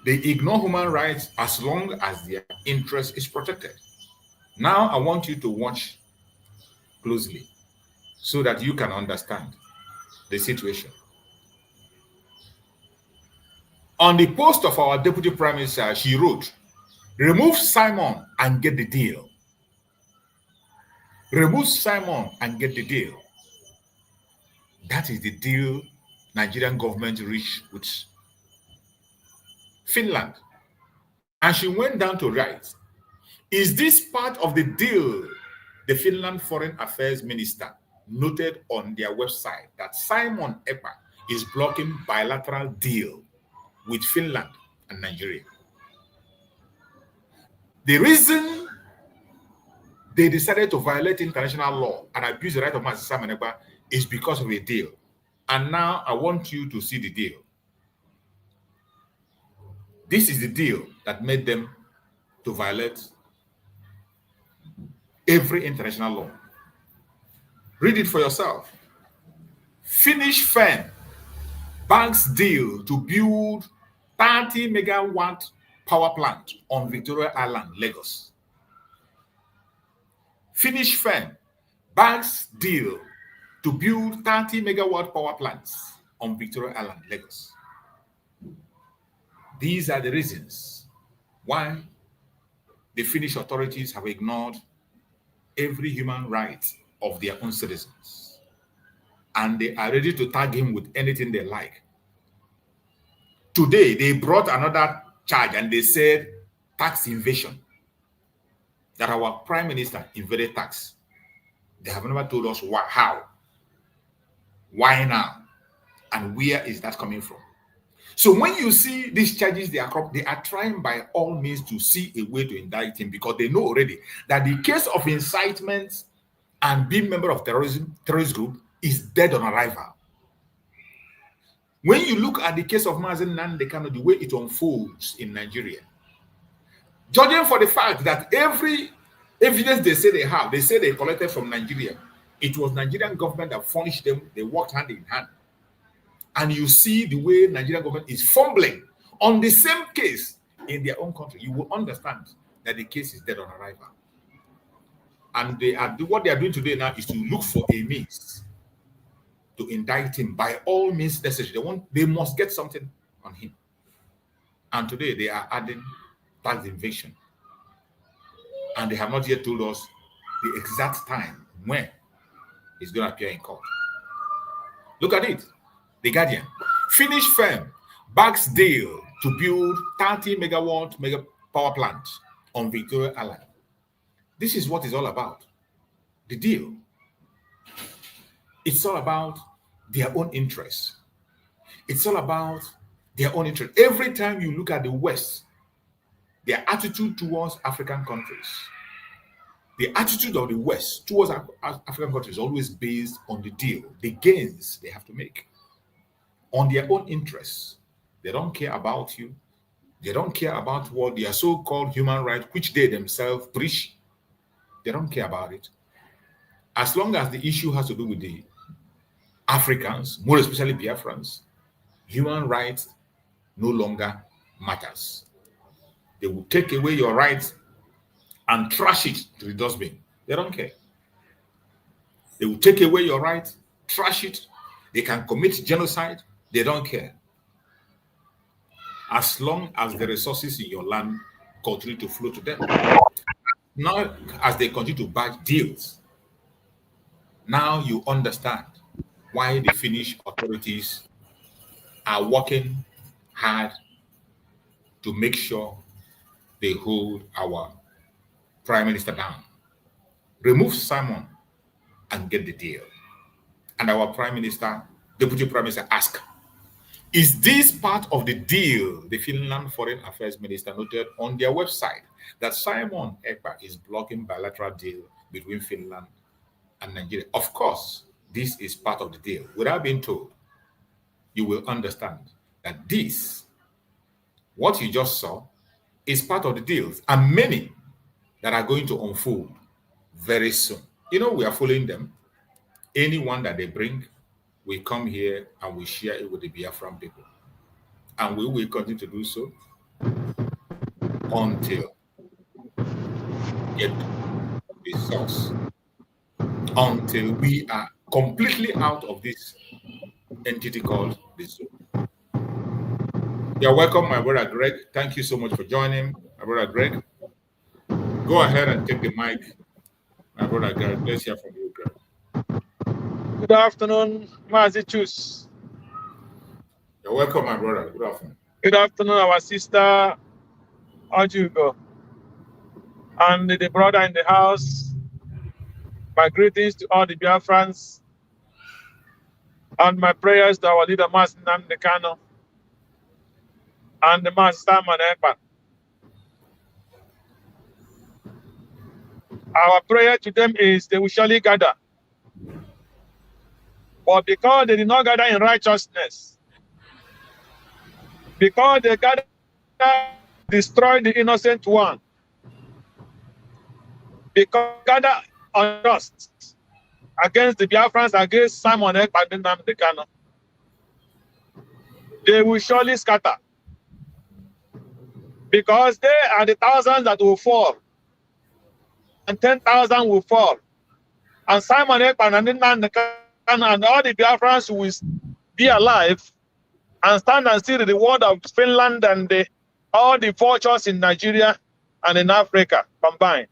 They ignore human rights as long as their interest is protected. Now I want you to watch closely so that you can understand the situation. On the post of our Deputy Prime Minister, she wrote, "Remove Simon and get the deal." Remove Simon and get the deal. That is the deal Nigerian government reached with Finland. And she went down to write, "Is this part of the deal the Finland Foreign Affairs Minister noted on their website that Simon Ekpa is blocking bilateral deal with Finland and Nigeria?" The reason they decided to violate international law and abuse the right of Master Simon Ekpa is because of a deal. And now I want you to see the deal. This is the deal that made them to violate every international law. Read it for yourself. Finnish firm banks deal to build 30 megawatt power plant on Victoria Island, Lagos. Finnish firm banks deal to build 30 megawatt power plants on Victoria Island, Lagos. These are the reasons why the Finnish authorities have ignored every human right of their own citizens. And they are ready to tag him with anything they like. Today, they brought another charge and they said tax invasion. That our Prime Minister invaded tax. They have never told us how, why now, and where is that coming from. So when you see these charges, they are trying by all means to see a way to indict him, because they know already that the case of incitement and being member of terrorist group is dead on arrival. When you look at the case of Mazen Nande Kano, the way it unfolds in Nigeria, judging for the fact that every Evidence they say they collected from Nigeria. It was Nigerian government that furnished them. They worked hand in hand. And you see the way Nigerian government is fumbling on the same case in their own country. You will understand that the case is dead on arrival. And what they are doing today now is to look for a means to indict him by all means necessary. They must get something on him. And today they are adding tax invasion. And they have not yet told us the exact time when he's going to appear in court. Look at it. The Guardian. Finnish firm backs deal to build 30 megawatt mega power plant on Victoria Island. This is what it's all about. The deal. It's all about their own interests. It's all about their own interest. Every time you look at the West, their attitude towards African countries, the attitude of the West towards African countries is always based on the deal, the gains they have to make, on their own interests. They don't care about you. They don't care about what their so-called human rights, which they themselves preach. They don't care about it. As long as the issue has to do with the Africans, more especially Biafrans, human rights no longer matters. They will take away your rights and trash it to the dustbin. They don't care. They will take away your rights, trash it. They can commit genocide. They don't care. As long as the resources in your land continue to flow to them. Now, as they continue to buy deals, now you understand why the Finnish authorities are working hard to make sure they hold our Prime Minister down. Remove Simon and get the deal. And our Prime Minister, Deputy Prime Minister, ask, is this part of the deal? The Finland Foreign Affairs Minister noted on their website that Simon Ekpa is blocking bilateral deal between Finland and Nigeria. Of course, this is part of the deal. Without being told, you will understand that this, what you just saw, is part of the deals, and many that are going to unfold very soon. You know, we are following them. Anyone that they bring, we come here and we share it with the Biafran people. And we will continue to do so until we get the source. Until we are completely out of this entity called the zoo. You're welcome, my brother Greg. Thank you so much for joining, my brother Greg. Go ahead and take the mic, my brother Greg. Let's hear from you, Greg. Good afternoon, Mazichus. You're welcome, my brother. Good afternoon. Good afternoon, our sister Ojugo, and the brother in the house. My greetings to all the Biafrans, and my prayers to our leader, Master Namdekano, and the Master Simon Ekpa. Our prayer to them is they will surely gather. But because they did not gather in righteousness, because they gather destroy the innocent one, because they gather unjust against the Biafrans, against Simon Ekpa and Namdekano, they will surely scatter. Because they are the thousands that will fall, and 10,000 will fall. And Simon Ekpa and Namdekano and all the Biafrans will be alive and stand and see the word of Finland and all the vultures in Nigeria and in Africa combined.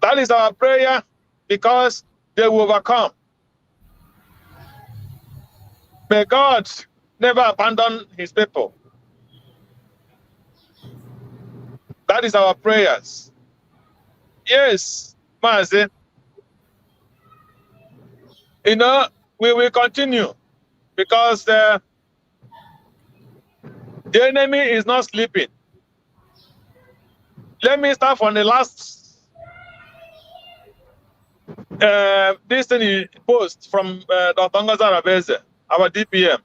That is our prayer, because they will overcome. May God never abandon his people. That is our prayers. Yes, Mazi. You know, we will continue, because the enemy is not sleeping. Let me start from the last this thing post from DPMDrNgoziOrabueze, our DPM.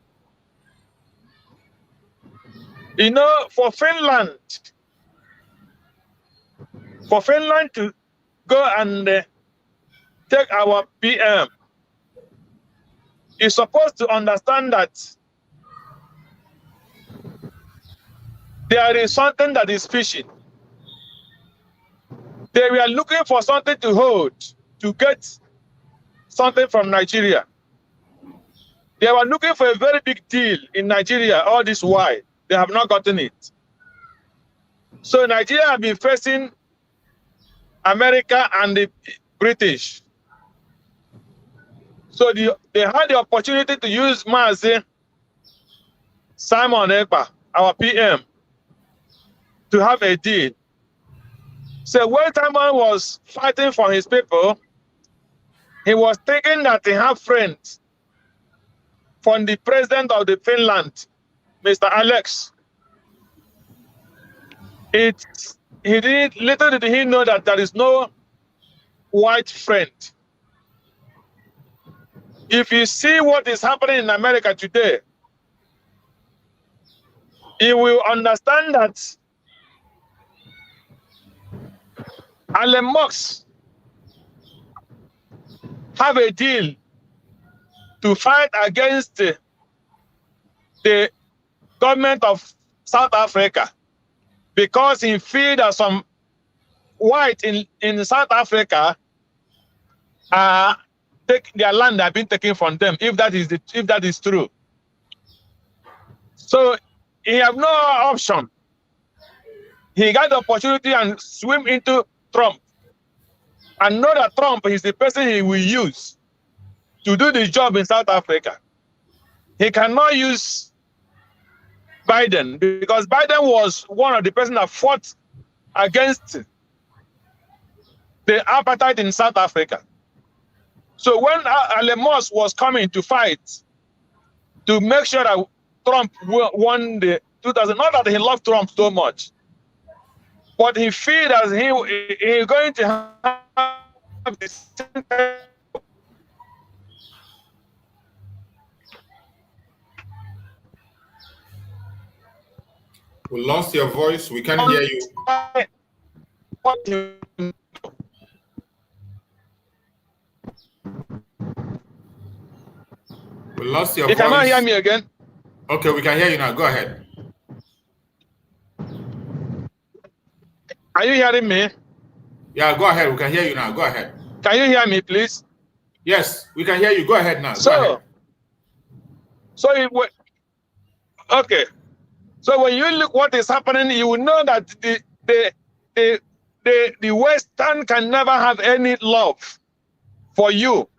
You know, for Finland For Finland to go and take our PM, is supposed to understand that there is something that is fishing. They were looking for something to hold, to get something from Nigeria. They were looking for a very big deal in Nigeria all this while. They have not gotten it. So Nigeria have been facing America and the British. So they had the opportunity to use Simon Ekpa, our PM, to have a deal. So when Simon was fighting for his people, he was thinking that he had friends from the president of the Finland, Mr. Alex. Little did he know that there is no white friend. If you see what is happening in America today, you will understand that Allen Mox have a deal to fight against the government of South Africa because he feels that some white in South Africa their land have been taken from them, if that is true. So he have no option. He got the opportunity and swim into Trump and know that Trump is the person he will use to do the job in South Africa. He cannot use Biden because Biden was one of the person that fought against the apartheid in South Africa. So when Allen Moss was coming to fight to make sure that Trump won the 2000, not that he loved Trump so much, but he feared that he going to have the same kind of we lost your voice. We can't hear you. We lost your voice. You cannot hear me again? Okay, we can hear you now. Go ahead. Are you hearing me? Yeah, go ahead. We can hear you now. Go ahead. Can you hear me, please? Yes, we can hear you. Go ahead now. Okay. So when you look what is happening, you will know that the Western can never have any love for you,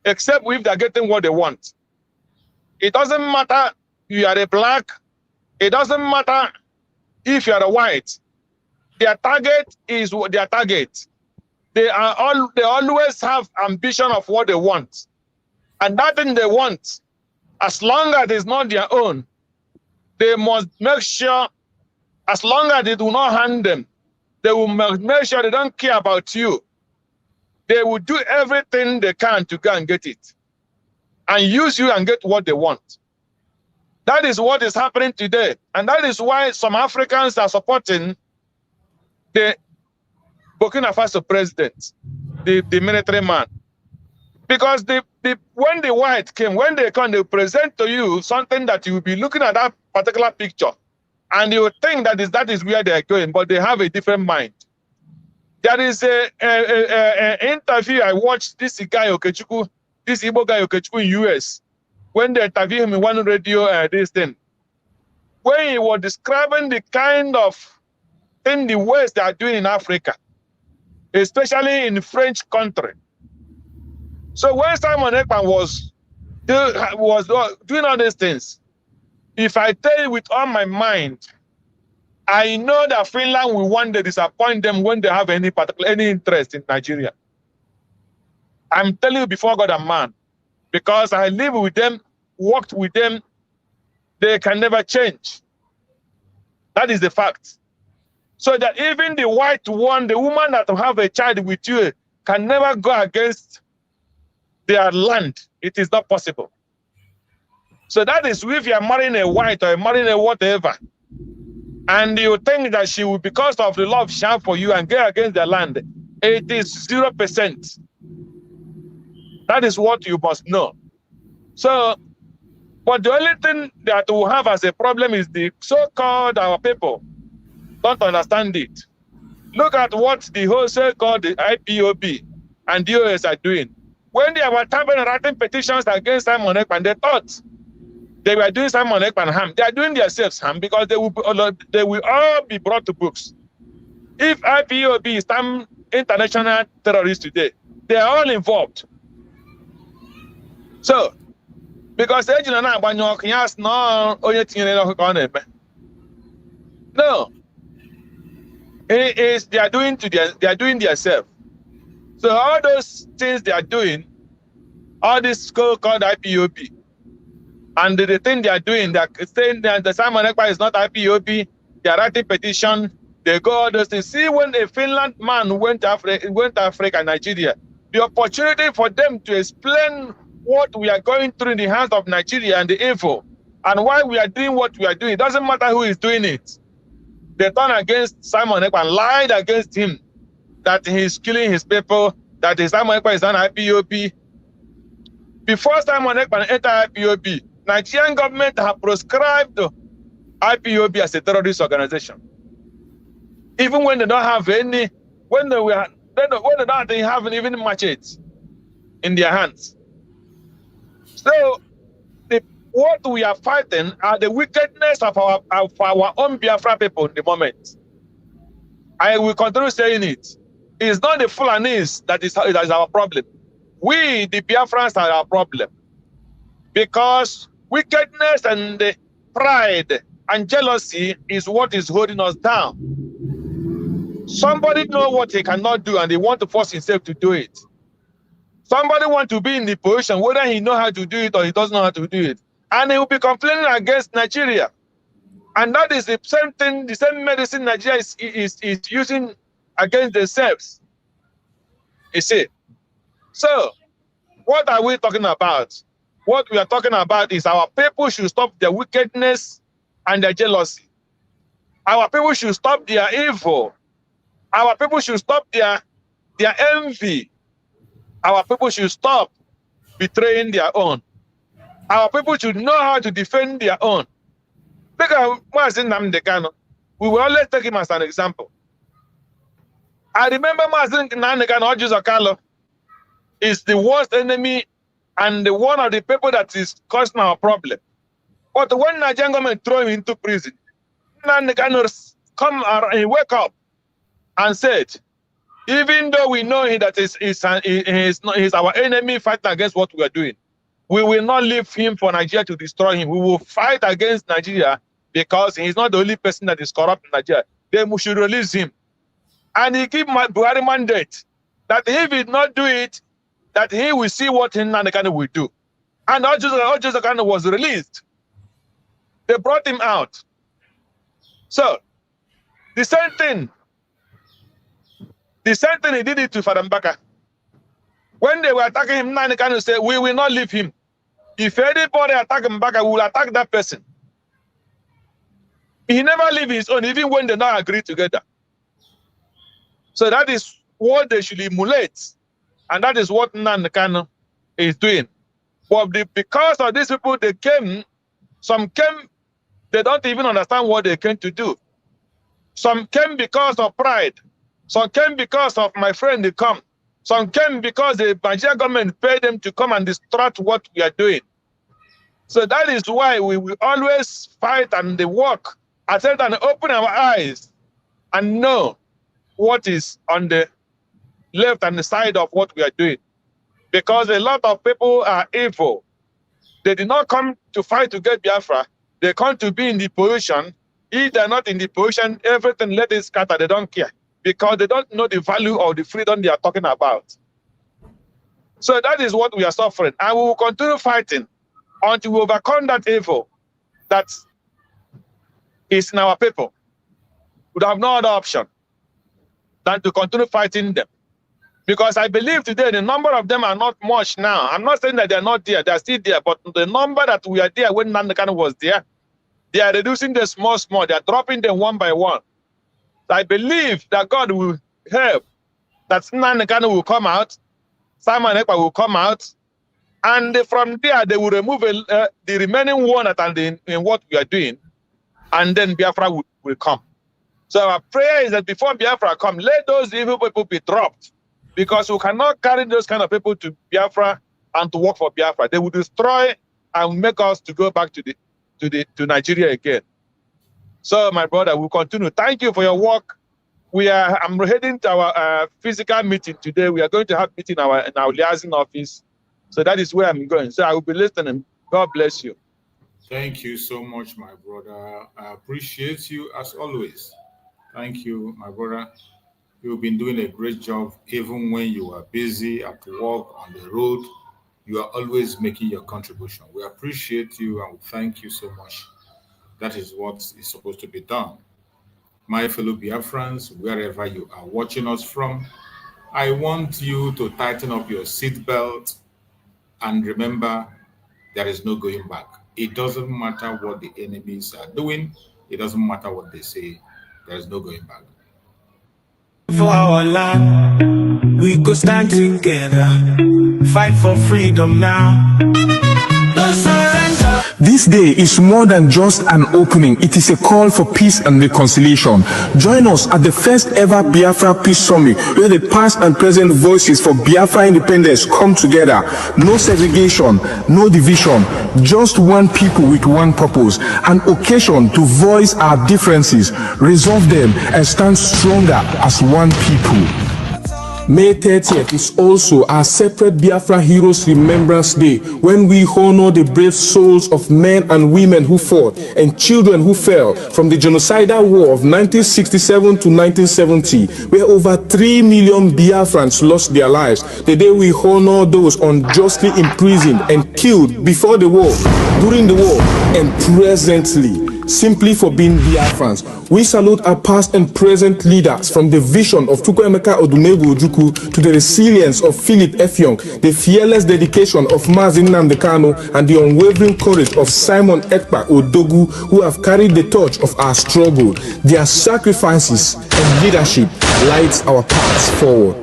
except if they're getting what they want. It doesn't matter you are a black. It doesn't matter if you are a white. Their target is their target. They always have ambition of what they want, and that thing they want, as long as it's not their own, they must make sure, as long as they do not hand them, they will make sure they don't care about you. They will do everything they can to go and get it, and use you and get what they want. That is what is happening today, and that is why some Africans are supporting the Burkina Faso president, the military man. Because when the white came, when they come, they present to you something that you will be looking at that particular picture, and you will think that is where they are going, but they have a different mind. There is an interview I watched this guy Okechukwu, this Igbo guy Okechukwu in US, when they interviewed him in one radio this thing, when he was describing the kind of thing the West are doing in Africa, especially in the French country. So when Simon Ekpa was doing all these things, if I tell you with all my mind, I know that Finland will one day disappoint them when they have any interest in Nigeria. I'm telling you before God and man, because I live with them, worked with them, they can never change. That is the fact. So that even the white one, the woman that have a child with you, can never go against their land. It is not possible. So that is if you are marrying a white or marrying a whatever, and you think that she will, because of the love she has for you and go against the land, it is 0%. That is what you must know. So, but the only thing that we have as a problem is the so-called our people don't understand it. Look at what the whole so-called the IPOB and DOS are doing. When they were writing petitions against Simon Ekpa, they thought they were doing Simon Ekpa harm. They are doing themselves harm because they will all be brought to books. If IPOB is some international terrorists today, they are all involved. So, because no, they are doing themselves. So all those things they are doing, all this so-called IPOB, and the thing they are doing, they are saying that the Simon Ekpa is not IPOB, they are writing petition, they go all those things. See, when a Finland man went to Africa and Nigeria, the opportunity for them to explain what we are going through in the hands of Nigeria and the info, and why we are doing what we are doing, it doesn't matter who is doing it. They turned against Simon Ekpa and lied against him that he's killing his people, that Simon Ekpa is an IPOB. Before Simon Ekpa entered IPOB, Nigerian government have proscribed IPOB as a terrorist organization. Even when they don't have any, when they don't have even machetes in their hands. So, what we are fighting are the wickedness of our own Biafra people in the moment. I will continue saying it. It's not the Fulanis that is our problem. We, the Biafrans, are our problem. Because wickedness and the pride and jealousy is what is holding us down. Somebody knows what he cannot do and they want to force himself to do it. Somebody wants to be in the position, whether he knows how to do it or he doesn't know how to do it. And he will be complaining against Nigeria. And that is the same thing, the same medicine Nigeria is using against themselves. You see? So, what are we talking about? What we are talking about is our people should stop their wickedness and their jealousy. Our people should stop their evil. Our people should stop their envy. Our people should stop betraying their own. Our people should know how to defend their own. Look at Mazin Namdekano. We will always take him as an example. I remember Mazin Namdekano Ojuzakalo is the worst enemy and one of the people that is causing our problem. But when Nigerian government throw him into prison, Namdekano come and wake up and said, even though we know that he's our enemy fighting against what we are doing, we will not leave him for Nigeria to destroy him. We will fight against Nigeria because he's not the only person that is corrupt in Nigeria. Then we should release him. And he gave Buhari mandate that if he did not do it, that he will see what Nnamdi will do. And Ojuzakano was released. They brought him out. So, the same thing he did it to Fadambaka. When they were attacking him, Nnamdi said, we will not leave him. If anybody attack Mbaka, we will attack that person. He never leave his own, even when they not agree together. So that is what they should emulate. And that is what Nnamdi is doing. But because of these people, some came, they don't even understand what they came to do. Some came because of pride. Some came because of my friend they come. Some came because the Nigerian government paid them to come and distract what we are doing. So that is why we will always fight and work, attempt and open our eyes and know what is on the left and the side of what we are doing. Because a lot of people are evil. They did not come to fight to get Biafra. They come to be in the position. If they're not in the position, everything let it scatter. They don't care. Because they don't know the value of the freedom they are talking about. So that is what we are suffering. And we will continue fighting until we overcome that evil that is in our people. We have no other option than to continue fighting them. Because I believe today the number of them are not much now. I'm not saying that they're not there. They're still there. But the number that we are there when Nnamdi was there, They are reducing the small. They are dropping them one by one. I believe that God will help. That Nnamdi will come out, Simon Ekpa will come out, and from there they will remove the remaining one that are in what we are doing, and then Biafra will come. So our prayer is that before Biafra come, let those evil people be dropped, because we cannot carry those kind of people to Biafra and to work for Biafra. They will destroy and make us to go back to Nigeria again. So my brother, we'll continue. Thank you for your work. I'm heading to our physical meeting today. We are going to have meeting in our liaison office. So that is where I'm going. So I will be listening. God bless you. Thank you so much, my brother. I appreciate you as always. Thank you, my brother. You've been doing a great job, even when you are busy at work, on the road. You are always making your contribution. We appreciate you and thank you so much. That is what is supposed to be done. My fellow Biafrans, wherever you are watching us from, I want you to tighten up your seatbelt and remember there is no going back. It doesn't matter what the enemies are doing. It doesn't matter what they say. There is no going back. For our land, we could stand together, fight for freedom now. No surrender. This day is more than just an opening. It is a call for peace and reconciliation. Join us at the first ever Biafra Peace Summit, where the past and present voices for Biafra independence come together. No segregation, no division, just one people with one purpose. An occasion to voice our differences, resolve them, and stand stronger as one people. May 30th is also our separate Biafra Heroes Remembrance Day, when we honor the brave souls of men and women who fought and children who fell from the genocidal war of 1967 to 1970, where over 3 million Biafrans lost their lives. The day we honor those unjustly imprisoned and killed before the war, during the war, and presently, simply for being Biafrans. We salute our past and present leaders, from the vision of Chukwuemeka Odumegwu Ojukwu to the resilience of Philip Effiong, the fearless dedication of Mazi Nnamdi Kanu, and the unwavering courage of Simon Ekpa Odogu, who have carried the torch of our struggle. Their sacrifices and leadership lights our paths forward.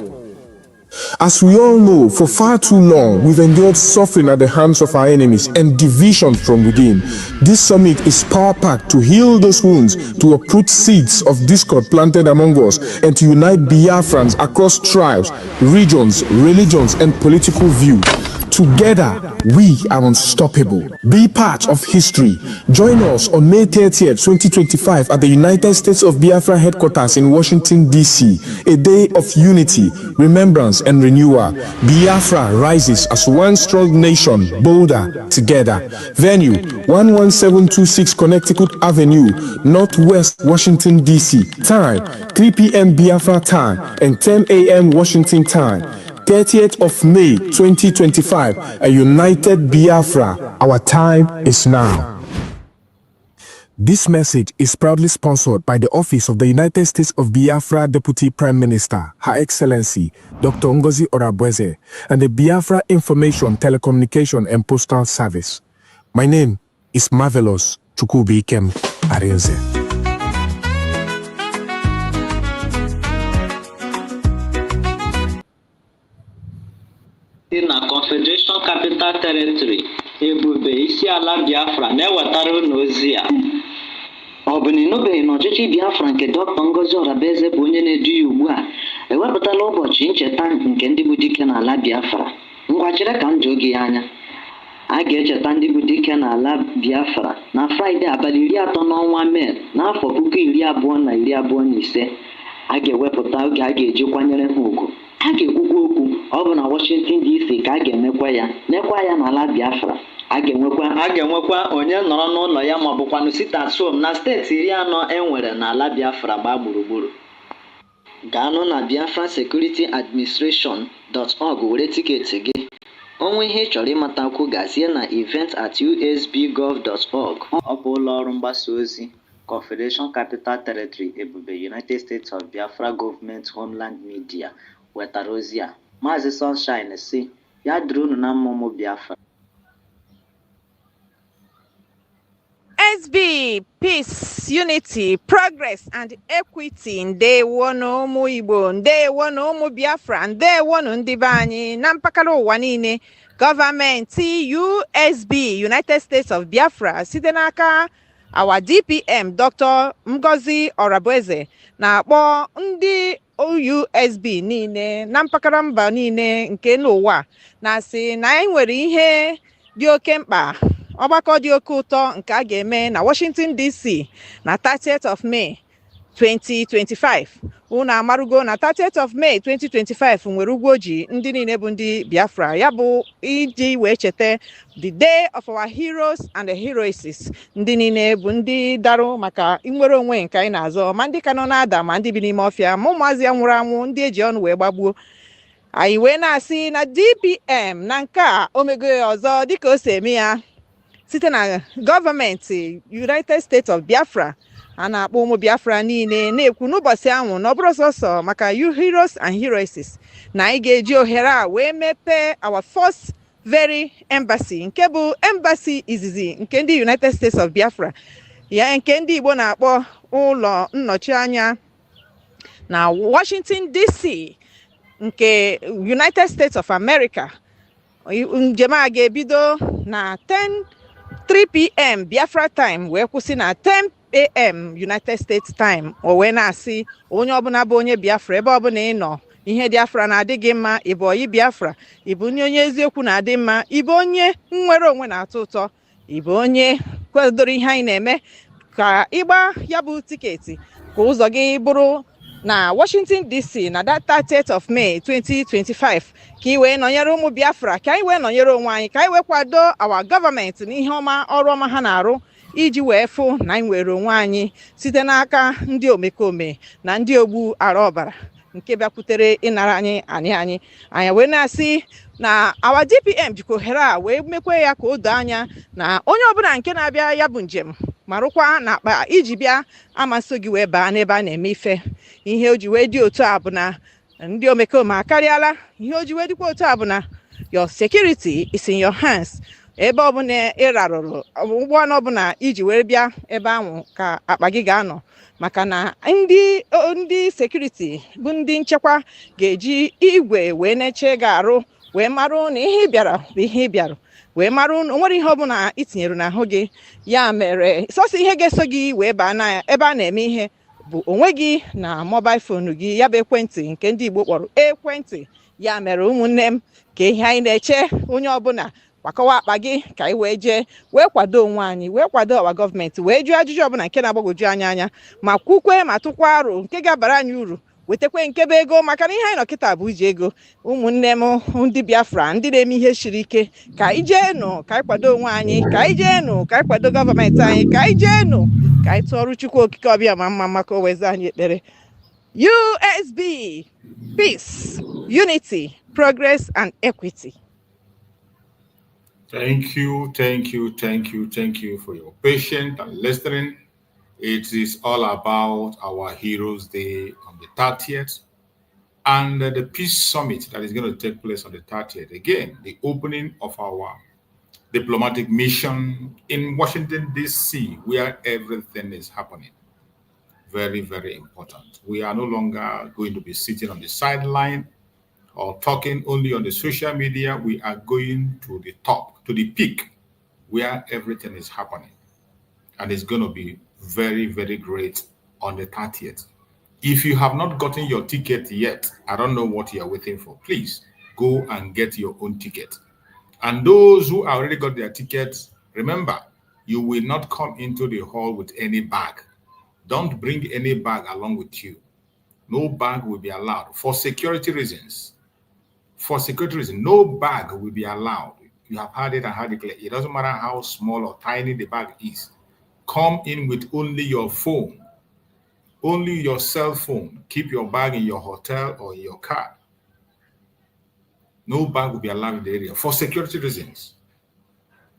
As we all know, for far too long, we've endured suffering at the hands of our enemies and division from within. This summit is power-packed to heal those wounds, to uproot seeds of discord planted among us, and to unite Biafrans across tribes, regions, religions, and political views. Together, we are unstoppable. Be part of history. Join us on May 30th, 2025 at the United States of Biafra headquarters in Washington, D.C. A day of unity, remembrance, and renewal. Biafra rises as one strong nation, bolder together. Venue, 11726 Connecticut Avenue, Northwest Washington, D.C. Time, 3 p.m. Biafra time and 10 a.m. Washington time. 30th of May 2025, a united Biafra. Our time is now. This message is proudly sponsored by the Office of the United States of Biafra Deputy Prime Minister, Her Excellency Dr. NgoziOrabueze, and the Biafra Information, Telecommunication and Postal Service. My name is Marvelous Chukwubikem Arinze. In a Confederation Capital Territory, ebube isi ala Biafra na-ewetara unu ozi a. Ọ bụ na ịnụbeghị na ọchịchị Biafra nke Dr. NgoziOrabueze bụ onye na-edu ya ugbu a ewepụtala ụbọchị ncheta nke ndị bụ dike n'ala Biafra. Ngwa chere ka m jụọ gị anya. A ga-echeta ndị bụ dike n'ala Biafra na Fraịde abalị 30 n'ọnwa Mee n'afọ 2025. A ga-ewepụta oge a ga-eji kwanyere ha ugwu. A ga-ekwukwa okwu ọ bụ na Washington DC ka a ga-emekwa ya n'ala Biafra. A ga-enwekwa onye nọrọ n'ụlọ ya ma ọ bụkwanụ sit at home na steeti 40 enwere n'ala Biafra gbaa gburugburu. Gaanụ na biafransecurityadministration.org were tiketi gị. Onwe ihe ị chọrọ ịmatakwu gazie na event@usbgov.org. Ọ bụ ụlọ ọrụ mgbasa ozi Confederation Capital Territory ebube United States of Biafra Government Homeland Media wetara ozi a. Maazị Sunshine si ya dịrị unu na mmụmụ Biafra. USB, peace, unity, progress, and equity. Ndewo no ụmụ Igbo, ndewo no ụmụ Biafra, ndewo no ndị be anyị na mpakala ụwa niile. Gọọmenti USB, United States of Biafra, site n'aka our DPM DrNgoziOrabueze na-akpọ ndị USB niile na mpakala mba niile nke n'ụwa na-asị na anyị nwere ihe dị oke mkpa, ọgbakọ dị oke ụtọ nke a ga-eme na Washington DC na 30th of May 2025. Unu amarugo na 30th of May 2025 nwere ugwu ji ndị niile bụ ndị Biafra, ya bụ iji wee cheta the day of our heroes and the heroesses. Ndị niile bụ ndị darụ maka inwere onwe nke anyị na-azọ, ma ndị ka nọ na-ada ma ndị bi n'ime ọfịa, ma ụmụazị ya nwụrụ anwụ, ndị eji ọnụ wee gbagbuo. Anyị wee na-asị na DPM na nke a omego ya ọzọ dịka o si eme ya site na gọọmenti United States of Biafra. A na-akpọ ụmụ Biafra niile na-ekwu n'ụbọchị ahụ na ọ bụrụ sọsọ maka you heroes and heroesses na anyị ga-eji ohere a wee mepee our first very embassy, nke bụ embassy izizi nke ndị United States of Biafra, ya nke ndị Igbo na-akpọ ụlọ nnọchi anya na Washington DC nke United States of America. Njem a ga-ebido na 3 p.m. Biafra time wee kwụsị na 10 a.m. United States time. O wee na-asị onye ọbụla bụ onye Biafra, ebe ọbụla ị nọ, ihe Biafra na-adị gị mma, ịbụ oyi Biafra, ịbụ onye eziokwu na-adị mma, ịbụ onye nnwere onwe na-atọ ụtọ, ịbụ onye kwadoro ihe anyị na-eme, ka ịgba ya bụ tiketi ka ụzọ gị bụrụ na Washington DC na that 30th of May 2025, ka ị wee nọnyere ụmụ Biafra, ka anyị wee nọnyere onwe anyị, ka anyị wee kwado our gọọmenti n'ihe ọma, ọrụ ọma ha na-arụ iji wee fụ na anyị nwere onwe anyị site n'aka ndị omekome na ndị ogbu ara ọbara nke bịakwutere ịnara anyị wee na-asị na our DPM jikwa ohere a wee mekwe ya ka o doo anya na onye ọbụla nke na-abịa ya bụ njem marụkwa na akpa iji bịa amasị gị wee baa n'ebe a na-eme ife. Ihe o ji wee dị otu a bụ na ndị omekome akarịala. Ihe o ji wee dịkwa otu a bụ na your security is in your hands. Ebe ọbụla ị rarụrụ ụgbọ ọbụla iji wee bịa ebe ahụ ka akpa gị ga-anọ, maka na ndị sekuriti bụ ndị nchekwa ga-eji igwe wee na-eche gị arụ, wee marụ na ihe ị bịara bụ ihe ị bịara, wee marụ na o nwere ihe ọbụla itinyere n'ahụ gị. Ya mere sọsọ ihe ga-eso gị wee baa na ebe a na-eme ihe bụ onwe gị na mobile phone gị, ya bụ ekwentị nke ndị Igbo kpọrọ ekwentị. Ya mere ụmụnne m, ka ihe anyị na-eche onye ọbụla gbakọwa akpa gị ka anyị wee jee wee kwado onwe anyị, wee kwado ọwa gọọmenti, wee jụọ ajụjụ ọbụla nke na-agbagwoju anyị anya, ma kwukwe ma tụkwa aro nke ga-abara anyị uru, wetakwe nke bụ ego, maka na ihe anyị nọkịta bụ iji ego. Ụmụnne m ndị Biafra ndị na-eme ihe siri ike, ka anyị jeenụ ka anyị kwado onwe anyị, ka anyị jeenụ ka anyị kwado gọọmenti anyị, ka anyị jeenụ ka anyị tụọrụ Chukwu okike ọbịa ma mma maka o weze anyị ekpere. USB, peace, unity, progress, and equity. Thank you for your patience and listening. It is all about our Heroes Day on the 30th and the Peace Summit that is going to take place on the 30th. Again, the opening of our diplomatic mission in Washington, D.C., where everything is happening. Very, very important. We are no longer going to be sitting on the sideline or talking only on the social media. We are going to the top, to the peak, where everything is happening. And it's going to be very, very great on the 30th. If you have not gotten your ticket yet, I don't know what you are waiting for. Please go and get your own ticket. And those who already got their tickets, remember, you will not come into the hall with any bag. Don't bring any bag along with you. No bag will be allowed for security reasons. For security reasons, no bag will be allowed. You have had it and had it clear. It doesn't matter how small or tiny the bag is. Come in with only your phone, only your cell phone. Keep your bag in your hotel or in your car. No bag will be allowed in the area for security reasons.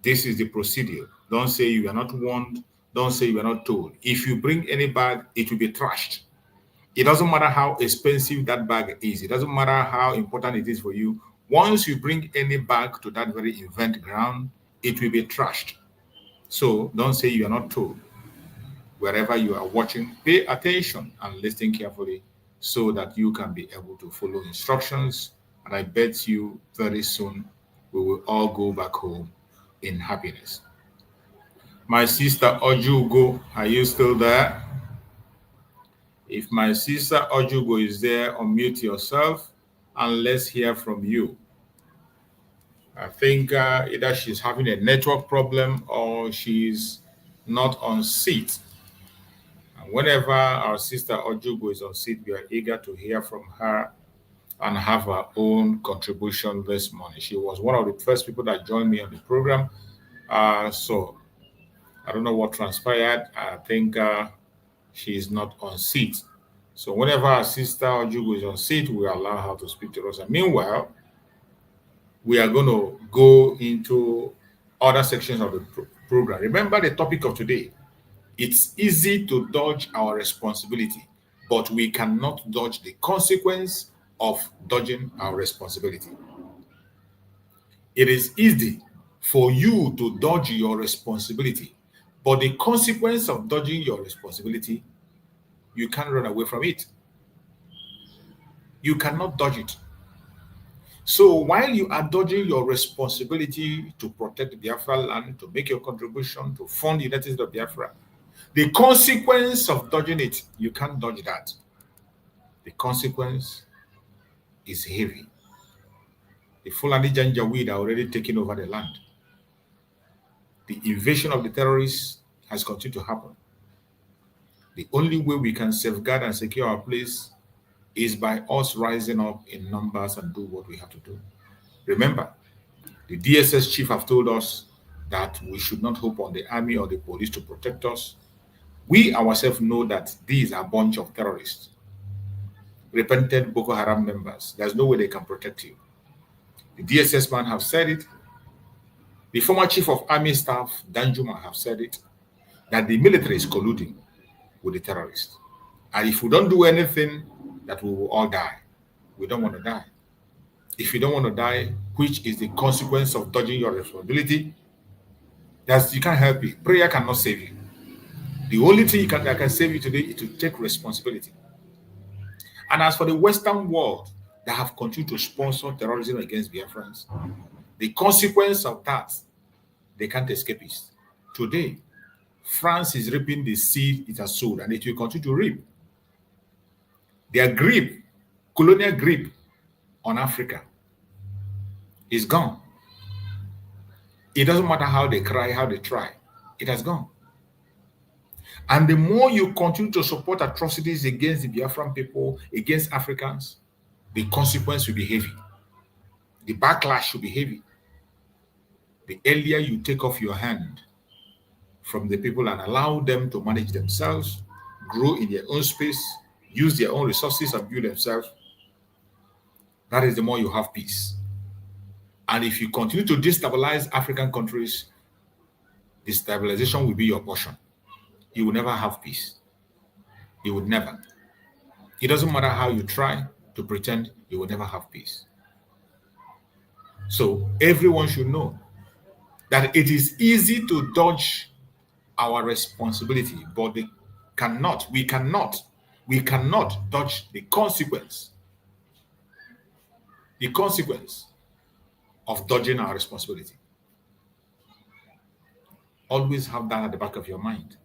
This is the procedure. Don't say you are not warned. Don't say you are not told. If you bring any bag, it will be trashed. It doesn't matter how expensive that bag is. It doesn't matter how important it is for you. Once you bring any bag to that very event ground, it will be trashed. So don't say you are not told. Wherever you are watching, pay attention and listen carefully so that you can be able to follow instructions. And I bet you very soon we will all go back home in happiness. My sister Ojugo, are you still there? If my sister Ojugo is there, unmute yourself and let's hear from you. I think either she's having a network problem or she's not on seat. And whenever our sister Ojugo is on seat, we are eager to hear from her and have her own contribution this morning. She was one of the first people that joined me on the program. So I don't know what transpired. I think she is not on seat. So whenever our sister Ojugo is on seat, we allow her to speak to us. And meanwhile, we are going to go into other sections of the program. Remember the topic of today. It's easy to dodge our responsibility, but we cannot dodge the consequence of dodging our responsibility. It is easy for you to dodge your responsibility, but the consequence of dodging your responsibility, you can't run away from it. You cannot dodge it. So while you are dodging your responsibility to protect the Biafra land, to make your contribution, to fund the United States of Biafra, the consequence of dodging it, you can't dodge that. The consequence is heavy. The Fulani Janjaweed are already taking over the land. The invasion of the terrorists has continued to happen. The only way we can safeguard and secure our place is by us rising up in numbers and do what we have to do. Remember, the DSS chief have told us that we should not hope on the army or the police to protect us. We ourselves know that these are a bunch of terrorists, repentant Boko Haram members. There's no way they can protect you. The DSS man have said it. The former chief of army staff, Danjuma, have said it, that the military is colluding with the terrorists. And if we don't do anything, that we will all die. We don't want to die. If you don't want to die, which is the consequence of dodging your responsibility, that you can't help it. Prayer cannot save you. The only thing that can save you today is to take responsibility. And as for the Western world that have continued to sponsor terrorism against Biafrans, the consequence of that, they can't escape it. Today, France is reaping the seed it has sowed, and it will continue to reap. Their grip, colonial grip on Africa, is gone. It doesn't matter how they cry, how they try. It has gone. And the more you continue to support atrocities against the Biafran people, against Africans, the consequence will be heavy. The backlash will be heavy. The earlier you take off your hand from the people and allow them to manage themselves, grow in their own space, use their own resources and build themselves, that is the more you have peace. And if you continue to destabilize African countries, destabilization will be your portion. You will never have peace. You would never. It doesn't matter how you try to pretend, you will never have peace. So everyone should know that it is easy to dodge our responsibility, but we cannot dodge the consequence of dodging our responsibility. Always have that at the back of your mind.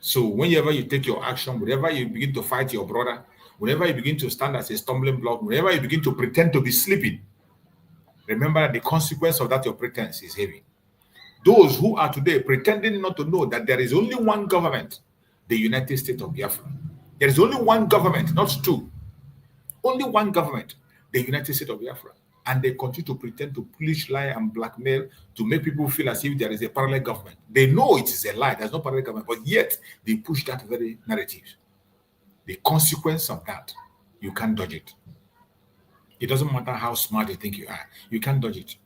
So whenever you take your action, whenever you begin to fight your brother, whenever you begin to stand as a stumbling block, whenever you begin to pretend to be sleeping, remember that the consequence of that your pretense is heavy. Those who are today pretending not to know that there is only one government, the United States of Biafra. There is only one government, not two. Only one government, the United States of Biafra. And they continue to pretend to push, lie, and blackmail to make people feel as if there is a parallel government. They know it is a lie, there's no parallel government, but yet they push that very narrative. The consequence of that, you can't dodge it. It doesn't matter how smart you think you are, you can't dodge it.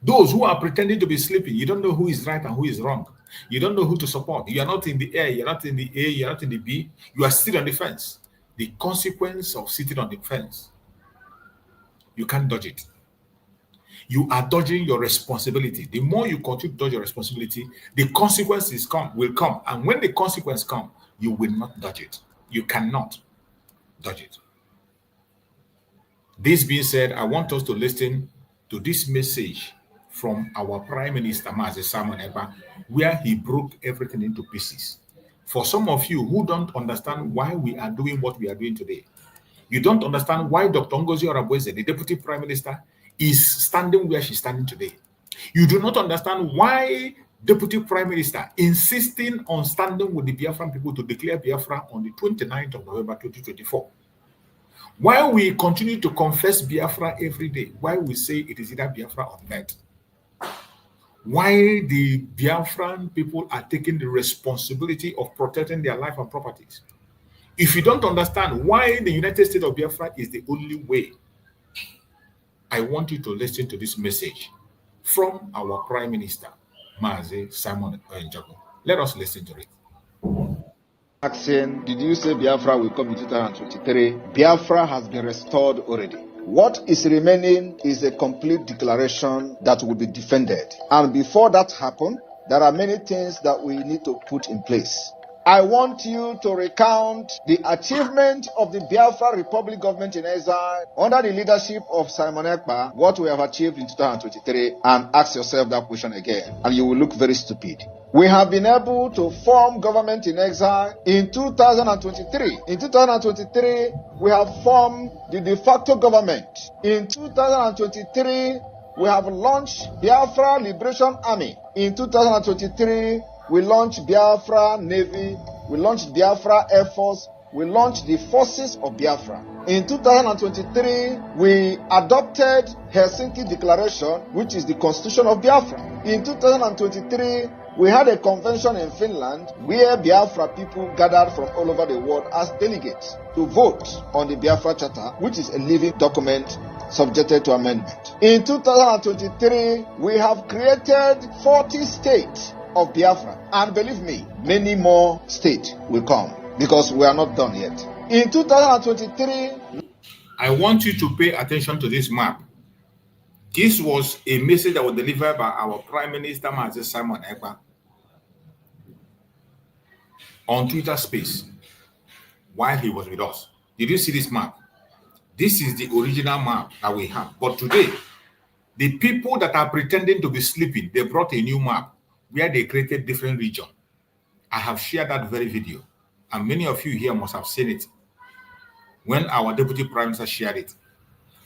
Those who are pretending to be sleeping, you don't know who is right and who is wrong. You don't know who to support. You are not in the A, you're not in the A, you're not in the B. You are still on the fence. The consequence of sitting on the fence, you can't dodge it. You are dodging your responsibility. The more you continue to dodge your responsibility, the consequences will come. And when the consequence comes, you will not dodge it. You cannot dodge it. This being said, I want us to listen to this message from our Prime Minister, Simon Ekpa, where he broke everything into pieces. For some of you who don't understand why we are doing what we are doing today, you don't understand why Dr. NgoziOrabueze, the Deputy Prime Minister, is standing where she's standing today. You do not understand why Deputy Prime Minister insisting on standing with the Biafran people to declare Biafra on the 29th of November 2024. Why we continue to confess Biafra every day, why we say it is either Biafra or death. Why the Biafran people are taking the responsibility of protecting their life and properties. If you don't understand why the United States of Biafra is the only way, I want you to listen to this message from our Prime Minister, Simon Ekpa. Let us listen to it. Asking, did you say Biafra will come in 2023? Biafra has been restored already. What is remaining is a complete declaration that will be defended. And before that happens, there are many things that we need to put in place. I want you to recount the achievement of the Biafra Republic government in exile under the leadership of Simon Ekpa, what we have achieved in 2023, and ask yourself that question again, and you will look very stupid. We have been able to form government in exile in 2023. In 2023, we have formed the de facto government. In 2023, we have launched Biafra Liberation Army. In 2023, we launched Biafra Navy, we launched Biafra Air Force, we launched the forces of Biafra. In 2023, we adopted Helsinki Declaration, which is the constitution of Biafra. In 2023, we had a convention in Finland where Biafra people gathered from all over the world as delegates to vote on the Biafra Charter, which is a living document subjected to amendment. In 2023, we have created 40 states of Biafra, and believe me, many more states will come because we are not done yet. In 2023, I want you to pay attention to this map. This was a message that was delivered by our Prime Minister, Simon Ekpa, on Twitter Space while he was with us. Did you see this map? This is the original map that we have. But today, the people that are pretending to be sleeping, they brought a new map where they created different regions. I have shared that very video, and many of you here must have seen it when our Deputy Prime Minister shared it.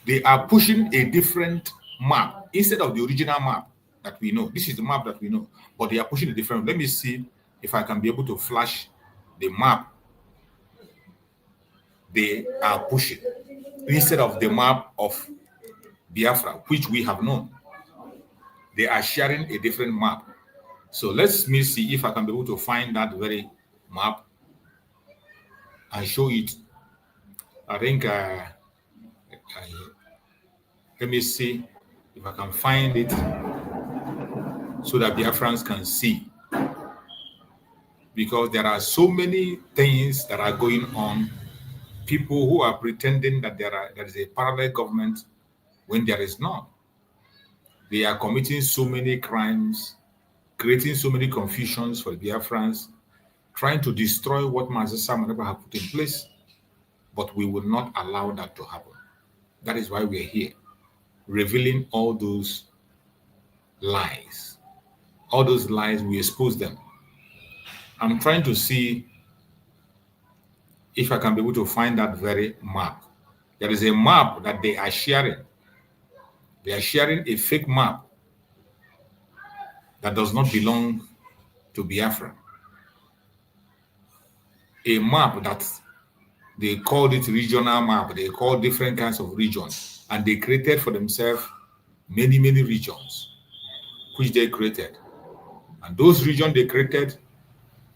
They are pushing a different map instead of the original map that we know. This is the map that we know, but they are pushing a different. Let me see if I can be able to flash the map they are pushing instead of the map of Biafra, which we have known. They are sharing a different map. So let me see if I can be able to find that very map and show it. I think let me see if I can find it so that Biafrans can see, because there are so many things that are going on. People who are pretending that there is a parallel government when there is not. They are committing so many crimes, creating so many confusions for Biafrans, trying to destroy what Master Simon Ekpa have put in place. But we will not allow that to happen. That is why we are here, revealing all those lies. All those lies, we expose them. I'm trying to see if I can be able to find that very map. There is a map that they are sharing. They are sharing a fake map that does not belong to Biafra. A map that they called it regional map. They call different kinds of regions, and they created for themselves many, many regions, which they created. And those regions they created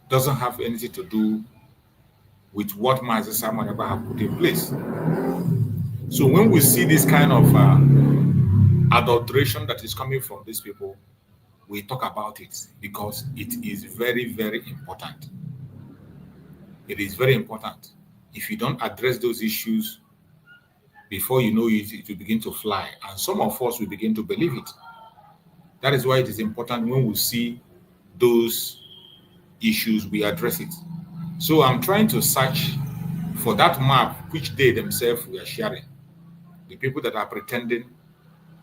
doesn't have anything to do with what Master Simon Ekpa have put in place. So when we see this kind of adulteration that is coming from these people, we talk about it because it is very, very important. It is very important. If you don't address those issues, before you know it, it will begin to fly. And some of us will begin to believe it. That is why it is important when we see those issues, we address it. So I'm trying to search for that map which they themselves were sharing. The people that are pretending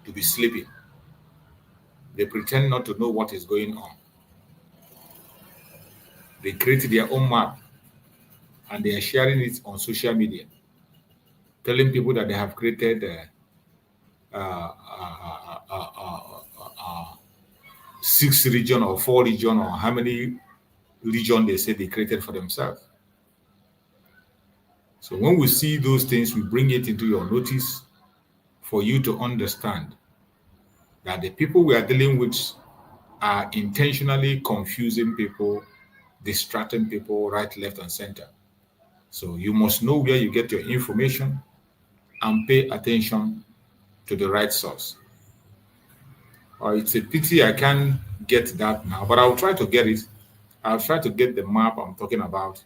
to be sleeping. They pretend not to know what is going on. They create their own map and they are sharing it on social media, telling people that they have created 6 region or 4 region or how many region they say they created for themselves. So when we see those things, we bring it into your notice for you to understand that the people we are dealing with are intentionally confusing people, distracting people right, left, and center. So you must know where you get your information and pay attention to the right source. It's a pity I can't get that now, but I'll try to get it. I'll try to get the map I'm talking about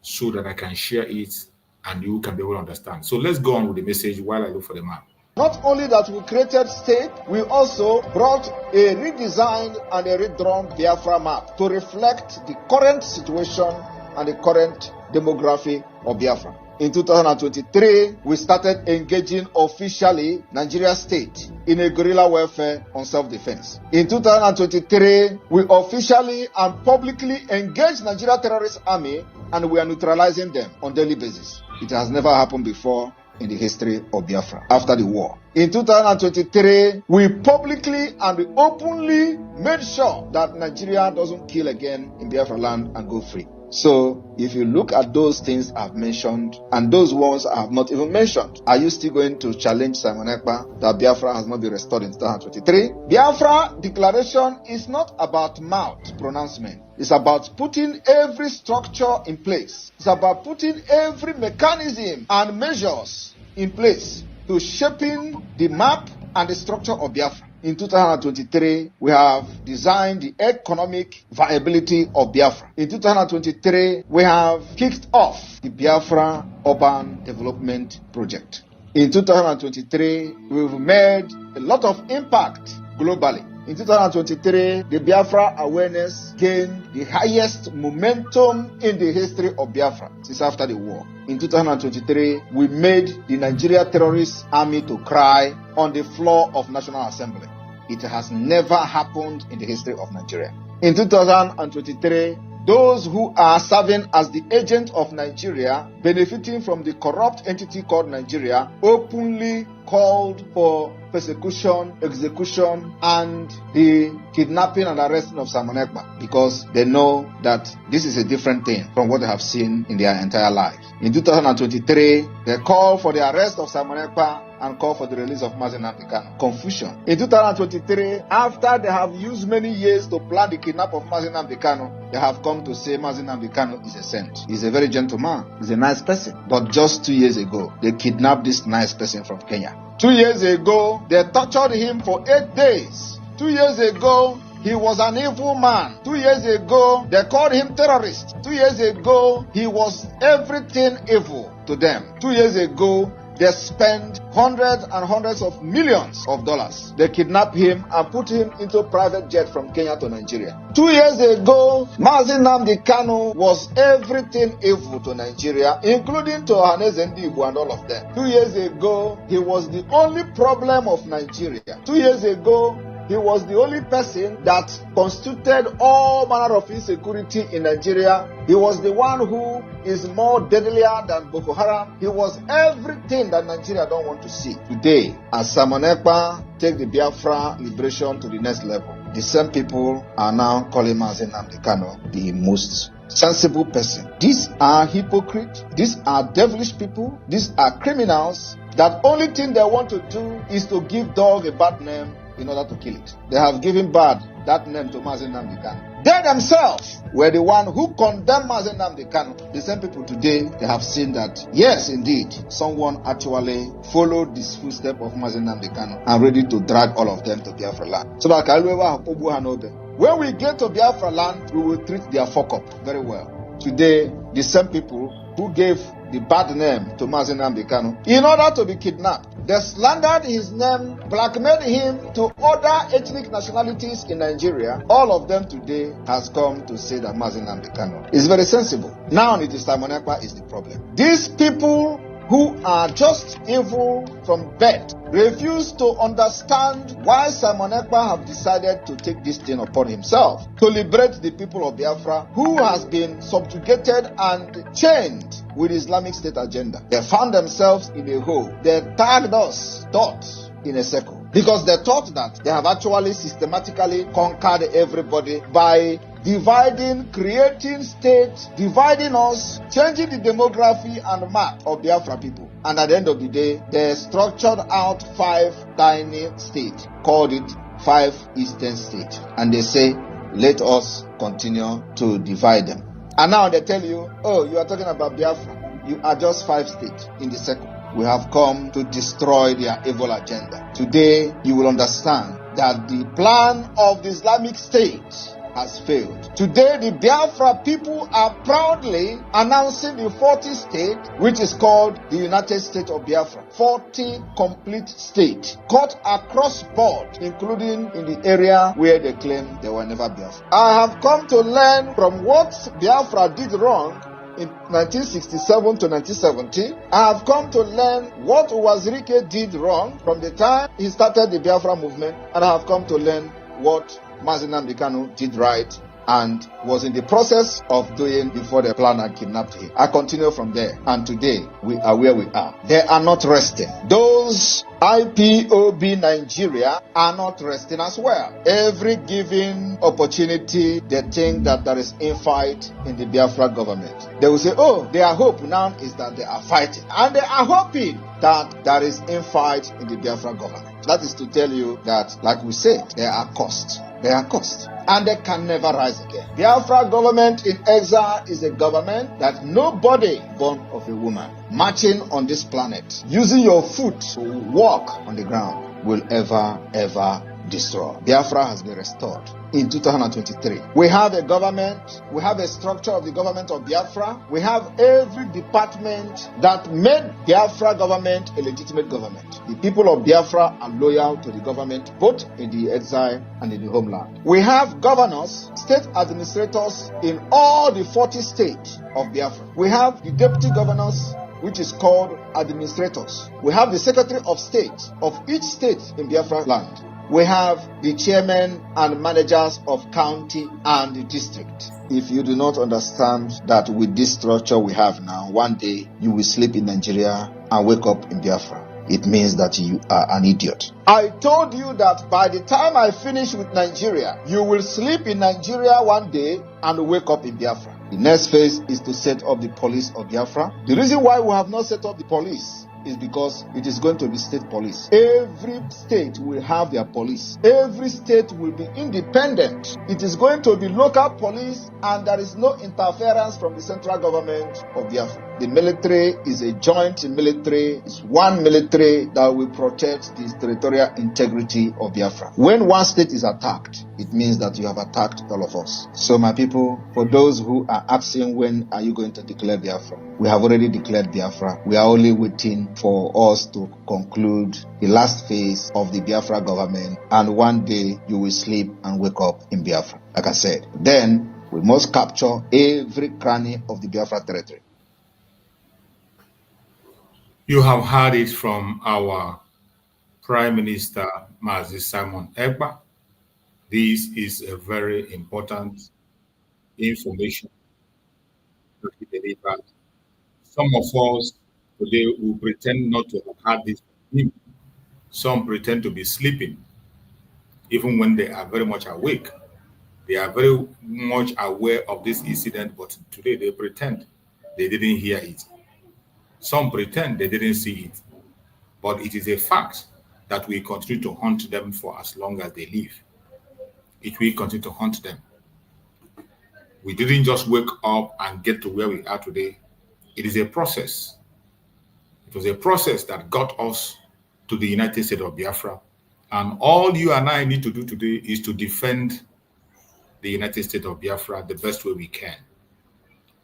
so that I can share it and you can be able to understand. So let's go on with the message while I look for the map. Not only that we created state, we also brought a redesigned and a redrawn Biafra map to reflect the current situation and the current demography of Biafra. In 2023, we started engaging officially Nigeria state in a guerrilla warfare on self-defense. In 2023, we officially and publicly engaged Nigeria terrorist army and we are neutralizing them on daily basis. It has never happened before in the history of Biafra after the war. In 2023, we publicly and openly made sure that Nigeria doesn't kill again in Biafra land and go free. So, if you look at those things I've mentioned and those ones I have not even mentioned, are you still going to challenge Simon Ekpa that Biafra has not been restored in 2023? Biafra declaration is not about mouth pronouncement. It's about putting every structure in place. It's about putting every mechanism and measures in place to shaping the map and the structure of Biafra. In 2023, we have designed the economic viability of Biafra. In 2023, we have kicked off the Biafra Urban Development Project. In 2023, we've made a lot of impact globally. In 2023, the Biafra awareness gained the highest momentum in the history of Biafra since after the war. In 2023, we made the Nigeria terrorist army to cry on the floor of National Assembly. It has never happened in the history of Nigeria. In 2023, those who are serving as the agent of Nigeria, benefiting from the corrupt entity called Nigeria, openly called for persecution, execution, and the kidnapping and arresting of Simon Ekpa because they know that this is a different thing from what they have seen in their entire lives. In 2023, they call for the arrest of Simon Ekpa and call for the release of Mazi Nnamdi Kanu. Confusion. In 2023, after they have used many years to plan the kidnap of Mazi Nnamdi Kanu, they have come to say Mazi Nnamdi Kanu is a saint. He's a very gentle man. He's a nice person. But just 2 years ago, they kidnapped this nice person from Kenya. 2 years ago, they tortured him for 8 days. 2 years ago, he was an evil man. 2 years ago, they called him terrorist. 2 years ago, he was everything evil to them. 2 years ago, they spent hundreds and hundreds of millions of dollars. They kidnapped him and put him into a private jet from Kenya to Nigeria. 2 years ago, Mazi Nnamdi Kanu was everything evil to Nigeria, including to Ohaneze Ndigbo and all of them. 2 years ago, he was the only problem of Nigeria. 2 years ago, he was the only person that constituted all manner of insecurity in Nigeria. He was the one who is more deadlier than Boko Haram. He was everything that Nigeria don't want to see. Today, as Simon Ekpa take the Biafra liberation to the next level, the same people are now calling Mazi Nnamdi Kanu the most sensible person. These are hypocrites. These are devilish people. These are criminals that only thing they want to do is to give dog a bad name in order to kill it. They have given that name to Mazi Nnamdi Kanu. They themselves were the one who condemned Mazi Nnamdi Kanu. The same people today, they have seen that, yes, indeed, someone actually followed this footstep of Mazi Nnamdi Kanu and ready to drag all of them to Biafra land. So that when we get to Biafra land, we will treat their fuck up very well. Today, the same people who gave the bad name to Mazi Nnamdi Kanu in order to be kidnapped. They slandered his name, blackmailed him to other ethnic nationalities in Nigeria. All of them today has come to say that Mazi Nnamdi Kanu is very sensible. Now it is Simon Ekpa is the problem. These people who are just evil from birth refuse to understand why Simon Ekpa have decided to take this thing upon himself to liberate the people of Biafra who has been subjugated and chained with Islamic State agenda. They found themselves in a hole. They tagged us, thoughts, in a circle, because they thought that they have actually systematically conquered everybody by dividing, creating states, dividing us, changing the demography and map of Biafra people. And at the end of the day, they structured out 5 tiny states, called it 5 Eastern states. And they say, let us continue to divide them. And now they tell you, oh, you are talking about Biafra. You are just 5 states in the circle. We have come to destroy their evil agenda. Today, you will understand that the plan of the Islamic State has failed. Today, the Biafra people are proudly announcing the 40th state, which is called the United States of Biafra. 40 complete states, cut across board, including in the area where they claim they were never Biafra. I have come to learn from what Biafra did wrong in 1967 to 1970. I have come to learn what Wazirike did wrong from the time he started the Biafra movement, and I have come to learn what Mazi Nnamdi Kanu did right and was in the process of doing before the plan and kidnapped him. I continue from there, and today we are where we are. They are not resting. Those IPOB Nigeria are not resting as well. Every given opportunity, they think that there is infight in the Biafra government. They will say, oh, their hope now is that they are fighting. And they are hoping that there is infight in the Biafra government. That is to tell you that, like we said, they are cursed. They are cursed. And they can never rise again. Biafra government in exile is a government that nobody born of a woman marching on this planet, using your foot to walk on the ground, will ever destroy. Biafra has been restored in 2023. We have a government, we have a structure of the government of Biafra, we have every department that made Biafra government a legitimate government. The people of Biafra are loyal to the government, both in the exile and in the homeland. We have governors, state administrators in all the 40 states of Biafra. We have the deputy governors, which is called administrators. We have the secretary of state of each state in Biafra land. We have the chairman and managers of county and the district. If you do not understand that with this structure we have now, one day you will sleep in Nigeria and wake up in Biafra, it means that you are an idiot. I told you that by the time I finish with Nigeria, you will sleep in Nigeria one day and wake up in Biafra. The next phase is to set up the police of Biafra. The reason why we have not set up the police is because it is going to be state police. Every state will have their police. Every state will be independent. It is going to be local police, and there is no interference from the central government of Biafra. The military is a joint military. It's one military that will protect the territorial integrity of Biafra. When one state is attacked, it means that you have attacked all of us. So my people, for those who are asking when are you going to declare Biafra, we have already declared Biafra. We are only waiting for us to conclude the last phase of the Biafra government, and one day you will sleep and wake up in Biafra. Like I said, then we must capture every cranny of the Biafra territory. You have heard it from our Prime Minister, Mazi Simon Ekpa. This is a very important information that he delivered. Some of us today will pretend not to have had this from him. Some pretend to be sleeping, even when they are very much awake. They are very much aware of this incident, but today they pretend they didn't hear it. Some pretend they didn't see it, but it is a fact that we continue to hunt them for as long as they live. It will continue to hunt them. We didn't just wake up and get to where we are today. It is a process. It was a process that got us to the United States of Biafra. And all you and I need to do today is to defend the United States of Biafra the best way we can.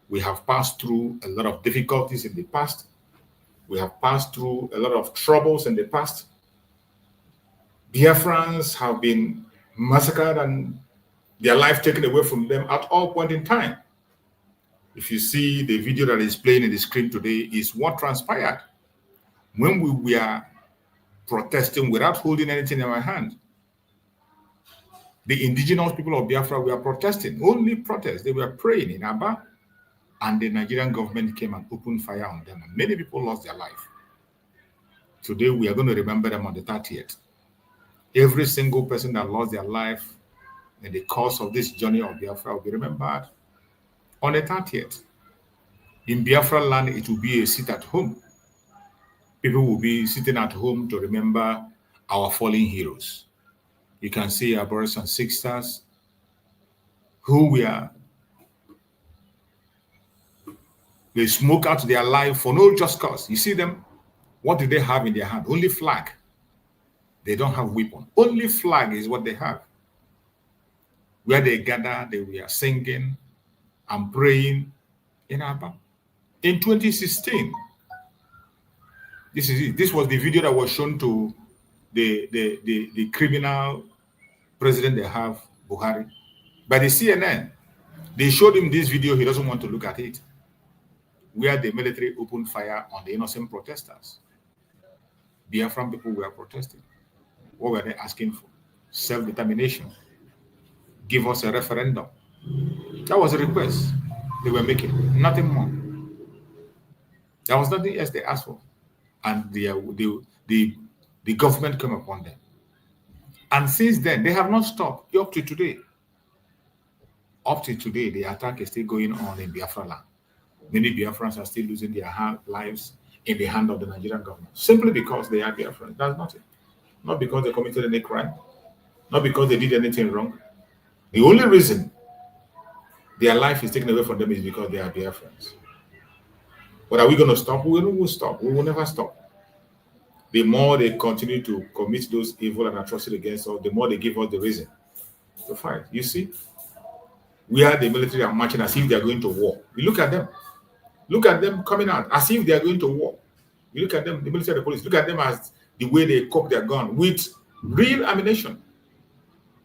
We have passed through a lot of difficulties in the past. We have passed through a lot of troubles in the past. Biafrans have been massacred and their life taken away from them at all point in time. If you see the video that is playing in the screen today, is what transpired when we were protesting without holding anything in our hand. The indigenous people of Biafra were protesting, only protest. They were praying in Aba, and the Nigerian government came and opened fire on them. And many people lost their life. Today, we are going to remember them on the 30th. Every single person that lost their life in the course of this journey of Biafra will be remembered on the 30th. In Biafra land, it will be a sit at home. People will be sitting at home to remember our fallen heroes. You can see our brothers and sisters who they smoke out their life for no just cause. You see them, what do they have in their hand? Only flag. They don't have weapon. Only flag is what they have. Where they gather, they were singing and praying in Aba. In 2016, this is it. This was the video that was shown to the criminal president they have, Buhari, by the CNN. They showed him this video. He doesn't want to look at it, where the military opened fire on the innocent protesters. Biafran people were protesting. What were they asking for? Self-determination. Give us a referendum. That was a request they were making. Nothing more. There was nothing else they asked for. And the government came upon them. And since then, they have not stopped up to today. Up to today, the attack is still going on in Biafra land. Many Biafrans are still losing their lives in the hand of the Nigerian government, simply because they are Biafrans. That's nothing. Not because they committed any crime, not because they did anything wrong. The only reason their life is taken away from them is because they are Biafrans. But are we going to stop? We will stop. We will never stop. The more they continue to commit those evil and atrocities against us, the more they give us the reason to fight. You see, we are the military are marching as if they are going to war. You look at them. Look at them coming out as if they are going to war. You look at them, the military, the police, look at them as the way they cock their gun with real ammunition.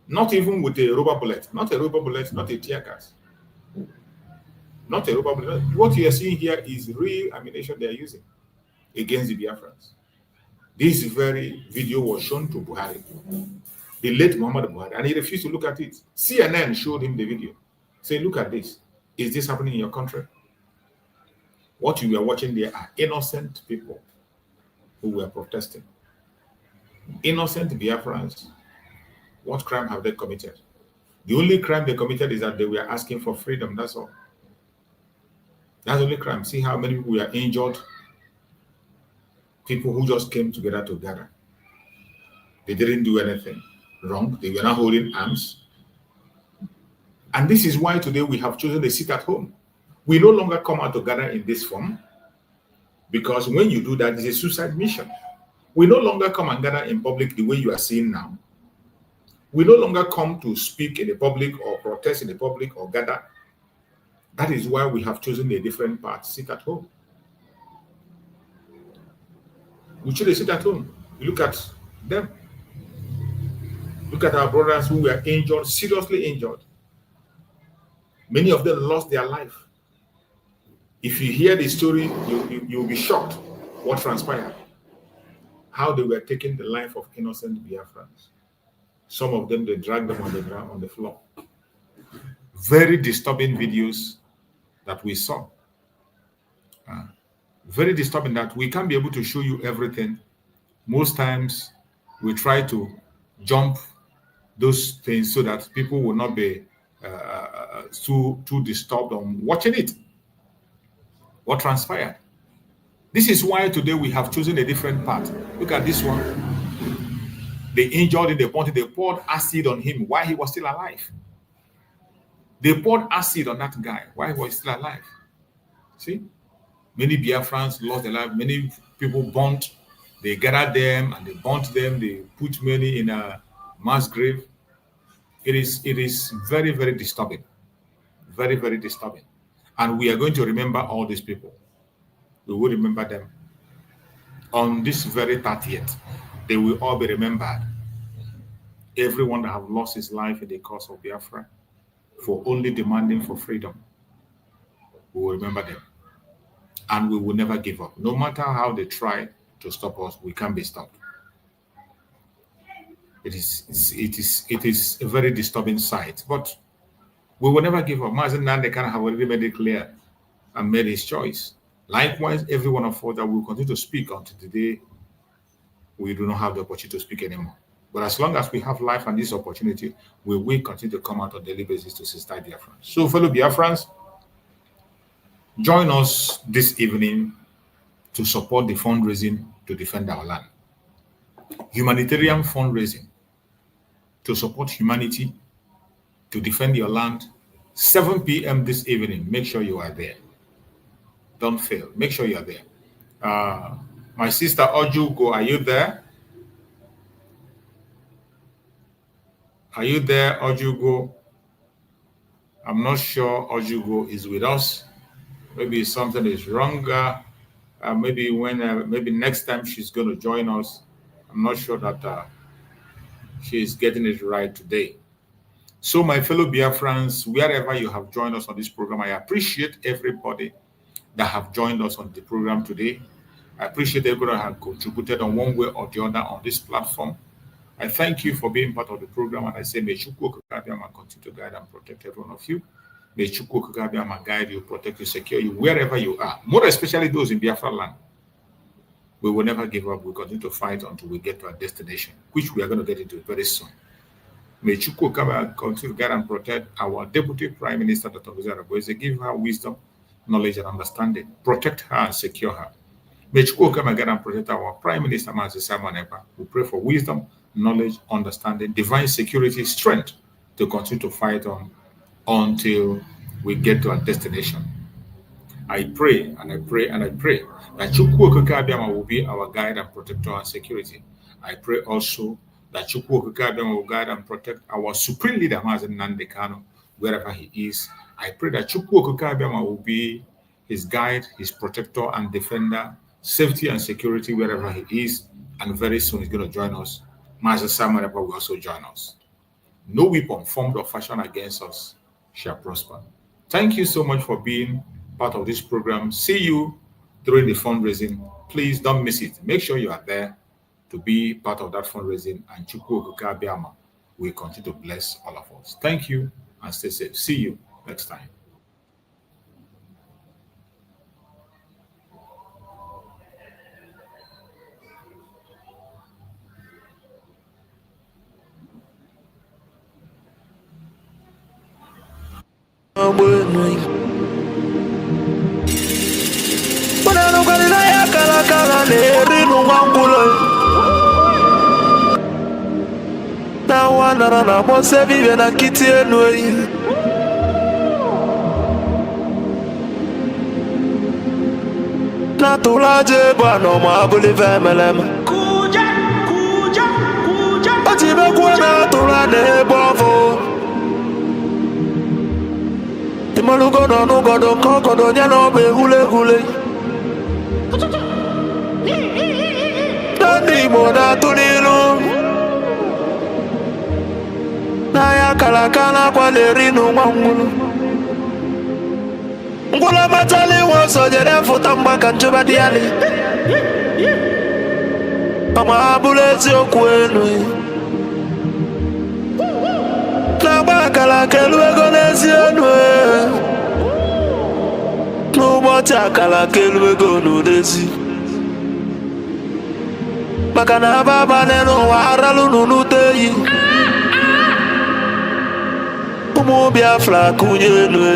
Not even with a rubber bullet. Not a rubber bullet, not a tear gas. Not a rubber bullet. What you are seeing here is real ammunition they are using against the Biafrans. This very video was shown to Buhari, the late Muhammad Buhari, and he refused to look at it. CNN showed him the video. Say, look at this. Is this happening in your country? What you were watching there are innocent people who were protesting. Innocent Biafrans. What crime have they committed? The only crime they committed is that they were asking for freedom. That's all. That's the only crime. See how many people were injured? People who just came together to gather. They didn't do anything wrong. They were not holding arms. And this is why today we have chosen to sit at home. We no longer come out to gather in this form, because when you do that, it's a suicide mission. We no longer come and gather in public the way you are seeing now. We no longer come to speak in the public or protest in the public or gather. That is why we have chosen a different path, sit at home. We should sit at home. Look at them. Look at our brothers who were injured, seriously injured. Many of them lost their life. If you hear the story, you'll be shocked what transpired. How they were taking the life of innocent Biafrans. Some of them, they dragged them on the ground, on the floor. Very disturbing videos that we saw. Very disturbing that we can't be able to show you everything. Most times, we try to jump those things so that people will not be too disturbed on watching it. What transpired? This is why today we have chosen a different path. Look at this one. They injured him, they poured acid on him while he was still alive. They poured acid on that guy while he was still alive. See? Many Biafrans lost their life. Many people burnt. They gathered them and they burnt them. They put many in a mass grave. It is very, very disturbing. Very, very disturbing. And we are going to remember all these people. We will remember them. On this very 30th, they will all be remembered. Everyone that have lost his life in the cause of Biafra for only demanding for freedom, we will remember them. And we will never give up. No matter how they try to stop us, we can't be stopped. It is a very disturbing sight, but we will never give up. Mazen Nandekan have already made it clear and made his choice. Likewise, every one of us that will continue to speak until the day we do not have the opportunity to speak anymore. But as long as we have life and this opportunity, we will continue to come out on a daily basis to assist Biafrans. So, fellow Biafrans, join us this evening to support the fundraising to defend our land. Humanitarian fundraising to support humanity, to defend your land. 7 p.m. this evening. Make sure you are there. Don't fail. Make sure you are there. My sister Ojugo, are you there? Are you there, Ojugo? I'm not sure Ojugo is with us. Maybe something is wrong. Maybe maybe next time she's going to join us. I'm not sure that she's getting it right today. So, my fellow Biafrans, wherever you have joined us on this program, I appreciate everybody that have joined us on the program today. I appreciate everybody that have contributed on one way or the other on this platform. I thank you for being part of the program, and I say, may Chukwu Okikabiyama continue to guide and protect every one of you. May Chukwu Okikabiyama guide you, protect you, secure you, wherever you are, more especially those in Biafra land. We will never give up. We'll continue to fight until we get to our destination, which we are going to get into very soon. May Chukwu Okikabiyama continue to guide and protect our Deputy Prime Minister, Dr. NgoziOrabueze, give her wisdom, knowledge, and understanding. Protect her and secure her. May Chukwu Okikabiyama guide and protect our Prime Minister, Simon Ekpa. We pray for wisdom, knowledge, understanding, divine security, strength to continue to fight on until we get to our destination. I pray and I pray and I pray that Chukwu Okikabiyama will be our guide and protector and security. I pray also that Chukwu Okikabiyama will guide and protect our supreme leader, Mazen Nandekano, wherever he is. I pray that Chukwu Okikabiyama will be his guide, his protector and defender, safety and security wherever he is. And very soon he's going to join us. Master Simon Ekpa will also join us. No weapon formed or fashioned against us shall prosper. Thank you so much for being part of this program. See you during the fundraising. Please don't miss it. Make sure you are there to be part of that fundraising, and Chukwu Okikabiyama will continue to bless all of us. Thank you and stay safe. See you next time. Na wana na mose vive na kiti enui na tulaje bwana mabuli vemelem kuja atibe kuna tulane bovo timalugo no nugodo kokodo nyano be hule Dani moda tunilu na ya kalakala kwa lerinu mwangulu ngula matali woso jere futa mbaka njuba diali ama abulezi okwenu na bakala kelu egonezi enwe n'ụbọchị akala kelu ego n'odezi maka na ababa n'ụwa aralu n'uteyi ụmụ Biafra kụnye nwe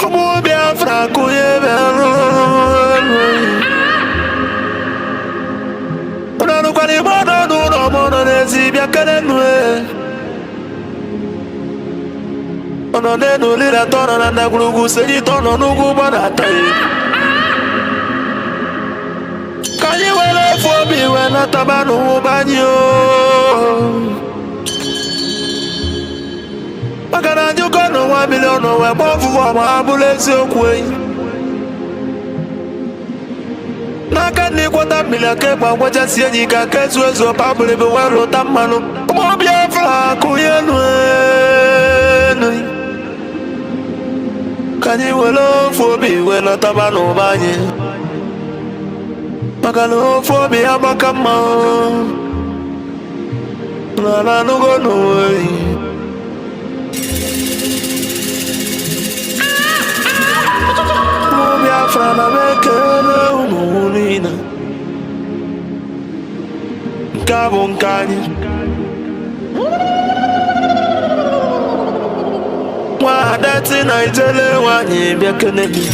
ụmụ Biafra kụnye berụ ụnanụkwara igbe ọnọdụ ụlọ mọnọ n'ezi bịa kere nwe ọnọ n'enu lira tọnọ na ndagwurugwu senyi tọnọ n'ugwu gbadata ya Kanye wele fobi wena tabanu banyo maka na anyị ụkọ n'ụwa milion wee gba ọfụfụ ma ha bụrụ eziokwu enyi n'aka ndị kwọta mmiri aka ịkpa gwachasị enyi ka aka ezu ezu ọpa bụrụ ebe wee rụta mmanụ ụmụ Biafra akụnye enu ka anyị were ofu obi wee lọtaba n'ụba anyị maka na ofu obi agbaka mma na anụgo n'onwe ụmụ Biafra na m ekele unu niile nke a bụ nke anyị nwa adati na ijele nwanyị bịa kene gị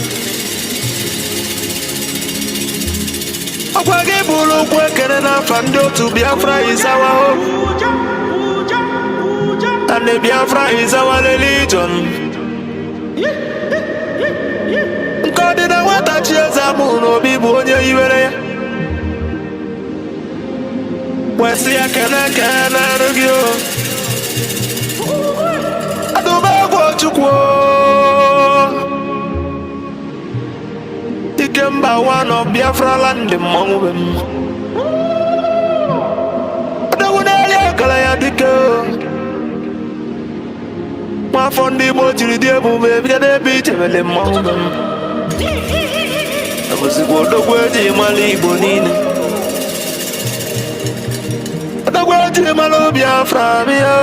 ọkwa gị bụrụ ụkwụ ekele n'afa ndị otu Biafra is our hope and the Biafra is our religion nke ọ dị na nwata chi eze amụrụ n'obi bụ onye hiwere ya wesị ya kene kene arụ gị adụmegwu Chukwu ike mba one of Biafra land mmọnwụ be m ọdọgwu n'elu ekele ya dike nwafọ ndị Igbo jiri dị ebube bịa n'ebe ichebele mmọnwụ be m abụzikwa odogwu eji mara Igbo niile odogwu eji mara Biafra bịa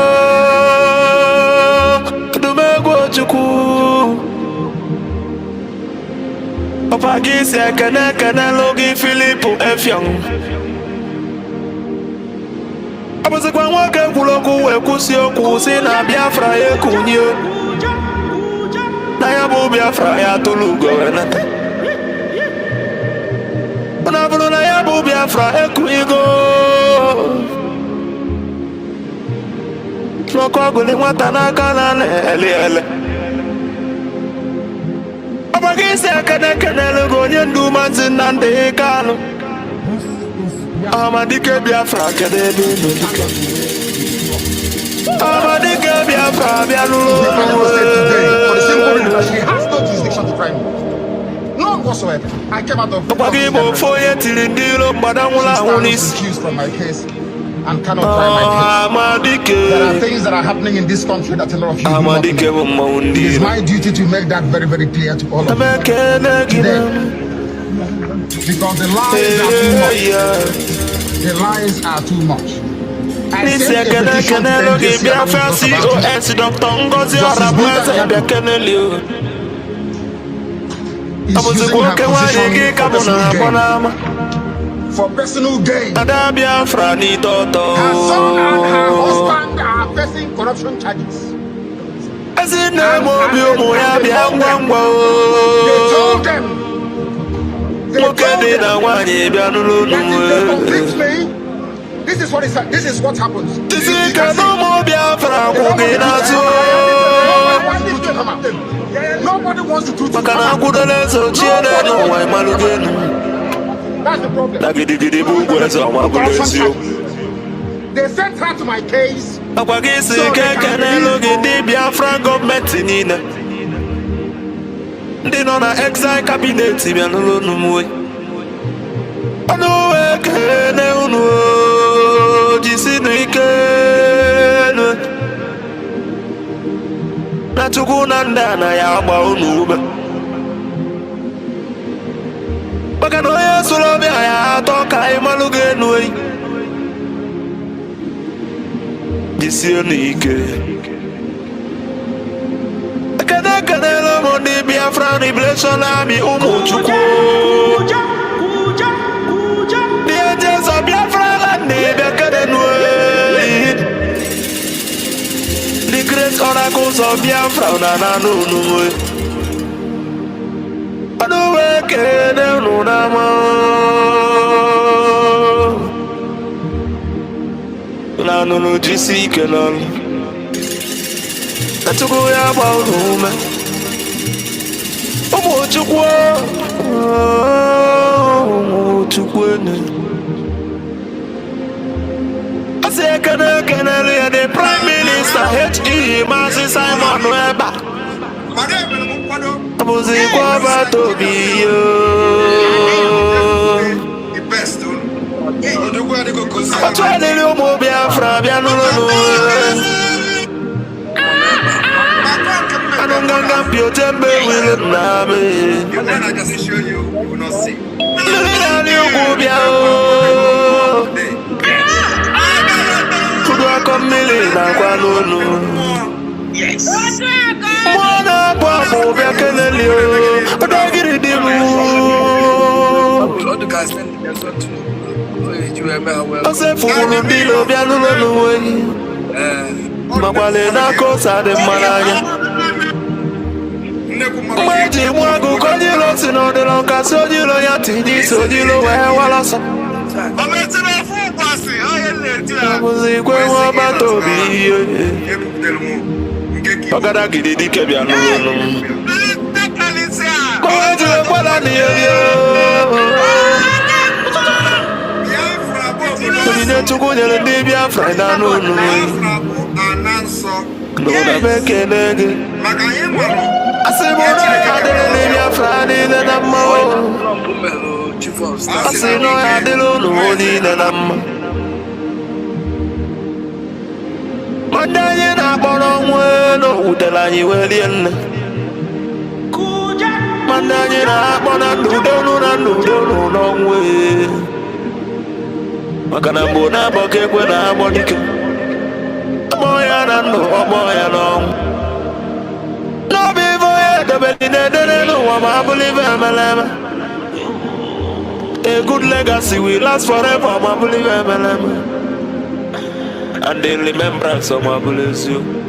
Chukwu ọpa gị si ekene ekenelu gị Filipu Efiong ọ bụzikwa nwoke kwuru okwu wee kwụsị okwu si na Biafra ya ekunye na ya bụ Biafra ya tụrụ ugo wee nata ọ bụrụ na ya bụ Biafra ekunyigo n'ọkụ ọgụli nwata n'aka na-ele ele ọba gị si ekene kenelu gị onye ndu Maazị Nnamdi Kanu Amadike Biafra kedu ebe ị nọ Amadike Biafra bịa n'ụlọ ọba gị bụ ofe onye tiri ndị iro mgbada nwụrụ anwụ n'isi and cannot try my case. There are things that are happening in this country that a lot of you do not know. It is my duty to make that very, very clear to all of you today. Because the lies are too much. The lies are too much. I sent a petition to the Biafra COS Dr. NgoziOrabueze for personal gain. Biafra ni toto. Her son and her husband are facing corruption charges. They told them. This is what happens. Nobody wants to do it. That's the problem. They sent her to my case. So the Biafran government they know na exile cabinet na tukunanda na ya agba unu maka na onye soro bịa ya atọ ka anyị malụ gị enu eyi jisie n'ike ekele m ndị Biafran Liberation Army ụmụ Chukwu ndị ejeza Biafra land bịa kede enu eyi the great oracles of Biafra na nanụ unu kene nunama na nunu jisi kenan atugo ya ba ume omo chukwu ne I say can the Prime Minister H.E. Mazi Simon Ekpa. Abuzi kwa bato biyo. Atwale li omo Biafra bianulo. Anonganga pio tembe wile name. I just show you, you will not see. Lila li omo biao. Kudwa komili na kwa nunu. Yes. Mwana kwa mobia kenelio. Odagiri dimu. All the guys send their son to Ose funu dilo bianulo nuwe. Makwale na kosa de malanya. Mweji mwagu kojilo sino de lonka sojilo ya tidi sojilo walaso. Abuzi kwe wabato biyo. Pagada gidi dike bianulo. Mweji wakwala niyo. Onye tukunyele ndi Biafra na nunu. Nuna beke nege. Asimono ya dele ndi Biafra ni na nama. Asino ya dele ni na nama. Mandanye na bono mweno utelanyi welienne. Mandanye na bono nudonu no mwe. Makana mbona boke kwena abodike. Moya na no, moya no. No before you, the belly dead, no one I believe MLM. A good legacy will last forever, I believe MLM. And the remembrance of my beliefs you.